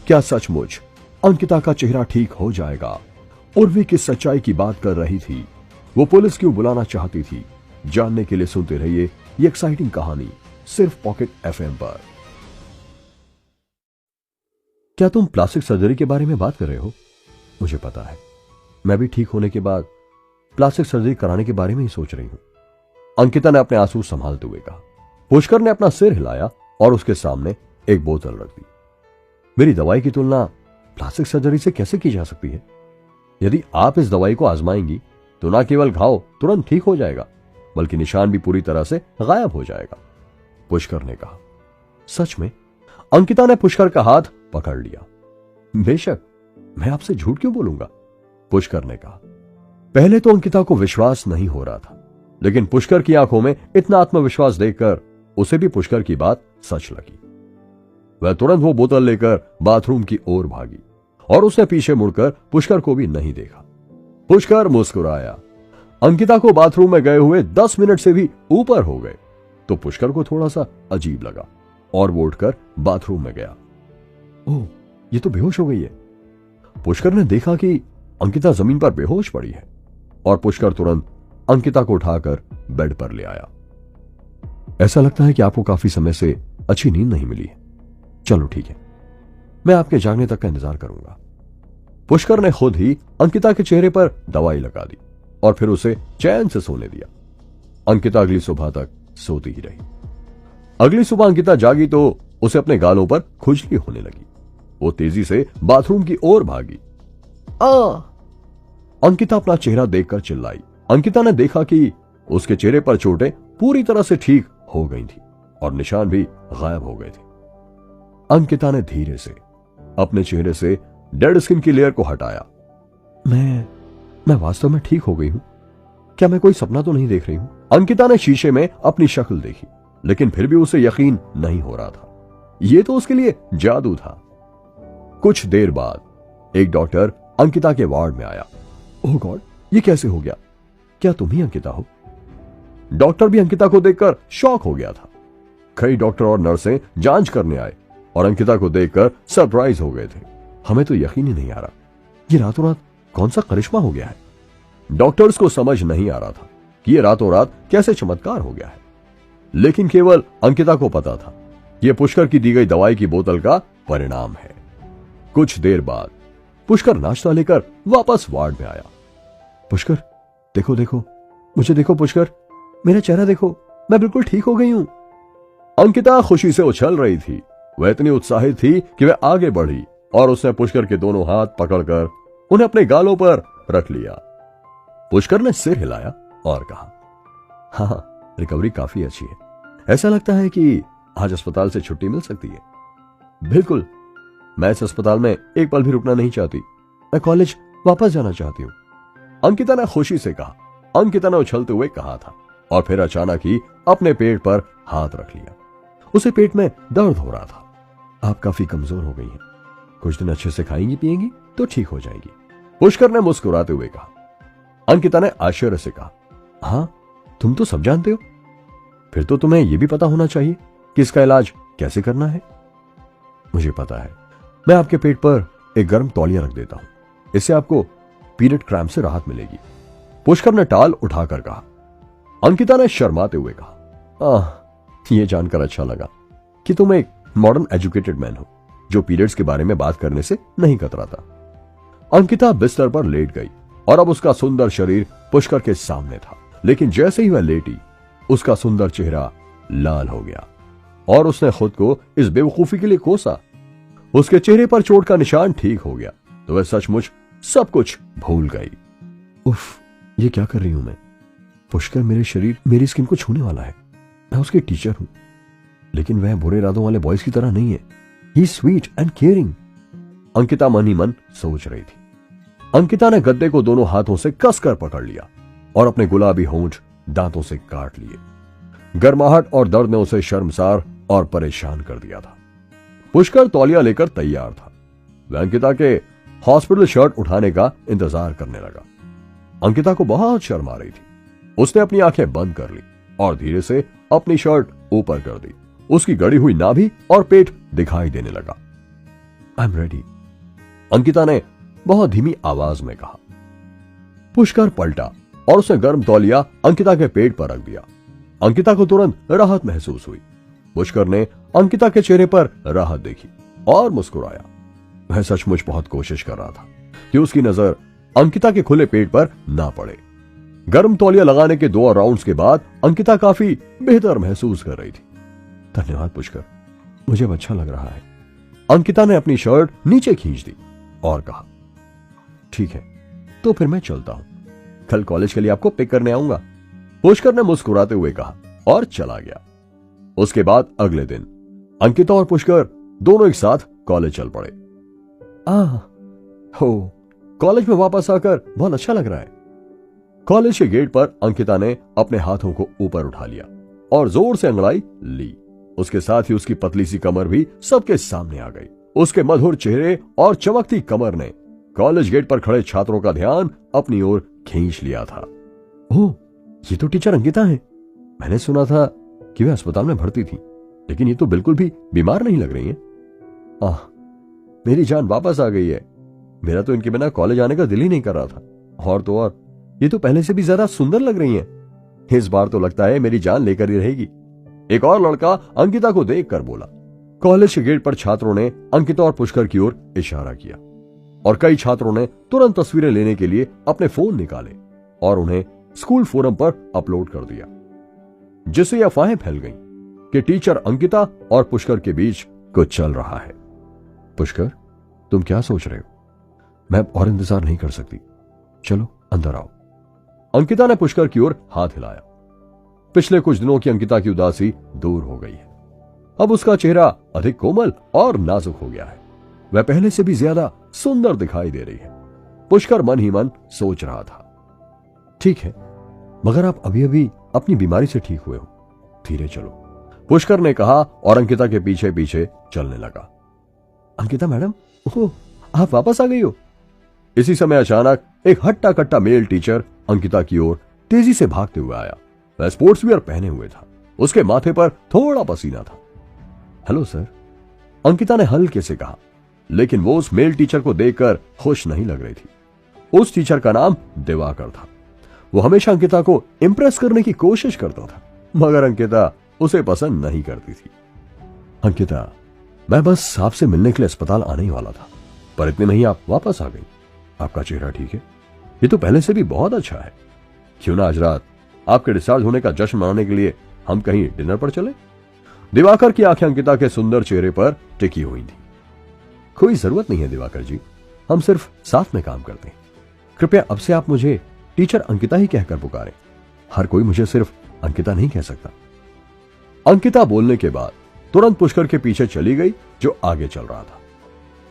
क्या सचमुच अंकिता का चेहरा ठीक हो जाएगा? उर्वी किस सच्चाई की बात कर रही थी? वो पुलिस क्यों बुलाना चाहती थी? जानने के लिए सुनते रहिए ये एक्साइटिंग कहानी सिर्फ पॉकेट एफएम पर। क्या तुम प्लास्टिक सर्जरी के बारे में बात कर रहे हो? मुझे पता है, मैं भी ठीक होने के बाद प्लास्टिक सर्जरी कराने के बारे में ही सोच रही हूं, अंकिता ने अपने आंसू संभालते हुए कहा। पुष्कर ने अपना सिर हिलाया और उसके सामने एक बोतल रख दी। मेरी दवाई की तुलना प्लास्टिक सर्जरी से कैसे की जा सकती है? यदि आप इस दवाई को आजमाएंगी तो न केवल घाव तुरंत ठीक हो जाएगा, बल्कि निशान भी पूरी तरह से गायब हो जाएगा, पुष्कर ने कहा। सच में? अंकिता ने पुष्कर का हाथ पकड़ लिया। बेशक, मैं आपसे झूठ क्यों बोलूंगा, पुष्कर ने कहा। पहले तो अंकिता को विश्वास नहीं हो रहा था, लेकिन पुष्कर की आंखों में इतना आत्मविश्वास देखकर उसे भी पुष्कर की बात सच लगी। वह तुरंत वो बोतल लेकर बाथरूम की ओर भागी और उसने पीछे मुड़कर पुष्कर को भी नहीं देखा। पुष्कर मुस्कुराया। अंकिता को बाथरूम में गए हुए 10 मिनट से भी ऊपर हो गए तो पुष्कर को थोड़ा सा अजीब लगा और वो उठकर बाथरूम में गया। ओह, ये तो बेहोश हो गई है। पुष्कर ने देखा कि अंकिता जमीन पर बेहोश पड़ी है और पुष्कर तुरंत अंकिता को उठाकर बेड पर ले आया। ऐसा लगता है कि आपको काफी समय से अच्छी नींद नहीं मिली है। चलो ठीक है, मैं आपके जागने तक का इंतजार करूंगा। पुष्कर ने खुद ही अंकिता के चेहरे पर दवाई लगा दी और फिर उसे चैन से सोने दिया। अंकिता अगली सुबह तक सोती ही रही। अगली सुबह अंकिता जागी तो उसे अपने गालों पर खुजली होने लगी। वो तेजी से बाथरूम की ओर भागी। अंकिता अपना चेहरा देखकर चिल्लाई। अंकिता ने देखा कि उसके चेहरे पर चोटें पूरी तरह से ठीक हो गई थी और निशान भी गायब हो गए थे। अंकिता ने धीरे से अपने चेहरे से डेड स्किन की लेयर को हटाया। मैं वास्तव में ठीक हो गई हूं? क्या मैं कोई सपना तो नहीं देख रही हूं? अंकिता ने शीशे में अपनी शक्ल देखी, लेकिन फिर भी उसे यकीन नहीं हो रहा था। यह तो उसके लिए जादू था। कुछ देर बाद एक डॉक्टर अंकिता के वार्ड में आया। ओह गॉड, ये कैसे हो गया? क्या तुम ही अंकिता हो? डॉक्टर भी अंकिता को देखकर शॉक हो गया था। कई डॉक्टर और नर्सें जांच करने आए और अंकिता को देखकर सरप्राइज हो गए थे। हमें तो यकीन ही नहीं आ रहा, ये रातों रात कौन सा करिश्मा हो गया है। डॉक्टर्स को समझ नहीं आ रहा था कि ये रातों रात कैसे चमत्कार हो गया है, लेकिन केवल अंकिता को पता था यह पुष्कर की दी गई दवाई की बोतल का परिणाम है। कुछ देर बाद पुष्कर नाश्ता लेकर वापस वार्ड में आया। पुष्कर, देखो देखो, मुझे देखो पुष्कर, मेरा चेहरा देखो, मैं बिल्कुल ठीक हो गई हूं। अंकिता खुशी से उछल रही थी। वह इतनी उत्साहित थी कि वह आगे बढ़ी और उसने पुष्कर के दोनों हाथ पकड़कर उन्हें अपने गालों पर रख लिया। पुष्कर ने सिर हिलाया और कहा, हाँ, रिकवरी काफी अच्छी है। ऐसा लगता है कि आज अस्पताल से छुट्टी मिल सकती है। बिल्कुल, मैं इस अस्पताल में एक पल भी रुकना नहीं चाहती। मैं कॉलेज वापस जाना चाहती हूँ, अंकिता ने खुशी से कहा। अंकिता ने उछलते हुए कहा था और फिर अचानक ही अपने पेट पर हाथ रख लिया। उसे पेट में दर्द हो रहा था। आप काफी कमजोर हो गई हैं, कुछ दिन अच्छे से खाएंगी पिएंगी तो ठीक हो जाएंगी, पुष्कर ने मुस्कुराते हुए कहा। अंकिता ने आश्चर्य से कहा, हाँ, तुम तो सब जानते हो, फिर तो तुम्हें यह भी पता होना चाहिए कि इसका इलाज कैसे करना है। मुझे पता है, मैं आपके पेट पर एक गर्म तौलिया रख देता हूं, इससे आपको पीरियड क्रैम्प से राहत मिलेगी, पुष्कर ने टाल उठाकर कहा। अंकिता ने शर्माते हुए कहा, यह जानकर अच्छा लगा कि तुम एक मॉडर्न एजुकेटेड मैन हो जो पीरियड्स के बारे में बात करने से नहीं कतराता। अंकिता बिस्तर पर लेट गई और अब उसका सुंदर शरीर पुष्कर के सामने था, लेकिन जैसे ही वह लेटी उसका सुंदर चेहरा लाल हो गया और उसने खुद को इस बेवकूफी के लिए कोसा। उसके चेहरे पर चोट का निशान ठीक हो गया तो वह सचमुच सब कुछ भूल गई। उफ, ये क्या कर रही हूं मैं? पुष्कर मेरे शरीर, मेरी स्किन को छूने वाला है। मैं उसकी टीचर हूं, लेकिन वह बुरे इरादों वाले बॉयज की तरह नहीं है। He is sweet and caring, Ankita मन ही मन सोच रही थी। अंकिता ने गद्दे को दोनों हाथों से कसकर पकड़ लिया और अपने गुलाबी होंठ दांतों से काट लिए। गर्माहट और दर्द ने उसे शर्मसार और परेशान कर दिया था। पुष्कर तौलिया लेकर तैयार था। वह अंकिता के हॉस्पिटल शर्ट उठाने का इंतजार करने लगा। अंकिता को बहुत शर्म आ रही थी। उसने अपनी आंखें बंद कर ली और धीरे से अपनी शर्ट ऊपर कर दी। उसकी गड़ी हुई नाभि और पेट दिखाई देने लगा। आई एम रेडी, अंकिता ने बहुत धीमी आवाज में कहा। पुष्कर पलटा और उसने गर्म तौलिया अंकिता के पेट पर रख दिया। अंकिता को तुरंत राहत महसूस हुई। पुष्कर ने अंकिता के चेहरे पर राहत देखी और मुस्कुराया। वह सचमुच बहुत कोशिश कर रहा था कि उसकी नजर अंकिता के खुले पेट पर ना पड़े। गर्म तौलिया लगाने के 2 राउंड्स के बाद अंकिता काफी बेहतर महसूस कर रही थी। धन्यवाद पुष्कर, मुझे अब अच्छा लग रहा है। अंकिता ने अपनी शर्ट नीचे खींच दी और कहा, ठीक है, तो फिर मैं चलता हूं, कल कॉलेज के लिए आपको पिक करने आऊंगा, पुष्कर ने मुस्कुराते हुए कहा और चला गया। उसके बाद अगले दिन अंकिता और पुष्कर दोनों एक साथ कॉलेज चल पड़े। हो, कॉलेज में वापस आकर बहुत अच्छा लग रहा है। कॉलेज के गेट पर अंकिता ने अपने हाथों को ऊपर उठा लिया और जोर से अंगड़ाई ली। उसके साथ ही उसकी पतली सी कमर भी सबके सामने आ गई। उसके मधुर चेहरे और चमकती कमर ने कॉलेज गेट पर खड़े छात्रों का ध्यान अपनी ओर खींच लिया था। ओह, ये तो टीचर अंकिता है। मैंने सुना था कि वे अस्पताल में भर्ती थी, लेकिन ये तो बिल्कुल भी बीमार नहीं लग रही हैं। मेरी जान वापस आ गई है। मेरा तो इनके बिना कॉलेज आने का दिल ही नहीं कर रहा था। और तो और, ये तो पहले से भी ज्यादा सुंदर लग रही हैं। इस बार तो लगता है मेरी जान लेकर ही रहेगी। एक और लड़का अंकिता को देखकर बोला। कॉलेज के गेट पर छात्रों ने अंकिता और पुष्कर की ओर इशारा किया और कई छात्रों ने तुरंत तस्वीरें लेने के लिए अपने फोन निकाले और उन्हें स्कूल फोरम पर अपलोड कर दिया, जिससे अफवाहें फैल गईं कि टीचर अंकिता और पुष्कर के बीच कुछ चल रहा है। पुष्कर, तुम क्या सोच रहे हो? मैं और इंतजार नहीं कर सकती, चलो अंदर आओ। अंकिता ने पुष्कर की ओर हाथ हिलाया। पिछले कुछ दिनों की अंकिता की उदासी दूर हो गई है। अब उसका चेहरा अधिक कोमल और नाजुक हो गया है। वह पहले से भी ज्यादा सुंदर दिखाई दे रही है। पुष्कर मन ही मन सोच रहा था, ठीक है, मगर आप अभी अभी अपनी बीमारी से ठीक हुए हो, धीरे चलो, पुष्कर ने कहा और अंकिता के पीछे पीछे चलने लगा। अंकिता मैडम, ओह, आप वापस आ गई हो। इसी समय अचानक एक हट्टा कट्टा मेल टीचर अंकिता की ओर तेजी से भागते हुए आया। वह स्पोर्ट्स वियर पहने हुए था। उसके माथे पर थोड़ा पसीना था। हेलो सर, अंकिता ने हल्के से कहा, लेकिन वो उस मेल टीचर को देखकर खुश नहीं लग रही थी। उस टीचर का नाम दिवाकर था। वो हमेशा अंकिता को इंप्रेस करने की कोशिश करता था, मगर अंकिता उसे पसंद नहीं करती थी। अंकिता, मैं बस आपसे मिलने के लिए अस्पताल आने ही वाला था, पर इतने में ही आप वापस आ गई। आपका चेहरा ठीक है? ये तो पहले से भी बहुत अच्छा है। क्यों ना आज रात आपके डिस्चार्ज होने का जश्न मनाने के लिए हम कहीं डिनर पर चले? दिवाकर की आंखें अंकिता के सुंदर चेहरे पर टिकी हुई थी। कोई जरूरत नहीं है दिवाकर जी, हम सिर्फ साथ में काम करते हैं। कृपया अब से आप मुझे टीचर अंकिता ही कहकर पुकारे। हर कोई मुझे सिर्फ अंकिता नहीं कह सकता। अंकिता बोलने के बाद तुरंत पुष्कर के पीछे चली गई जो आगे चल रहा था।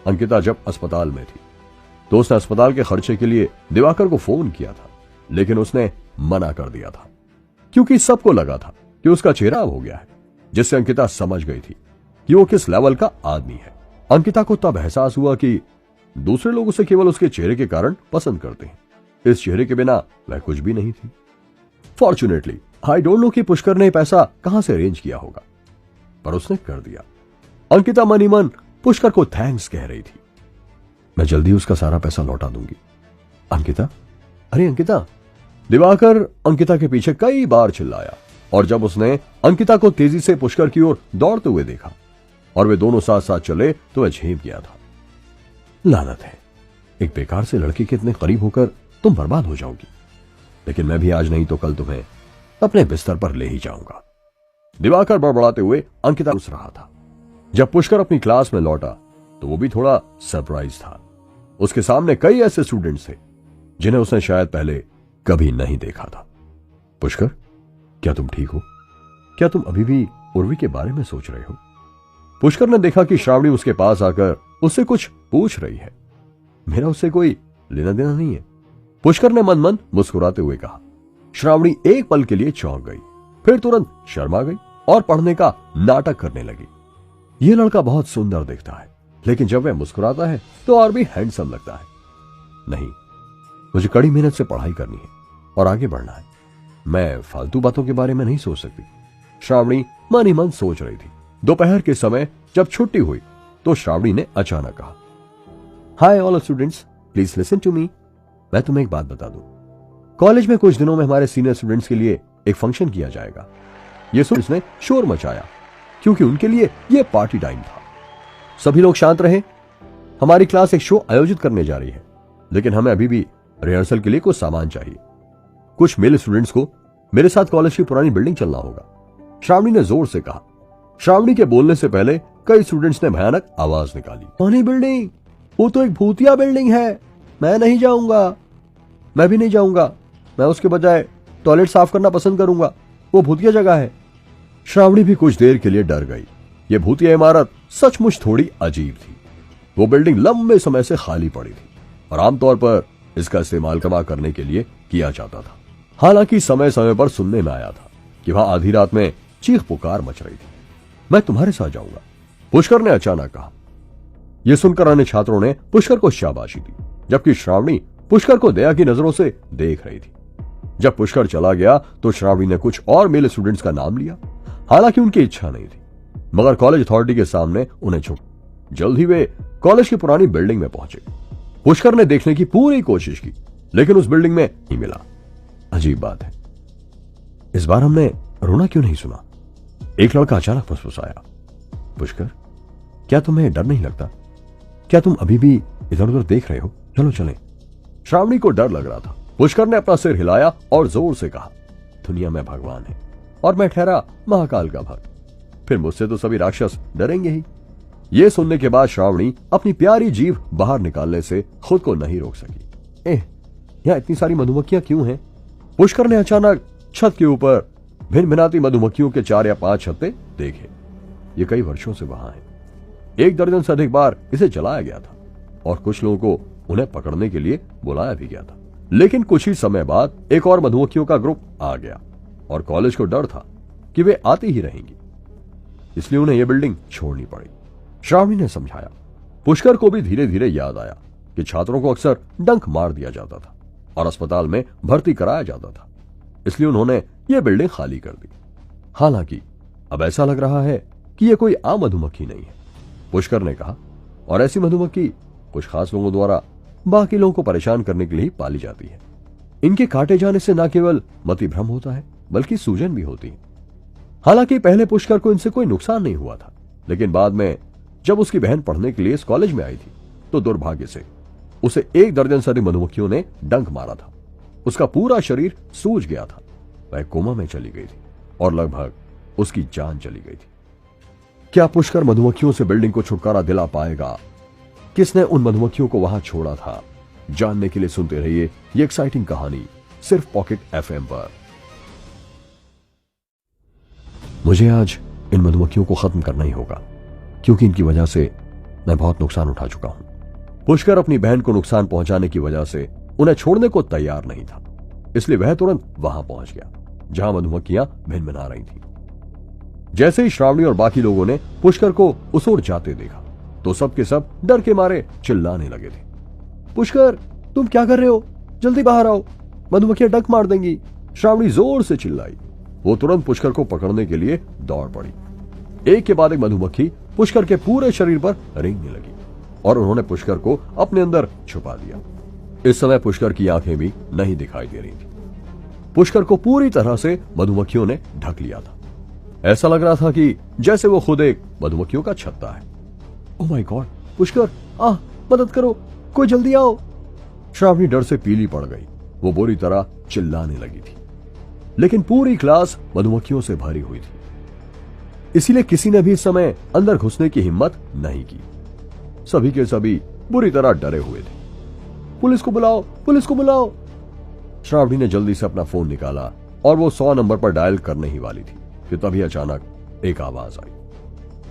अंकिता जब अस्पताल में थी तो उसने अस्पताल के खर्चे के लिए दिवाकर को फोन किया था, लेकिन उसने मना कर दिया था क्योंकि सबको लगा था कि उसका चेहरा अब हो गया है, जिससे अंकिता समझ गई थी कि वो किस लेवल का आदमी है। अंकिता को तब एहसास हुआ कि दूसरे लोग उसे केवल उसके चेहरे के कारण पसंद करते हैं। इस चेहरे के बिना वह कुछ भी नहीं थी। फॉर्चुनेटली आई डोंट नो कि पुष्कर ने पैसा कहां से अरेंज किया होगा, पर उसने कर दिया। अंकिता मन ही मन पुष्कर को थैंक्स कह रही थी। मैं जल्दी उसका सारा पैसा लौटा दूंगी। अंकिता, अरे अंकिता। दिवाकर अंकिता के पीछे कई बार चिल्लाया और जब उसने अंकिता को तेजी से पुष्कर की ओर दौड़ते हुए देखा और वे दोनों साथ साथ चले तो वह झेप गया था। लानत है, एक बेकार से लड़के के इतने करीब होकर तुम बर्बाद हो जाओगी, लेकिन मैं भी आज नहीं तो कल तुम्हें अपने बिस्तर पर ले ही जाऊंगा। दिवाकर बड़बड़ाते हुए अंकिता रुस रहा था। जब पुष्कर अपनी क्लास में लौटा तो वो भी थोड़ा सरप्राइज था। उसके सामने कई ऐसे स्टूडेंट्स थे जिन्हें उसने शायद पहले कभी नहीं देखा था। पुष्कर, क्या तुम ठीक हो? क्या तुम अभी भी उर्वी के बारे में सोच रहे हो? पुष्कर ने देखा कि श्रावणी उसके पास आकर उससे कुछ पूछ रही है। मेरा उससे कोई लेना देना नहीं है, पुष्कर ने मन मन मुस्कुराते हुए कहा। श्रावणी एक पल के लिए चौंक गई, फिर तुरंत शर्मा गई और पढ़ने का नाटक करने लगी। यह लड़का बहुत सुंदर दिखता है, लेकिन जब वह मुस्कुराता है तो और भी हैंडसम लगता है। नहीं, मुझे कड़ी मेहनत से पढ़ाई करनी है और आगे बढ़ना है। मैं फालतू बातों के बारे में नहीं सोच सकती। श्रावणी मन ही मन सोच रही थी। दोपहर के समय जब छुट्टी हुई तो श्रावणी ने अचानक कहा, hi all students, please listen to me. मैं तुम्हें एक बात बता दूं, कॉलेज में कुछ दिनों में हमारे सीनियर स्टूडेंट्स के लिए एक फंक्शन किया जाएगा। ये सुन उसने शोर मचाया क्योंकि उनके लिए यह पार्टी टाइम था। सभी लोग शांत रहे। हमारी क्लास एक शो आयोजित करने जा रही है, लेकिन हमें अभी भी रिहर्सल के लिए कुछ सामान चाहिए। कुछ मेल स्टूडेंट्स को मेरे साथ कॉलेज की पुरानी बिल्डिंग चलना होगा, श्रावणी ने जोर से कहा। श्रावणी के बोलने से पहले कई स्टूडेंट्स ने भयानक आवाज निकाली, पुरानी बिल्डिंग? वो तो एक भूतिया बिल्डिंग है, मैं नहीं जाऊंगा। मैं भी नहीं जाऊंगा, मैं उसके बजाय टॉयलेट साफ करना पसंद करूंगा, वो भूतिया जगह है। श्रावणी भी कुछ देर के लिए डर गई। यह भूतिया इमारत सचमुच थोड़ी अजीब थी। वो बिल्डिंग लंबे समय से खाली पड़ी थी और आमतौर पर इसका इस्तेमाल कमा करने के लिए किया जाता था। हालांकि समय समय पर सुनने में आया था कि वहां आधी रात में चीख पुकार मच रही थी। मैं तुम्हारे साथ जाऊंगा, पुष्कर ने अचानक कहा। यह सुनकर अन्य छात्रों ने पुष्कर को शाबाशी दी, जबकि श्रावणी पुष्कर को दया की नजरों से देख रही थी। जब पुष्कर चला गया तो श्रावणी ने कुछ और मेल स्टूडेंट्स का नाम लिया। हालांकि उनकी इच्छा नहीं थी, मगर कॉलेज अथॉरिटी के सामने उन्हें छुप। जल्द ही वे कॉलेज की पुरानी बिल्डिंग में पहुंचे। पुष्कर ने देखने की पूरी कोशिश की, लेकिन उस बिल्डिंग में नहीं मिला। अजीब बात है, इस बार हमने रोना क्यों नहीं सुना? एक लड़का अचानक फुसफुसाया, पुष्कर, क्या तुम्हें डर नहीं लगता? क्या तुम अभी भी इधर उधर देख रहे हो? चलो चलें। श्रावणी को डर लग रहा था। पुष्कर ने अपना सिर हिलाया और जोर से कहा, दुनिया में भगवान है और मैं ठहरा महाकाल का भक्त, फिर मुझसे तो सभी राक्षस डरेंगे ही। यह सुनने के बाद श्रावणी अपनी प्यारी जीभ बाहर निकालने से खुद को नहीं रोक सकी। यहां इतनी सारी मधुमक्खियां क्यों हैं? पुष्कर ने अचानक छत के ऊपर भिनभिनाती मधुमक्खियों के 4 या 5 छत्ते देखे। ये कई वर्षों से वहां है। 1 दर्जन से अधिक बार इसे जलाया गया था और कुछ लोगों को उन्हें पकड़ने के लिए बुलाया भी गया था। लेकिन कुछ ही समय बाद एक और मधुमक्खियों का ग्रुप आ गया और कॉलेज को डर था कि वे आती ही रहेंगी, इसलिए उन्हें यह बिल्डिंग छोड़नी पड़ी। श्रावणी ने समझाया। पुष्कर को भी धीरे धीरे याद आया कि छात्रों को अक्सर डंक मार दिया जाता था और अस्पताल में भर्ती कराया जाता था, इसलिए उन्होंने यह बिल्डिंग खाली कर दी। हालांकि अब ऐसा लग रहा है कि यह कोई आम मधुमक्खी नहीं है, पुष्कर ने कहा, और ऐसी मधुमक्खी कुछ खास लोगों द्वारा बाकी लोगों को परेशान करने के लिए पाली जाती है। इनके काटे जाने से न केवल मति भ्रम होता है बल्कि सूजन भी होती है। हालांकि पहले पुष्कर को इनसे कोई नुकसान नहीं हुआ था, लेकिन बाद में जब उसकी बहन पढ़ने के लिए इस कॉलेज में आई थी तो दुर्भाग्य से उसे 1 दर्जन से अधिक मधुमक्खियों ने डंक मारा था। उसका पूरा शरीर सूज गया था, वह कोमा में चली गई थी और लगभग उसकी जान चली गई थी। क्या पुष्कर मधुमक्खियों से बिल्डिंग को छुटकारा दिला पाएगा? किसने उन मधुमक्खियों को वहां छोड़ा था? जानने के लिए सुनते रहिए ये एक्साइटिंग कहानी सिर्फ पॉकेट एफएम पर। मुझे आज इन मधुमक्खियों को खत्म करना ही होगा, क्योंकि इनकी वजह से मैं बहुत नुकसान उठा चुका हूं। पुष्कर अपनी बहन को नुकसान पहुंचाने की वजह से उन्हें छोड़ने को तैयार नहीं था, इसलिए वह तुरंत वहां पहुंच गया जहां मधुमक्खियां भिनभिना रही थीं। जैसे ही श्रावणी और बाकी लोगों ने पुष्कर को उस ओर जाते देखा तो सबके सब डर के मारे चिल्लाने लगे थे। पुष्कर, तुम क्या कर रहे हो? जल्दी बाहर आओ, मधुमक्खियां डंक मार देंगी। श्रावणी जोर से चिल्लाई। वो तुरंत पुष्कर को पकड़ने के लिए दौड़ पड़ी। एक के बाद एक मधुमक्खी पुष्कर के पूरे शरीर पर रेंगने लगी और उन्होंने पुष्कर को अपने अंदर छुपा दिया। इस समय पुष्कर की आंखें भी नहीं दिखाई दे रही थी। पुष्कर को पूरी तरह से मधुमक्खियों ने ढक लिया था। ऐसा लग रहा था कि जैसे वो खुद एक मधुमक्खियों का छत्ता है। ओह माय गॉड, पुष्कर, मदद करो, कोई जल्दी आओ। श्रावणी डर से पीली पड़ गई। वो बुरी तरह चिल्लाने लगी थी, लेकिन पूरी क्लास मधुमक्खियों से भरी हुई थी, इसीलिए किसी ने भी इस समय अंदर घुसने की हिम्मत नहीं की। सभी के सभी बुरी तरह डरे हुए थे। पुलिस को बुलाओ, पुलिस को बुलाओ। श्रावणी ने जल्दी से अपना फोन निकाला और वो 100 नंबर पर डायल करने ही वाली थी कि तभी अचानक एक आवाज आई।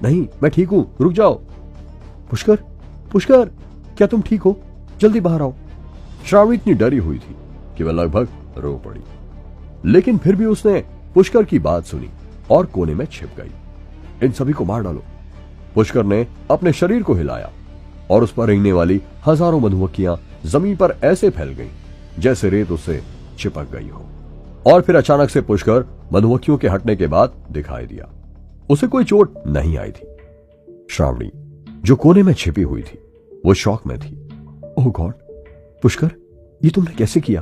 नहीं, मैं ठीक हूं, रुक जाओ। पुष्कर, पुष्कर, क्या तुम ठीक हो? जल्दी बाहर आओ। श्रावणी इतनी डरी हुई थी कि वह लगभग रो पड़ी, लेकिन फिर भी उसने पुष्कर की बात सुनी और कोने में छिप गई। इन सभी को मार डालो। पुष्कर ने अपने शरीर को हिलाया और उस पर रेंगने वाली हजारों मधुमक्खियां जमीन पर ऐसे फैल गईं जैसे रेत उससे चिपक गई हो। और फिर अचानक से पुष्कर मधुमक्खियों के हटने के बाद दिखाई दिया। उसे कोई चोट नहीं आई थी। श्रावणी, जो कोने में छिपी हुई थी, वो शॉक में थी। ओह गॉड, पुष्कर, ये तुमने कैसे किया?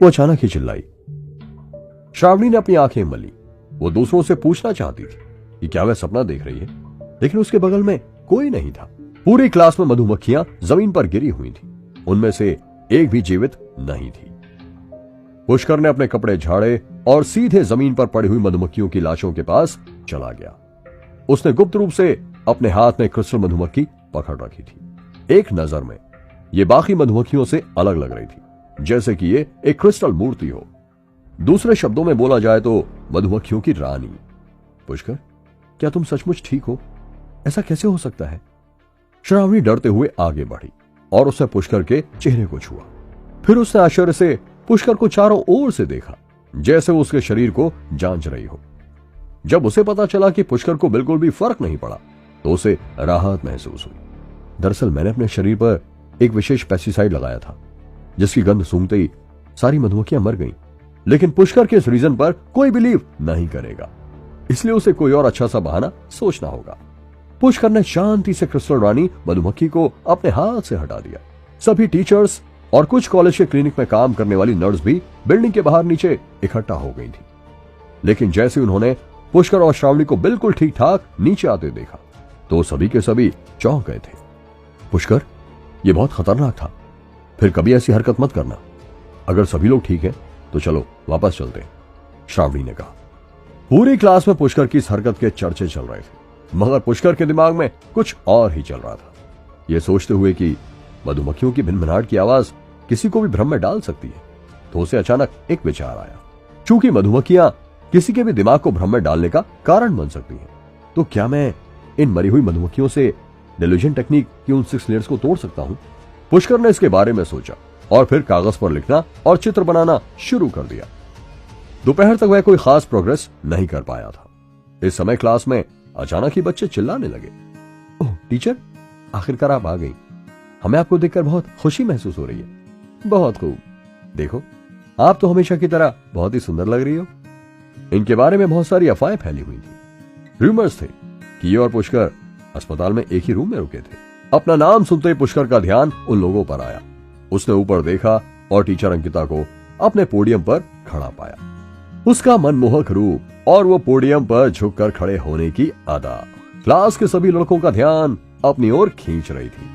वो अचानक ही चिल्लाई। श्रावणी ने अपनी आंखें मली। वो दूसरों से पूछना चाहती थी कि क्या वह सपना देख रही है, लेकिन उसके बगल में कोई नहीं था। पूरी क्लास में मधुमक्खियां जमीन पर गिरी हुई थी, उनमें से एक भी जीवित नहीं थी। पुष्कर ने अपने कपड़े झाड़े और सीधे जमीन पर पड़ी हुई मधुमक्खियों की लाशों के पास चला गया। उसने गुप्त रूप से अपने हाथ में क्रिस्टल मधुमक्खी पकड़ रखी थी। एक नजर में ये बाकी मधुमक्खियों से अलग लग रही थी, जैसे कि ये एक क्रिस्टल मूर्ति हो। दूसरे शब्दों में बोला जाए तो मधुमक्खियों की रानी। पुष्कर, क्या तुम सचमुच ठीक हो? ऐसा कैसे हो सकता है? श्रावणी डरते हुए आगे बढ़ी और उसने पुष्कर के चेहरे को छुआ। फिर उसने आश्चर्य से पुष्कर को चारों ओर से देखा, जैसे वो उसके शरीर को जांच रही हो। जब उसे पता चला कि पुष्कर को बिल्कुल भी फर्क नहीं पड़ा, तो उसे राहत महसूस हुई। दरअसल मैंने अपने शरीर पर एक विशेष पेस्टिसाइड लगाया था, जिसकी गंध सूंघते ही सारी मधुमक्खियां मर गईं। लेकिन पुष्कर के इस रीजन पर कोई बिलीव नहीं करेगा, इसलिए उसे कोई और अच्छा सा बहाना सोचना होगा। पुष्कर ने शांति से क्रिस्टल रानी मधुमक्खी को अपने हाथ से हटा दिया। सभी टीचर्स और कुछ कॉलेज के क्लिनिक में काम करने वाली नर्स भी बिल्डिंग के बाहर नीचे इकट्ठा हो गई थी। लेकिन जैसे उन्होंने पुष्कर और श्रावणी को बिल्कुल ठीक ठाक नीचे आते देखा, तो सभी के सभी चौंक गए थे। पुष्कर, यह बहुत खतरनाक था, फिर कभी ऐसी हरकत मत करना। अगर सभी लोग ठीक हैं तो चलो वापस चलते हैं, श्रावणी ने कहा। पूरी क्लास में पुष्कर की इस हरकत के चर्चे चल रहे थे, मगर पुष्कर के दिमाग में कुछ और ही चल रहा था। यह सोचते हुए कि मधुमक्खियों की भिनभिनाहट की आवाज किसी को भी भ्रम में डाल सकती है, तो उसे अचानक एक विचार आया। चूंकि मधुमक्खियां किसी के भी दिमाग को भ्रम में डालने का कारण बन सकती हैं, तो क्या मैं इन मरी हुई मधुमक्खियों से डिल्यूजन टेक्निक की उन 6 लेयर्स को तोड़ सकता हूं? पुष्कर ने इसके बारे में सोचा और फिर कागज पर लिखना और चित्र बनाना शुरू कर दिया। दोपहर तक वह कोई खास प्रोग्रेस नहीं कर पाया था। इस समय क्लास में अचानक ही बच्चे चिल्लाने लगे। ओह टीचर, आखिरकार आप आ गई। हमें आपको देखकर बहुत खुशी महसूस हो रही है। बहुत खूब, देखो आप तो हमेशा की तरह बहुत ही सुंदर लग रही हो। इनके बारे में बहुत सारी अफवाहें फैली हुई थी। रूमर्स थे कि ये और पुष्कर अस्पताल में एक ही रूम में रुके थे। अपना नाम सुनते ही पुष्कर का ध्यान उन लोगों पर आया। उसने ऊपर देखा और टीचर अंकिता को अपने पोडियम पर खड़ा पाया। उसका मनमोहक रूप और वो पोडियम पर झुककर खड़े होने की अदा क्लास के सभी लड़कों का ध्यान अपनी ओर खींच रही थी।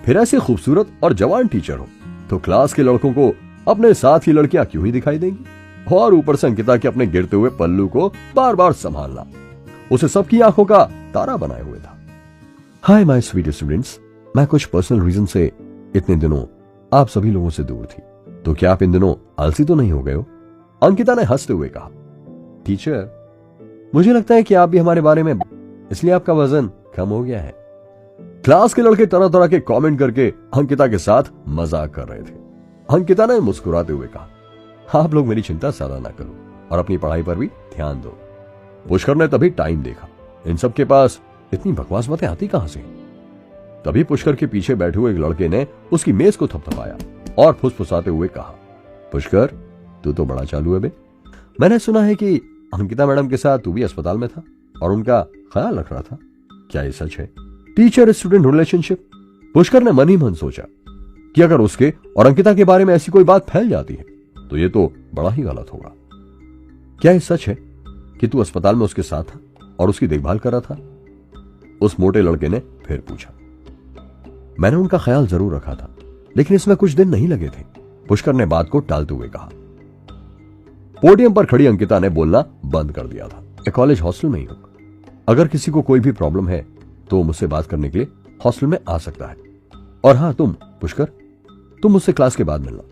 फिर ऐसे खूबसूरत और जवान टीचर हो तो क्लास के लड़कों को अपने साथ ही लड़कियां क्यों ही दिखाई देंगी? और ऊपर से अंकिता के अपने गिरते हुए पल्लू को बार बार संभालना उसे सबकी आंखों का तारा बनाए हुए था। हाय माय स्वीट स्टूडेंट्स, मैं कुछ पर्सनल रीजन से इतने दिनों आप सभी लोगों से दूर थी। तो क्या आप इन दिनों आलसी तो नहीं हो गए हो? अंकिता ने हंसते हुए कहा, टीचर मुझे लगता है कि आप भी हमारे बारे में, इसलिए आपका वजन कम हो गया है। क्लास के लड़के तरह तरह के कमेंट करके अंकिता के साथ मजाक कर रहे थे। अंकिता ने मुस्कुराते हुए कहा, आप लोग मेरी चिंता ज्यादा ना करो और अपनी पढ़ाई पर भी ध्यान दो। पुष्कर ने तभी टाइम देखा, इन सब के पास इतनी बकवास बातें आती कहां से? तभी पुष्कर के पीछे बैठे हुए एक लड़के ने उसकी मेज को थपथपाया और फुसफुसाते हुए कहा, पुष्कर तू तो बड़ा चालू है बे। मैंने सुना है कि अंकिता मैडम के साथ तू भी अस्पताल में था और उनका ख्याल रख रहा था, क्या ये सच है? Teacher student relationship. पुष्कर ने मन ही मन सोचा कि अगर उसके और अंकिता के बारे में ऐसी कोई बात फैल जाती है तो ये तो बड़ा ही गलत होगा। क्या ये सच है कि तू अस्पताल में उसके साथ था और उसकी देखभाल कर रहा था? उस मोटे लड़के ने फिर पूछा। मैंने उनका ख्याल जरूर रखा था, लेकिन इसमें कुछ दिन नहीं लगे थे, पुष्कर ने बात को टालते हुए कहा। पोडियम पर खड़ी अंकिता ने बोलना बंद कर दिया था। मैं कॉलेज हॉस्टल में ही हूं, अगर किसी को कोई भी प्रॉब्लम है तो मुझसे बात करने के लिए हॉस्टल में आ सकता है। और हाँ, तुम पुष्कर, तुम मुझसे क्लास के बाद मिलना।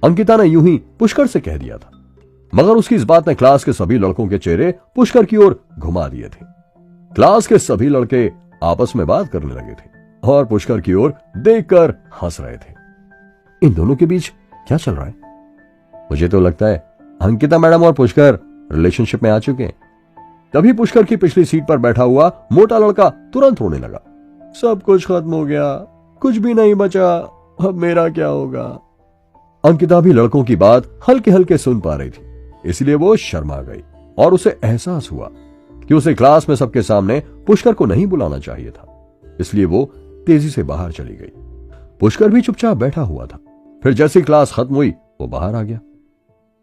अंकिता ने यूं ही पुष्कर से कह दिया था, मगर उसकी इस बात ने क्लास के सभी लड़कों के चेहरे पुष्कर की ओर घुमा दिए थे। क्लास के सभी लड़के आपस में बात करने लगे थे और पुष्कर की ओर देखकर हंस रहे थे। इन दोनों के बीच क्या चल रहा है? मुझे तो लगता है अंकिता मैडम और पुष्कर रिलेशनशिप में आ चुके हैं। तभी पुष्कर की पिछली सीट पर बैठा हुआ मोटा लड़का तुरंत रोने लगा। सब कुछ खत्म हो गया, कुछ भी नहीं बचा, अब मेरा क्या होगा? अंकिता भी लड़कों की बात हल्के हल्के सुन पा रही थी, इसलिए वो शर्मा गई और उसे एहसास हुआ कि उसे क्लास में सबके सामने पुष्कर को नहीं बुलाना चाहिए था, इसलिए वो तेजी से बाहर चली गई। पुष्कर भी चुपचाप बैठा हुआ था। फिर जैसी क्लास खत्म हुई वो बाहर आ गया।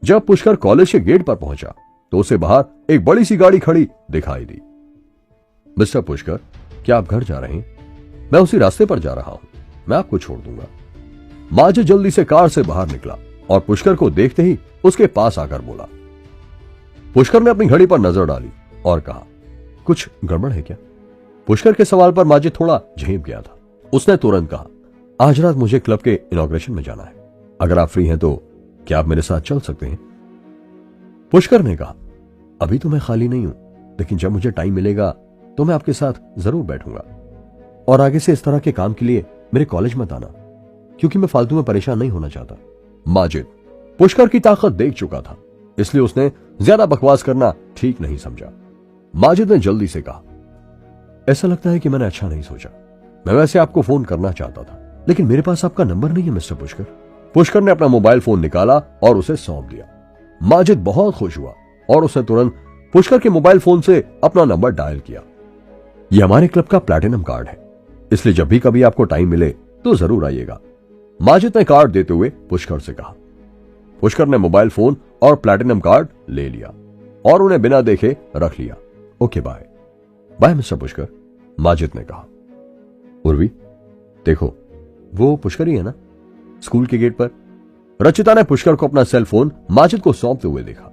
जब पुष्कर कॉलेज के गेट पर पहुंचा तो उसे बाहर एक बड़ी सी गाड़ी खड़ी दिखाई दी। मिस्टर पुष्कर, क्या आप घर जा रहे हैं? मैं उसी रास्ते पर जा रहा हूं, मैं आपको छोड़ दूंगा। माजिद जल्दी से कार से बाहर निकला और पुष्कर को देखते ही उसके पास आकर बोला। पुष्कर ने अपनी घड़ी पर नजर डाली और कहा, कुछ गड़बड़ है क्या? पुष्कर के सवाल पर माजिद थोड़ा झेप गया था। उसने तुरंत कहा, आज रात मुझे क्लब के इनॉग्रेशन में जाना है, अगर आप फ्री हैं तो क्या आप मेरे साथ चल सकते हैं? पुष्कर ने कहा, अभी तो मैं खाली नहीं हूं, लेकिन जब मुझे टाइम मिलेगा तो मैं आपके साथ जरूर बैठूंगा। और आगे से इस तरह के काम के लिए मेरे कॉलेज मत आना, क्योंकि मैं फालतू में परेशान नहीं होना चाहता। माजिद पुष्कर की ताकत देख चुका था, इसलिए उसने ज्यादा बकवास करना ठीक नहीं समझा। माजिद ने जल्दी से कहा, ऐसा लगता है कि मैंने अच्छा नहीं सोचा। मैं वैसे आपको फोन करना चाहता था, लेकिन मेरे पास आपका नंबर नहीं है मिस्टर पुष्कर। पुष्कर ने अपना मोबाइल फोन निकाला और उसे सौंप दिया। माजिद बहुत खुश हुआ और उसने तुरंत पुष्कर के मोबाइल फोन से अपना नंबर डायल किया। यह हमारे क्लब का प्लैटिनम कार्ड है, इसलिए जब भी कभी आपको टाइम मिले तो जरूर आइएगा। माजिद ने कार्ड देते हुए पुष्कर से कहा। पुष्कर ने मोबाइल फोन और प्लैटिनम कार्ड ले लिया और उन्हें बिना देखे रख लिया। Okay bye. Bye mister Pushkar, Majid ने कहा। उर्वी, देखो वो पुष्कर ही है ना, स्कूल के गेट पर। रचिता ने पुष्कर को अपना सेल फोन माजिद को सौंपते हुए देखा,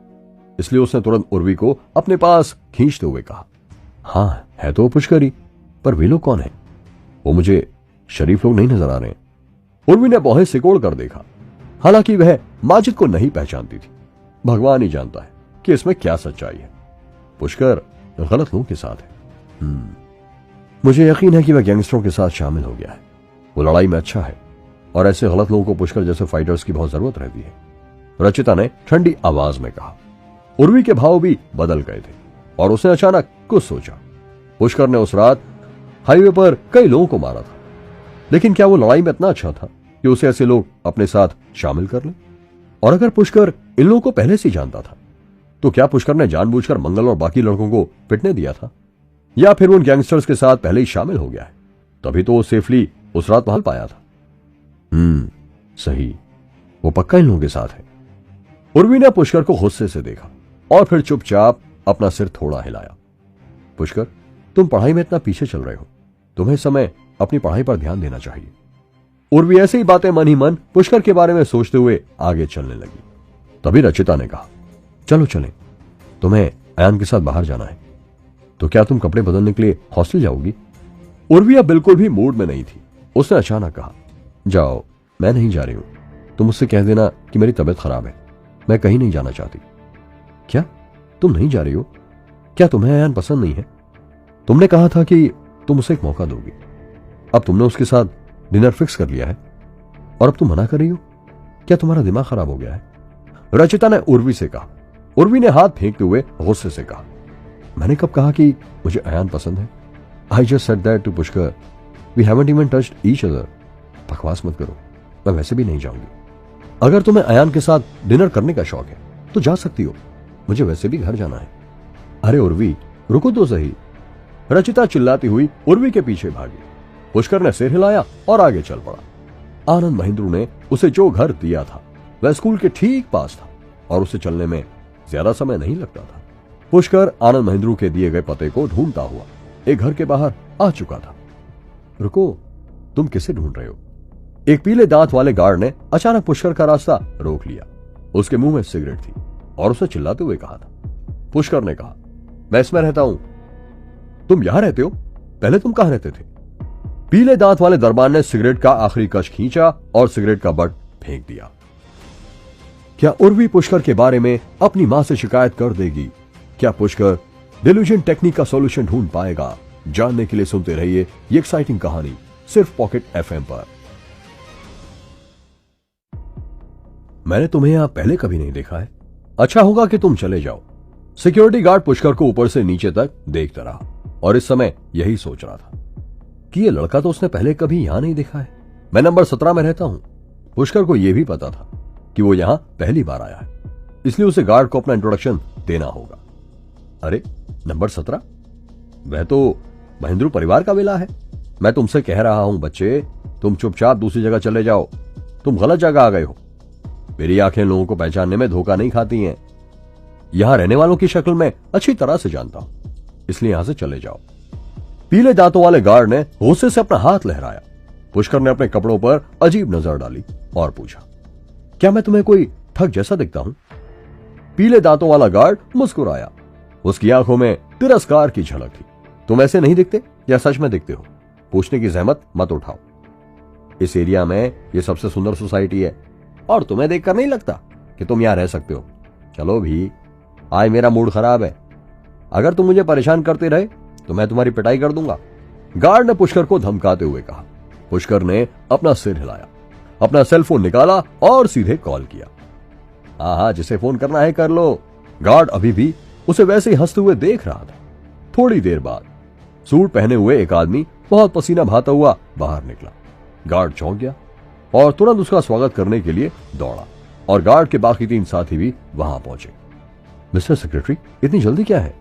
इसलिए उसने तुरंत उर्वी को अपने पास खींचते हुए कहा, हाँ है तो पुष्कर ही, पर वे लोग कौन है? वो मुझे शरीफ लोग नहीं नजर आ रहे हैं। उर्वी ने बहु सिकोड़ कर देखा, हालांकि वह माजिद को नहीं पहचानती थी। भगवान ही जानता है कि इसमें क्या सच्चाई है। पुष्कर गलत लोगों के साथ है। मुझे यकीन है कि वह गैंगस्टरों के साथ शामिल हो गया है। वो लड़ाई में अच्छा है और ऐसे गलत लोगों को पुष्कर जैसे फाइटर्स की बहुत जरूरत रहती है, रचिता ने ठंडी आवाज में कहा। उर्वी के भाव भी बदल गए थे और उसने अचानक कुछ सोचा। पुष्कर ने उस रात हाईवे पर कई लोगों को मारा था, लेकिन क्या वो लड़ाई में इतना अच्छा था कि उसे ऐसे लोग अपने साथ शामिल कर लें? और अगर पुष्कर इन लोगों को पहले से ही जानता था तो क्या पुष्कर ने जानबूझकर मंगल और बाकी लड़कों को पिटने दिया था, या फिर उन गैंगस्टर्स के साथ पहले ही शामिल हो गया है, तभी तो वो सेफली उस रात महल पाया था। सही, वो पक्का इन लोगों के साथ है। उर्वी ने पुष्कर को गुस्से से देखा और फिर चुपचाप अपना सिर थोड़ा हिलाया। पुष्कर, तुम पढ़ाई में इतना पीछे चल रहे हो, तुम्हें इस समय अपनी पढ़ाई पर ध्यान देना चाहिए। उर्वी ऐसे ही बातें मन ही मन पुष्कर के बारे में सोचते हुए आगे चलने लगी। तभी रचिता ने कहा, चलो चलें, तुम्हें अयान के साथ बाहर जाना है, तो क्या तुम कपड़े बदलने के लिए हॉस्टल जाओगी? उर्वी अब बिल्कुल भी मूड में नहीं थी। उसने अचानक कहा, जाओ, मैं नहीं जा रही हूं, तुम मुझसे कह देना कि मेरी तबीयत खराब है, मैं कहीं नहीं जाना चाहती। क्या तुम नहीं जा रही हो? क्या तुम्हें अयान पसंद नहीं है? तुमने कहा था कि तुम उसे एक मौका दोगी। अब तुमने उसके साथ डिनर फिक्स कर लिया है और अब तुम मना कर रही हो? क्या तुम्हारा दिमाग खराब हो गया है? रचिता ने उर्वी से कहा। उर्वी ने हाथ फेंकते हुए गुस्से से कहा, मैंने कब कहा कि मुझे अयान पसंद है? I just said that to Pushkar, we haven't even touched each other. बकवास मत करो, मैं वैसे भी नहीं जाऊंगी। अगर तुम्हें अयान के साथ डिनर करने का शौक है तो जा सकती हो, मुझे वैसे भी घर जाना है। अरे उर्वी, रुको तो सही। रचिता चिल्लाती हुई उर्वी के पीछे भागी। पुष्कर ने सिर हिलाया और आगे चल पड़ा। आनंद महिंद्रू ने उसे जो घर दिया था वह स्कूल के ठीक पास था और उसे चलने में ज्यादा समय नहीं लगता था। पुष्कर आनंद महिंद्रू के दिए गए पते को ढूंढता हुआ एक घर के बाहर आ चुका था। रुको, तुम किसे ढूंढ रहे हो? एक पीले दांत वाले गार्ड ने अचानक पुष्कर का रास्ता रोक लिया। उसके मुंह में सिगरेट थी और उसे चिल्लाते हुए कहा था। पुष्कर ने कहा, मैं इसमें रहता हूं। तुम यहां रहते हो? पहले तुम कहां रहते थे? पीले दांत वाले दरबान ने सिगरेट का आखिरी कश खींचा और सिगरेट का बट फेंक दिया। क्या उर्वी पुष्कर के बारे में अपनी मां से शिकायत कर देगी? क्या पुष्कर डिल्यूजन टेक्निक का सॉल्यूशन ढूंढ पाएगा? जानने के लिए सुनते रहिए ये एक्साइटिंग कहानी सिर्फ पॉकेट एफएम पर। मैंने तुम्हें यहां पहले कभी नहीं देखा है। अच्छा होगा कि तुम चले जाओ। सिक्योरिटी गार्ड पुष्कर को ऊपर से नीचे तक देखता रहा और इस समय यही सोच रहा था कि ये लड़का तो उसने पहले कभी यहां नहीं देखा है। मैं नंबर 17 में रहता हूं। पुष्कर को यह भी पता था कि वो यहां पहली बार आया है, इसलिए उसे गार्ड को अपना इंट्रोडक्शन देना होगा। अरे नंबर 17? वह तो महिंद्रू परिवार का विला है। मैं तुमसे कह रहा हूं बच्चे, तुम चुपचाप दूसरी जगह चले जाओ। तुम गलत जगह आ गए हो। मेरी आंखें लोगों को पहचानने में धोखा नहीं खाती हैं। यहां रहने वालों की शक्ल मैं अच्छी तरह से जानता हूं, इसलिए यहां से चले जाओ। पीले दांतों वाले गार्ड ने गुस्से से अपना हाथ लहराया। पुष्कर ने अपने कपड़ों पर अजीब नजर डाली और पूछा, क्या मैं तुम्हें कोई ठग जैसा दिखता हूं? पीले दांतों वाला गार्ड मुस्कुराया। उसकी आंखों में तिरस्कार की झलक थी। तुम ऐसे नहीं दिखते या सच में दिखते हो? पूछने की जहमत मत उठाओ। इस एरिया में यह सबसे सुंदर सोसाइटी है और तुम्हें देखकर नहीं लगता कि तुम यहां रह सकते हो। चलो भी, आज मेरा मूड खराब है। अगर तुम मुझे परेशान करते रहे तो मैं तुम्हारी पिटाई कर दूंगा। गार्ड ने पुष्कर को धमकाते हुए कहा। पुष्कर ने अपना सिर हिलाया, अपना सेलफोन निकाला और सीधे कॉल किया। हाँ, जिसे फोन करना है कर लो। गार्ड अभी भी उसे वैसे ही हंसते हुए देख रहा था। थोड़ी देर बाद सूट पहने हुए एक आदमी बहुत पसीना बहाता हुआ बाहर निकला। गार्ड चौंक गया और तुरंत उसका स्वागत करने के लिए दौड़ा और गार्ड के बाकी 3 साथी भी वहां पहुंचे। मिस्टर सेक्रेटरी, इतनी जल्दी क्या है?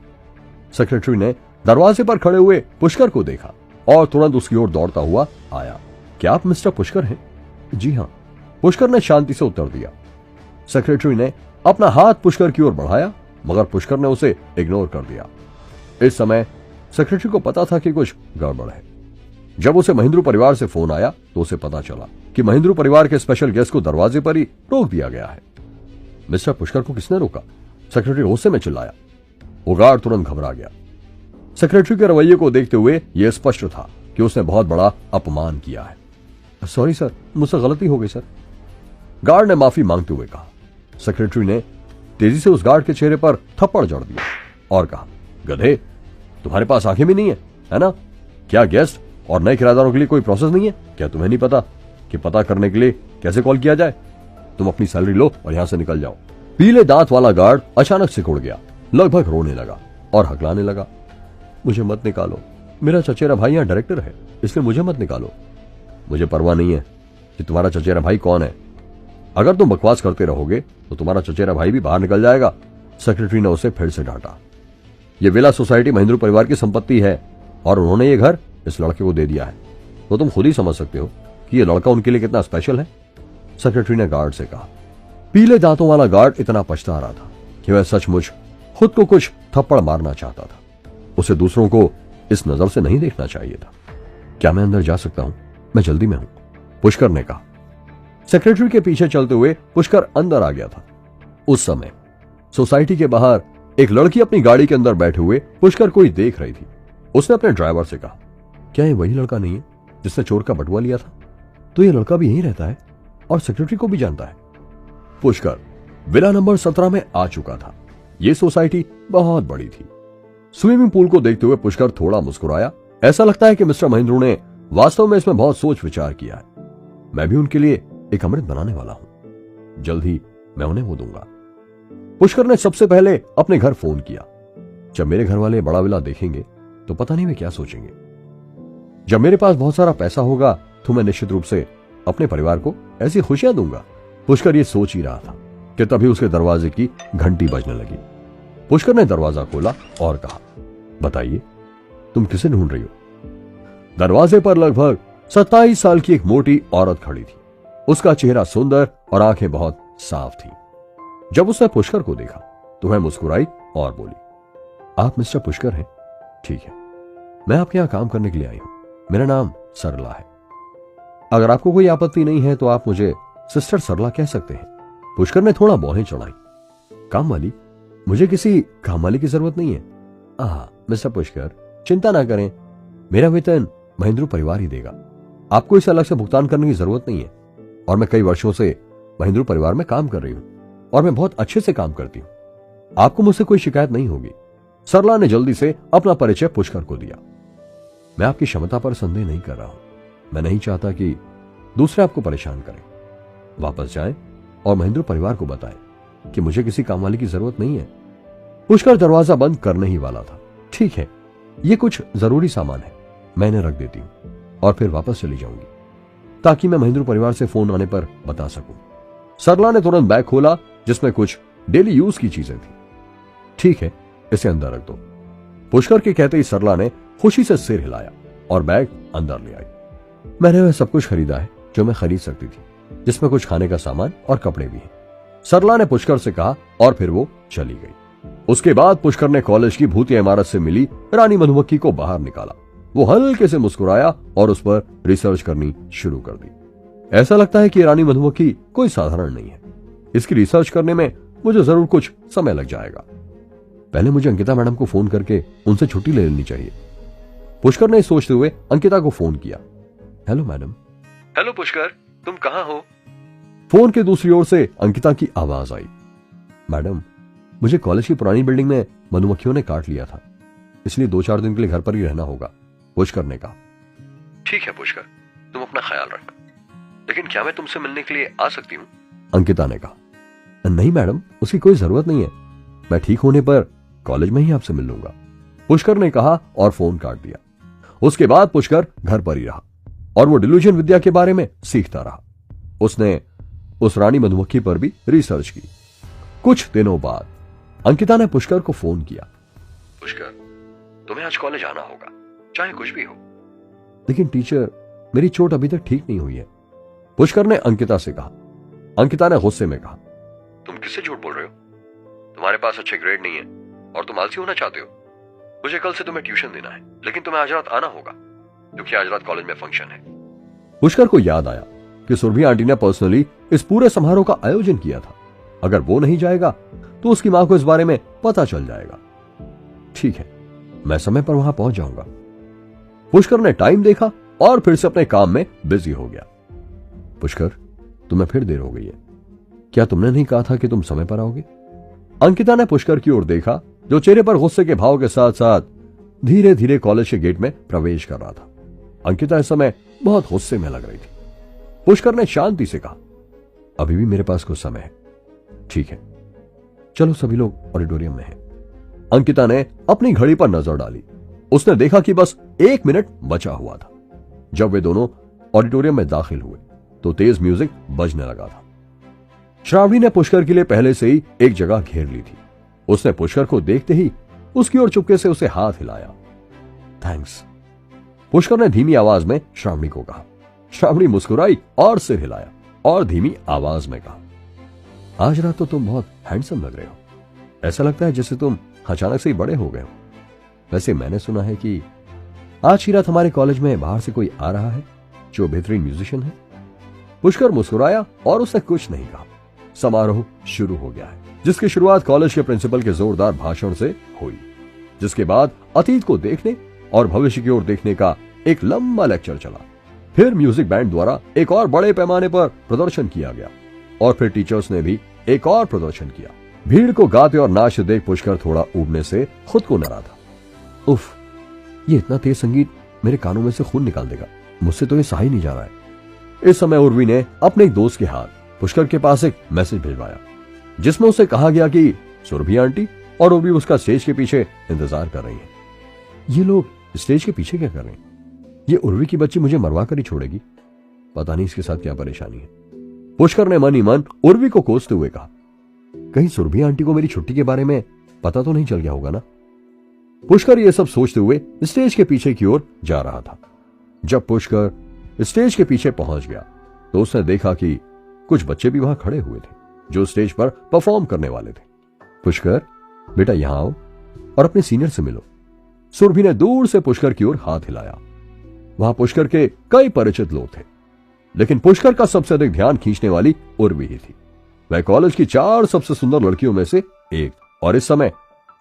सेक्रेटरी ने दरवाजे पर खड़े हुए पुष्कर को देखा और तुरंत उसकी ओर दौड़ता हुआ आया। क्या आप मिस्टर पुष्कर हैं? जी हां, पुष्कर ने शांति से उत्तर दिया। सेक्रेटरी ने अपना हाथ पुष्कर की ओर बढ़ाया मगर पुष्कर ने उसे इग्नोर कर दिया। इस समय सेक्रेटरी को पता था कि कुछ गड़बड़ है। जब उसे महिंद्रू परिवार से फोन आया तो उसे पता चला कि महिंद्रू परिवार के स्पेशल गेस्ट को दरवाजे पर ही रोक दिया गया है। मिस्टर पुष्कर को किसने रोका? सेक्रेटरी गुस्से में चिल्लाया। वो गार्ड तुरंत घबरा गया। सेक्रेटरी के रवैये को देखते हुए यह स्पष्ट था कि उसने बहुत बड़ा अपमान किया है। सॉरी सर, मुझसे गलती हो गई सर। गार्ड ने माफी मांगते हुए कहा। सेक्रेटरी ने तेजी से उस गार्ड के चेहरे पर थप्पड़ जड़ दिया और कहा, गधे, तुम्हारे पास आंखें भी नहीं है ना? क्या गेस्ट और नए किराएदारों के लिए कोई प्रोसेस नहीं है? क्या तुम्हें नहीं पता कि पता करने के लिए कैसे कॉल किया जाए? तुम अपनी सैलरी लो और यहां से निकल जाओ। पीले दांत वाला गार्ड अचानक सिकुड़ गया, लगभग रोने लगा और हकलाने लगा। मुझे मत निकालो, मेरा चचेरा भाई यहां डायरेक्टर है, इसलिए मुझे मत निकालो। मुझे परवाह नहीं है कि तुम्हारा चचेरा भाई कौन है। अगर तुम बकवास करते रहोगे तो तुम्हारा चचेरा भाई भी बाहर निकल जाएगा। सेक्रेटरी ने उसे फिर से डांटा। यह विला सोसाइटी महिंद्रू परिवार की संपत्ति है और उन्होंने ये घर इस लड़के को दे दिया है, तो तुम खुद ही समझ सकते हो कि यह लड़का उनके लिए कितना स्पेशल है। सेक्रेटरी ने गार्ड से कहा। पीले दांतों वाला गार्ड इतना पछता रहा था कि वह सचमुच खुद को कुछ थप्पड़ मारना चाहता था। उसे दूसरों को इस नजर से नहीं देखना चाहिए था। क्या मैं अंदर जा सकता हूं? मैं जल्दी में हूं, पुष्कर ने कहा। सेक्रेटरी के पीछे चलते हुए पुष्कर अंदर आ गया था। उस समय सोसाइटी के बाहर एक लड़की अपनी गाड़ी के अंदर बैठे हुए पुष्कर को ही देख रही थी। उसने अपने ड्राइवर से कहा, क्या ये वही लड़का नहीं है जिसने चोर का बटुआ लिया था? तो ये लड़का भी यहीं रहता है? और सेक्रेटरी को भी जानता है। पुष्कर विला नंबर 17 में आ चुका था। ये सोसाइटी बहुत बड़ी थी। स्विमिंग पूल को देखते हुए पुष्कर थोड़ा मुस्कुराया। ऐसा लगता है कि मिस्टर महेंद्रू ने वास्तव में इसमें बहुत सोच विचार किया है। मैं भी उनके लिए एक अमृत बनाने वाला हूं। जल्द ही मैं उन्हें वो दूंगा। पुष्कर ने सबसे पहले अपने घर फोन किया। जब मेरे घर वाले बड़ा विला देखेंगे तो पता नहीं वे क्या सोचेंगे। जब मेरे पास बहुत सारा पैसा होगा तो मैं निश्चित रूप से अपने परिवार को ऐसी खुशियां दूंगा। पुष्कर ये सोच ही रहा था कि तभी उसके दरवाजे की घंटी बजने लगी। पुष्कर ने दरवाजा खोला और कहा, बताइए तुम किसे ढूंढ रही हो? दरवाजे पर लगभग 27 साल की एक मोटी औरत खड़ी थी। उसका चेहरा सुंदर और आंखें बहुत साफ थी। जब उसने पुष्कर को देखा तो वह मुस्कुराई और बोली, आप मिस्टर पुष्कर हैं? ठीक है, मैं आपके यहां काम करने के लिए आई हूं। मेरा नाम सरला है। अगर आपको कोई आपत्ति नहीं है तो आप मुझे सिस्टर सरला कह सकते हैं। पुष्कर ने थोड़ा बाहें चढ़ाई। काम वाली? मुझे किसी काम वाली की जरूरत नहीं है। मिस्टर पुष्कर, चिंता ना करें, मेरा वेतन महेंद्रू परिवार ही देगा। आपको इसे अलग से भुगतान करने की जरूरत नहीं है। और मैं कई वर्षों से महेंद्रू परिवार में काम कर रही हूं और मैं बहुत अच्छे से काम करती हूं। आपको मुझसे कोई शिकायत नहीं होगी। सरला ने जल्दी से अपना परिचय पुष्कर को दिया। मैं आपकी क्षमता पर संदेह नहीं कर रहा हूं। मैं नहीं चाहता कि दूसरे आपको परेशान करें। वापस जाएं और महेंद्रू परिवार को बताएं कि मुझे किसी काम वाले की जरूरत नहीं है। पुष्कर दरवाजा बंद करने ही वाला था। ठीक है, ये कुछ जरूरी सामान है, मैं इन्हें रख देती हूं और फिर वापस चली जाऊंगी ताकि मैं महेंद्रू परिवार से फोन आने पर बता सकूं। सरला ने तुरंत बैग खोला जिसमें कुछ डेली यूज की चीजें थी। ठीक है, इसे अंदर रख दो। पुष्कर के कहते ही सरला ने खुशी से सिर हिलाया और बैग अंदर ले आई। मैंने वह सब कुछ खरीदा है जो मैं खरीद सकती थी, जिसमें कुछ खाने का सामान और कपड़े भी हैं, सरला ने पुष्कर से कहा और फिर वो चली गई। उसके बाद पुष्कर ने कॉलेज की भूतिया इमारत से मिली रानी मधुमक्खी को बाहर निकाला। वो हल्के से मुस्कुराया और उस पर रिसर्च करनी शुरू कर दी। ऐसा लगता है कि रानी मधुमक्खी कोई साधारण नहीं है। इसकी रिसर्च करने में मुझे जरूर कुछ समय लग जाएगा। पहले मुझे अंकिता मैडम को फोन करके उनसे छुट्टी ले लेनी चाहिए। पुष्कर ने सोचते हुए अंकिता को फोन किया। Hello madam. हेलो पुष्कर, तुम कहां हो? फोन के दूसरी ओर से अंकिता की आवाज आई। मैडम, मुझे कॉलेज की पुरानी बिल्डिंग में मधुमक्खियों ने काट लिया था, इसलिए 2-4 दिन के लिए घर पर ही रहना होगा, पुष्कर ने कहा। ठीक है पुष्कर, तुम अपना ख्याल रखना, लेकिन क्या मैं तुमसे मिलने के लिए आ सकती हूँ? अंकिता ने कहा। नहीं मैडम, उसकी कोई जरूरत नहीं है। मैं ठीक होने पर कॉलेज में ही आपसे मिल लूंगा, पुष्कर ने कहा और फोन काट दिया। उसके बाद पुष्कर घर पर ही रहा और वो डिल्यूजन विद्या के बारे में सीखता रहा। उसने उस रानी मधुमक्खी पर भी रिसर्च की। कुछ दिनों बाद अंकिता ने पुष्कर को फोन किया। पुष्कर, तुम्हें आज कॉलेज आना होगा, चाहे कुछ भी हो। लेकिन टीचर, मेरी चोट अभी तक ठीक नहीं हुई है, पुष्कर ने अंकिता से कहा। अंकिता ने गुस्से में कहा, तुम किससे झूठ बोल रहे हो? तुम्हारे पास अच्छे ग्रेड नहीं है और तुम आलसी होना चाहते हो। मुझे कल से तुम्हें ट्यूशन देना है, लेकिन तुम्हें आज रात आना होगा क्योंकि आज रात कॉलेज में फंक्शन है। पुष्कर को याद आया कि सुरभि आंटी ने पर्सनली इस पूरे समारोह का आयोजन किया था। अगर वो नहीं जाएगा तो उसकी मां को इस बारे में पता चल जाएगा। ठीक है, मैं समय पर वहां पहुंच जाऊंगा। पुष्कर ने टाइम देखा और फिर से अपने काम में बिजी हो गया। पुष्कर, तुम्हें फिर देर हो गई है। क्या तुमने नहीं कहा था कि तुम समय पर आओगे? अंकिता ने पुष्कर की ओर देखा, जो चेहरे पर गुस्से के भाव के साथ साथ धीरे धीरे कॉलेज के गेट में प्रवेश कर रहा था। अंकिता इस समय बहुत गुस्से में लग रही थी। पुष्कर ने शांति से कहा, अभी भी मेरे पास कुछ समय है। ठीक है, चलो सभी लोग ऑडिटोरियम में हैं। अंकिता ने अपनी घड़ी पर नजर डाली। उसने देखा कि बस 1 मिनट बचा हुआ था। जब वे दोनों ऑडिटोरियम में दाखिल हुए तो तेज म्यूजिक बजने लगा था। श्रावणी ने पुष्कर के लिए पहले से ही एक जगह घेर ली थी। उसने पुष्कर को देखते ही उसकी ओर चुपके से उसे हाथ हिलाया। थैंक्स, पुष्कर ने धीमी आवाज में श्रावणी को कहा। श्रावणी मुस्कुराई और सिर हिलाया और धीमी आवाज में कहा, आज रात तो तुम बहुत हैंडसम लग रहे हो। ऐसा लगता है जैसे तुम अचानक से ही बड़े हो गए हो। वैसे मैंने सुना है कि आज ही रात हमारे कॉलेज में बाहर से कोई आ रहा है जो बेहतरीन म्यूजिशियन है। पुष्कर मुस्कुराया और उसने कुछ नहीं कहा। समारोह शुरू हो गया है, जिसकी शुरुआत कॉलेज के प्रिंसिपल के जोरदार भाषण से हुई, जिसके बाद अतीत को देखने और भविष्य की ओर देखने का एक लंबा लेक्चर चला। फिर म्यूजिक बैंड द्वारा एक और बड़े पैमाने पर प्रदर्शन किया गया और फिर टीचर्स ने भी एक और प्रदर्शन किया। भीड़ को गाते और नाचते देख पुष्कर थोड़ा ऊबने से खुद को न रहा था। उफ, ये इतना तेज संगीत मेरे कानों में से खून निकाल देगा, मुझसे तो ये सहा ही नहीं जा रहा है। इस समय उर्वी ने अपने एक दोस्त के हाथ पुष्कर के पास एक मैसेज भिजवाया जिसमें उसे कहा गया कि सुरभि आंटी और उर्वी उसका स्टेज के पीछे इंतजार कर रही है। ये लोग स्टेज के पीछे क्या कर रहे हैं? ये उर्वी की बच्ची मुझे मरवा कर ही छोड़ेगी, पता नहीं इसके साथ क्या परेशानी है। पुष्कर ने मन ही मन उर्वी को कोसते हुए कहा, कहीं सुरभि आंटी को मेरी छुट्टी के बारे में पता तो नहीं चल गया होगा ना। पुष्कर ये सब सोचते हुए स्टेज के पीछे की ओर जा रहा था। जब पुष्कर स्टेज के पीछे पहुंच गया तो उसने देखा कि कुछ बच्चे भी वहां खड़े हुए थे जो स्टेज पर परफॉर्म करने वाले थे। पुष्कर, बेटा यहां आओ और अपने सीनियर से मिलो। सुरभि ने दूर से पुष्कर की ओर हाथ हिलाया। वहां पुष्कर के कई परिचित लोग थे, लेकिन पुष्कर का सबसे अधिक ध्यान खींचने वाली उर्वी ही थी। वह कॉलेज की 4 सबसे सुंदर लड़कियों में से एक, और इस समय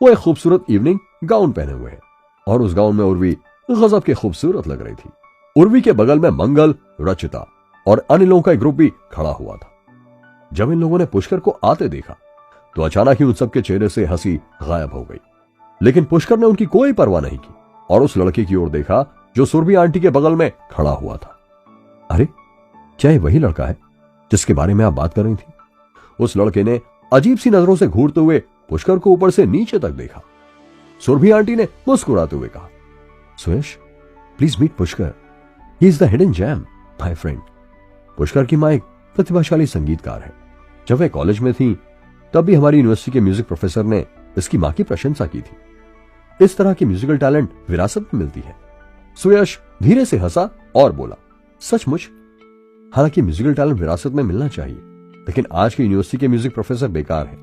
वो एक खूबसूरत इवनिंग गाउन पहने हुए है और उस गाउन में उर्वी गजब के खूबसूरत लग रही थी। उर्वी के बगल में मंगल, रचिता और अन्य लोगों का एक ग्रुप भी खड़ा हुआ था। जब इन लोगों ने पुष्कर को आते देखा तो अचानक ही उन सबके चेहरे से हंसी गायब हो गई, लेकिन पुष्कर ने उनकी कोई परवाह नहीं की और उस लड़के की ओर देखा जो सुरभि आंटी के बगल में खड़ा हुआ था। अरे, क्या ये वही लड़का है जिसके बारे में आप बात कर रही थी? उस लड़के ने अजीब सी नजरों से घूरते हुए पुष्कर को ऊपर से नीचे तक देखा। सुरभि आंटी ने मुस्कुराते हुए कहा, Suyash, please meet Pushkar, he is the hidden gem, my friend. Pushkar की मां एक प्रतिभाशाली संगीतकार है। जब वे कॉलेज में थी तब भी हमारी यूनिवर्सिटी के म्यूजिक प्रोफेसर ने इसकी मां की प्रशंसा की थी। इस तरह की म्यूजिकल टैलेंट विरासत में मिलती है। सुयश धीरे से हंसा और बोला, सचमुच, हालांकि म्यूजिकल टैलेंट विरासत में मिलना चाहिए, लेकिन आज के यूनिवर्सिटी के म्यूजिक प्रोफेसर बेकार है।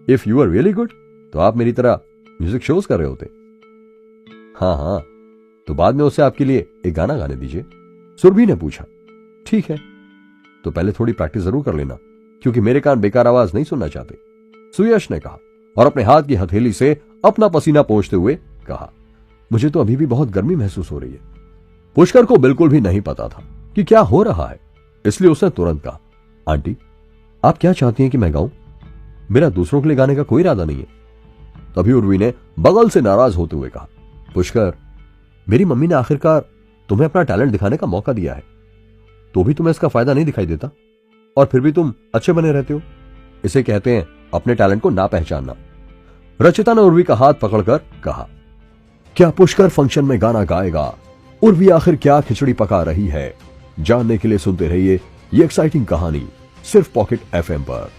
If you are really good तो आप मेरी तरह म्यूजिक शोज कर रहे होते। हाँ, तो बाद में उसे आपके लिए एक गाना गाने दीजिए। सुरभि ने पूछा, ठीक है, तो पहले थोड़ी प्रैक्टिस जरूर कर लेना, क्योंकि मेरे कान बेकार आवाज नहीं सुनना चाहते, सुयश ने कहा और अपने हाथ की हथेली से अपना पसीना पोंछते हुए कहा, मुझे तो अभी भी बहुत गर्मी महसूस हो रही है। पुष्कर को बिल्कुल भी नहीं पता था कि क्या हो रहा है, इसलिए उसने तुरंत कहा, आंटी, आप क्या चाहती हैं कि मैं गाऊं? मेरा दूसरों के लिए गाने का कोई इरादा नहीं है। तभी उर्वी ने बगल से नाराज होते हुए कहा, पुष्कर, मेरी मम्मी ने आखिरकार तुम्हें अपना टैलेंट दिखाने का मौका दिया है, तो भी तुम्हें इसका फायदा नहीं दिखाई देता और फिर भी तुम अच्छे बने रहते हो। इसे कहते हैं अपने टैलेंट को ना पहचानना। रचिता ने उर्वी का हाथ पकड़कर कहा, क्या पुष्कर फंक्शन में गाना गाएगा? उर्वी आखिर क्या खिचड़ी पका रही है? जानने के लिए सुनते रहिए ये एक्साइटिंग कहानी सिर्फ पॉकेट FM पर।